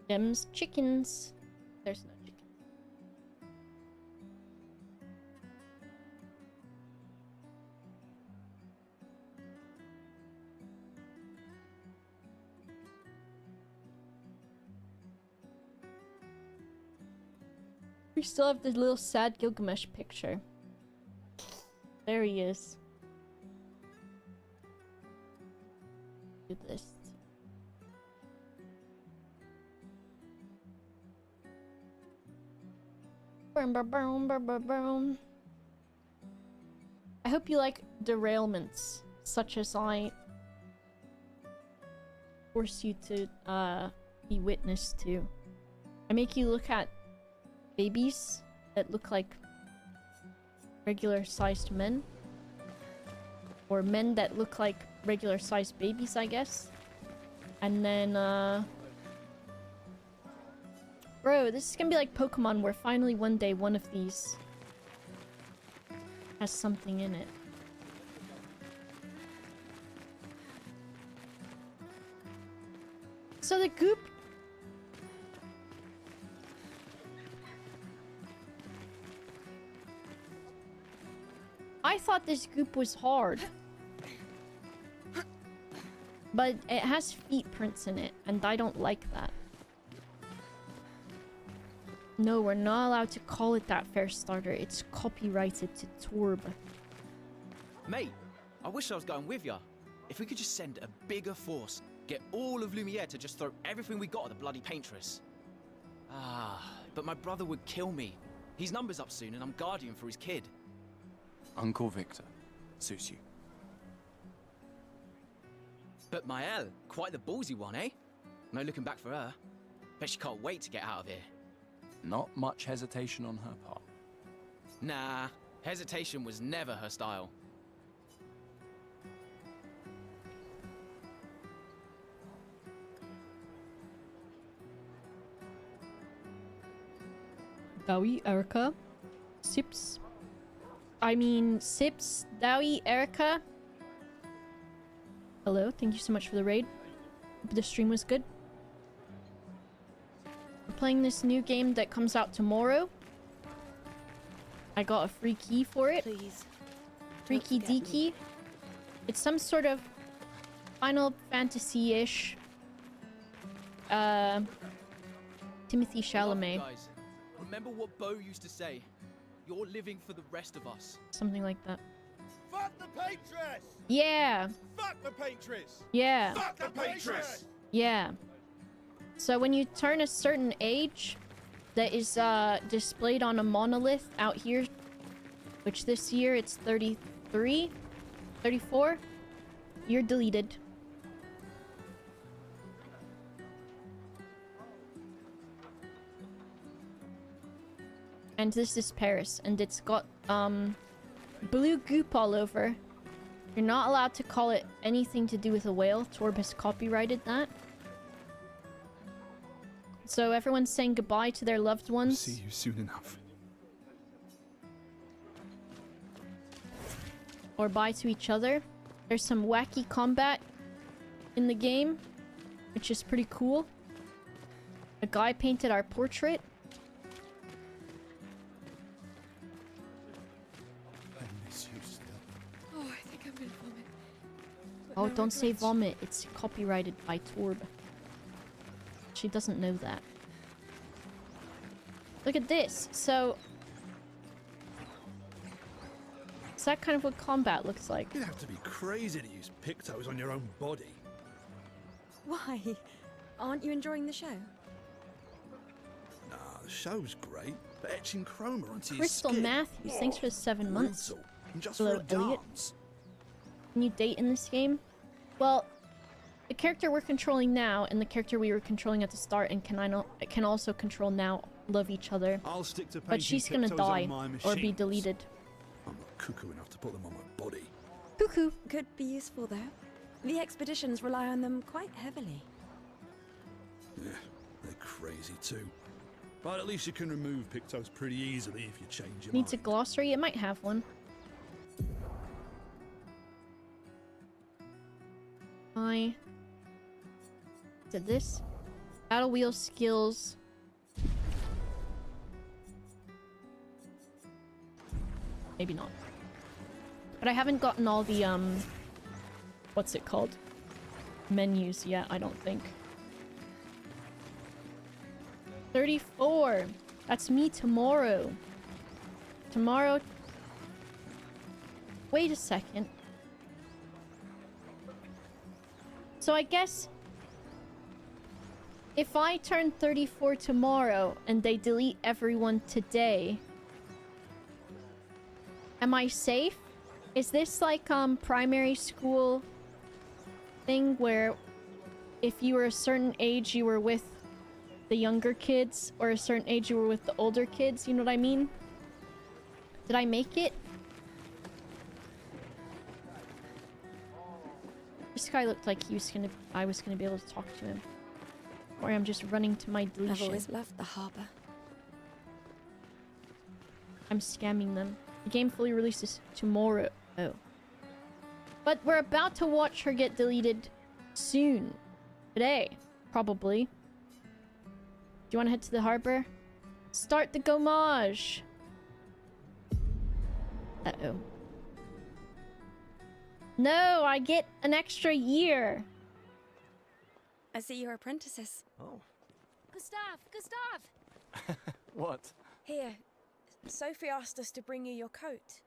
Them's chickens. There's no chicken. We still have the little sad Gilgamesh picture. There he is. Do this. I hope you like derailments, such as I force you to be witness to. I make you look at babies that look like regular-sized men. Or men that look like regular-sized babies, I guess. And then, bro, this is gonna be like Pokemon, where finally one day one of these has something in it. So the goop... I thought this goop was hard. But it has feet prints in it, and I don't like that. No, we're not allowed to call it that, Fair Starter. It's copyrighted to Torb. Mate, I wish I was going with ya. If we could just send a bigger force, get all of Lumiere to just throw everything we got at the bloody paintress. But my brother would kill me. His number's up soon and I'm guardian for his kid. Uncle Victor. Suits you. But Maëlle, quite the ballsy one, eh? No looking back for her. Bet she can't wait to get out of here. Not much hesitation on her part. Nah, hesitation was never her style. Dowie, Erica, Sips. Sips, Dowie, Erica. Hello, thank you so much for the raid. Hope the stream was good. We're playing this new game that comes out tomorrow. I got a free key for it. Please. Free key D key. It's some sort of Final Fantasy-ish Timothy Chalamet. Guys, remember what Bo used to say? You're living for the rest of us. Something like that. Fuck the paintress! Yeah. Fuck the paintress! Yeah. Fuck the paintress! Yeah. So when you turn a certain age that is displayed on a monolith out here, which this year it's 33, 34, you're deleted. And this is Paris, and it's got blue goop all over. You're not allowed to call it anything to do with a whale. Torb has copyrighted that. So everyone's saying goodbye to their loved ones. See you soon enough. Or bye to each other. There's some wacky combat in the game, which is pretty cool. A guy painted our portrait. Oh, I think I'm gonna vomit. But Oh, no don't say regrets. vomit. It's copyrighted by Torb. She doesn't know that. Look at this. So... is that kind of what combat looks like? You'd have to be crazy to use pictos on your own body. Why? Aren't you enjoying the show? Nah, the show's great, but etching chroma onto your Crystal skin... Matthews, thanks for the 7 months. brutal. And just Hello, for a Elliot. dance. Can you date in this game? Well, the character we're controlling now and the character we were controlling at the start and can also control now love each other. I'll stick to But painting she's gonna pictos die on my or be machines. deleted. I'm not cuckoo enough to put them on my body. Cuckoo. Could be useful though. The expeditions rely on them quite heavily. Yeah, they're crazy too. But at least you can remove pictos pretty easily if you change your Needs a mind. glossary? It might have one. I did this. Battle wheel skills. Maybe not. But I haven't gotten all the, what's it called? Menus yet, I don't think. 34! That's me tomorrow. Tomorrow... Wait a second. So I guess... if I turn 34 tomorrow and they delete everyone today... am I safe? Is this like, primary school thing where if you were a certain age you were with the younger kids, or a certain age you were with the older kids, you know what I mean? Did I make it? This guy looked like I was gonna be able to talk to him. Or I'm just running to my deletion. I've always loved the harbor. I'm scamming them. The game fully releases tomorrow. Oh. But we're about to watch her get deleted soon. Today. Probably. Do you want to head to the harbor? Start the gommage! Uh-oh. No, I get an extra year! I see you're apprentices. Oh. Gustav! What? Here, Sophie asked us to bring you your coat.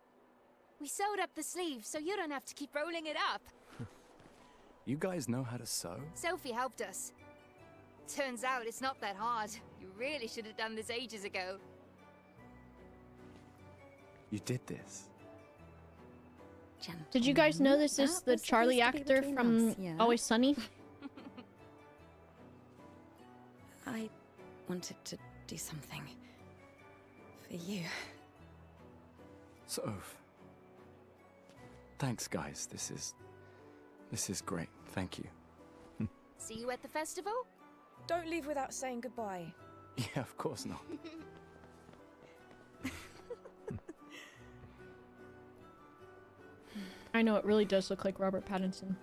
We sewed up the sleeves so you don't have to keep rolling it up. You guys know how to sew? Sophie helped us. Turns out it's not that hard. You really should have done this ages ago. You did this? Did you guys know this is the That was Charlie supposed to be actor between from us, yeah? Always Sunny? I wanted to do something for you. Soph. Thanks, guys. This is great. Thank you. See you at the festival? Don't leave without saying goodbye. Yeah, of course not. I know, it really does look like Robert Pattinson.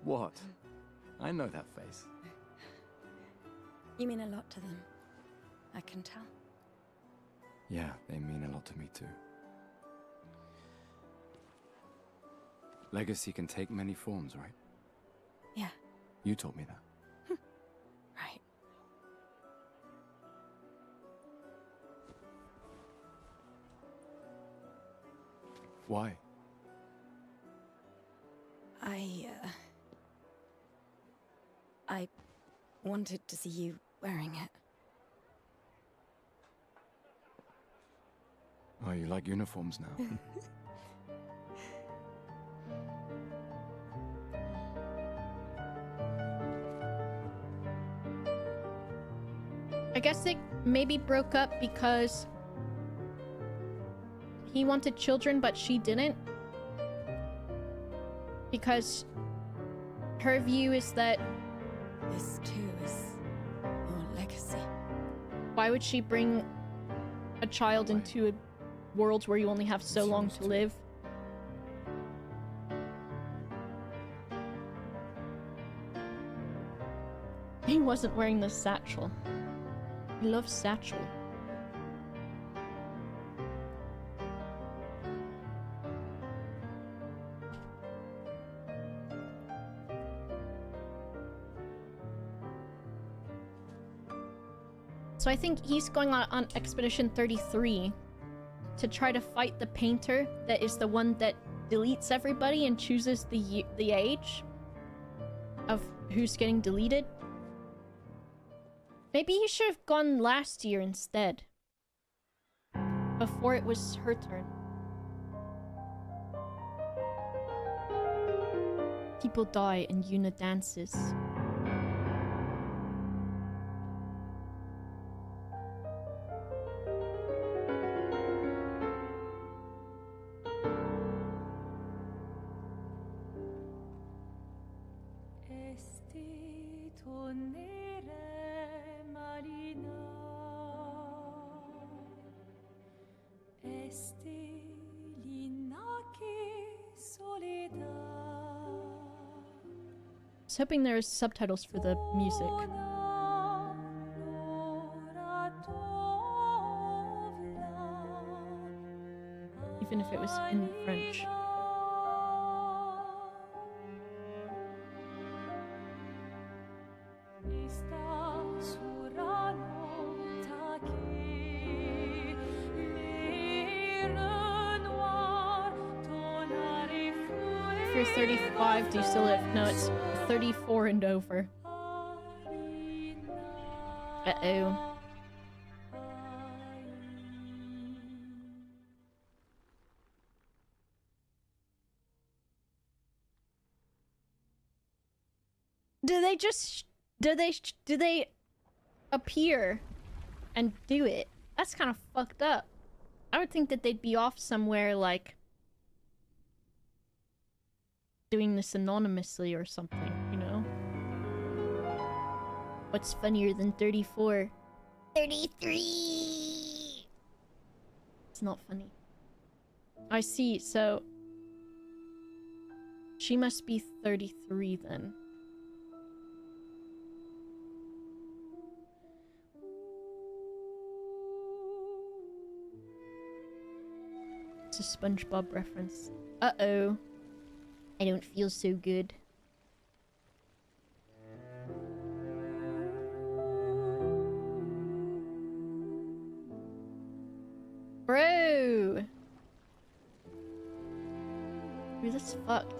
What? I know that face. You mean a lot to them. I can tell. Yeah, they mean a lot to me too. Legacy can take many forms, right? Yeah. You told me that. Right. Why? I wanted to see you wearing it. Oh, you like uniforms now? I guess they maybe broke up because he wanted children, but she didn't. Because her view is that... This too is your legacy. Why would she bring a child into a world where you only have so long to live? He wasn't wearing the satchel. He loves satchel. So I think he's going on Expedition 33 to try to fight the painter that is the one that deletes everybody and chooses the age of who's getting deleted. Maybe he should have gone last year instead. Before it was her turn. People die and Yuna dances. I was hoping there was subtitles for the music. if it was in French. If you're 35, do you still live? No, it's 34 and over. Uh-oh. Do they appear and do it? That's kind of fucked up. I would think that they'd be off somewhere, like, doing this anonymously or something, you know? What's funnier than 34? 33! It's not funny. I see, so... she must be 33 then. It's a SpongeBob reference. Uh-oh. I don't feel so good. Bro! Dude, that's fucked.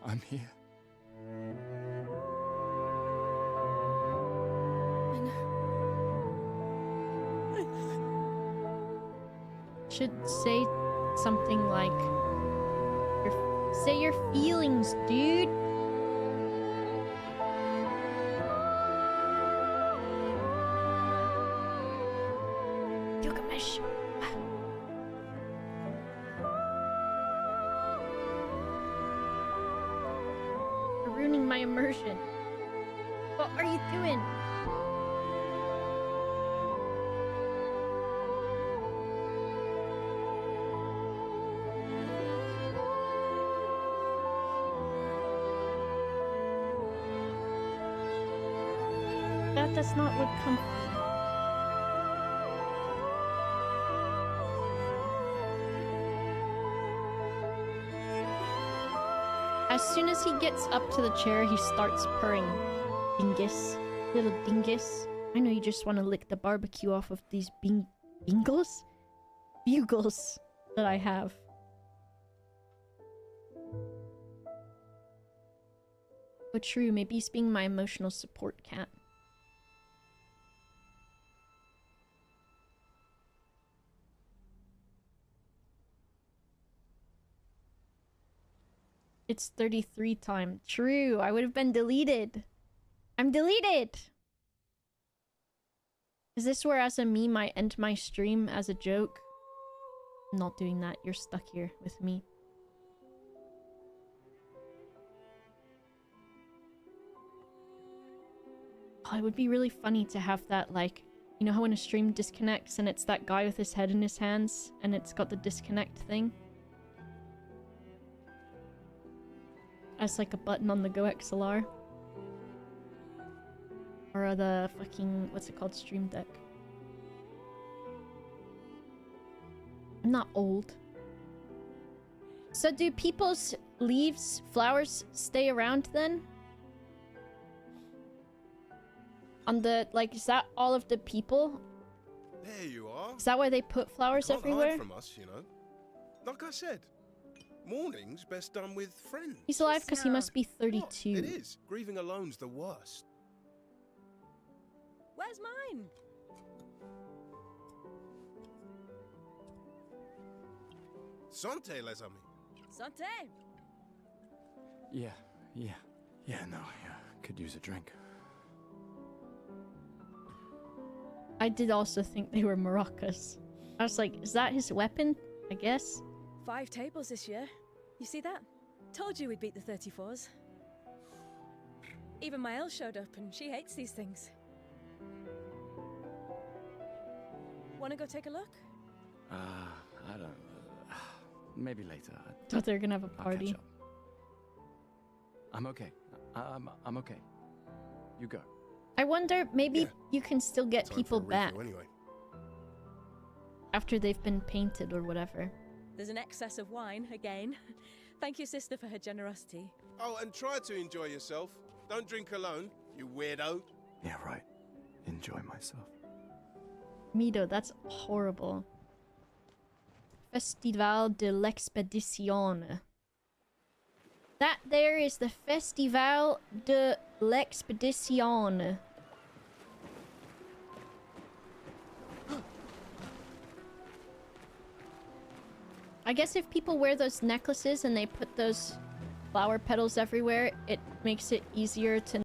I'm here. Should say something like, say your feelings, dude. Gilgamesh. You're ruining my immersion. What are you doing? That does not look comfy. As soon as he gets up to the chair, he starts purring. Dingus. Little dingus. I know you just want to lick the barbecue off of these bingles? Bugles that I have. But true, maybe he's being my emotional support cat. It's 33 time. True, I would have been deleted. I'm deleted! Is this where as a meme I end my stream as a joke? I'm not doing that. You're stuck here with me. Oh, it would be really funny to have that, like, you know how when a stream disconnects and it's that guy with his head in his hands and it's got the disconnect thing? As like a button on the Go XLR. Or the fucking, what's it called, Stream Deck. I'm not old. So do people's leaves, flowers stay around then? On the, like, is that all of the people? There you are. Is that why they put flowers Can't everywhere? hide from us, you know. Like I said, mourning's best done with friends. He's alive because he must be 32. What? It is. Grieving alone's the worst. Where's mine? Santé, les amis. Santé! Yeah, no, could use a drink. I did also think they were maracas. I was like, is that his weapon? I guess. 5 tables this year. You see that? Told you we'd beat the 34s. Even my Elle showed up, and she hates these things. Wanna go take a look? I don't... maybe later. Thought they were gonna have a I'll party. catch up. I'm okay. I'm okay. You go. I wonder, maybe Yeah. you can still get Time people for a back refill anyway. after they've been painted or whatever. There's an excess of wine, again. Thank your sister for her generosity. Oh, and try to enjoy yourself. Don't drink alone, you weirdo. Yeah, right. Enjoy myself. Mido, that's horrible. Festival de l'Expedition. That there is the Festival de l'Expedition. I guess if people wear those necklaces and they put those flower petals everywhere, it makes it easier to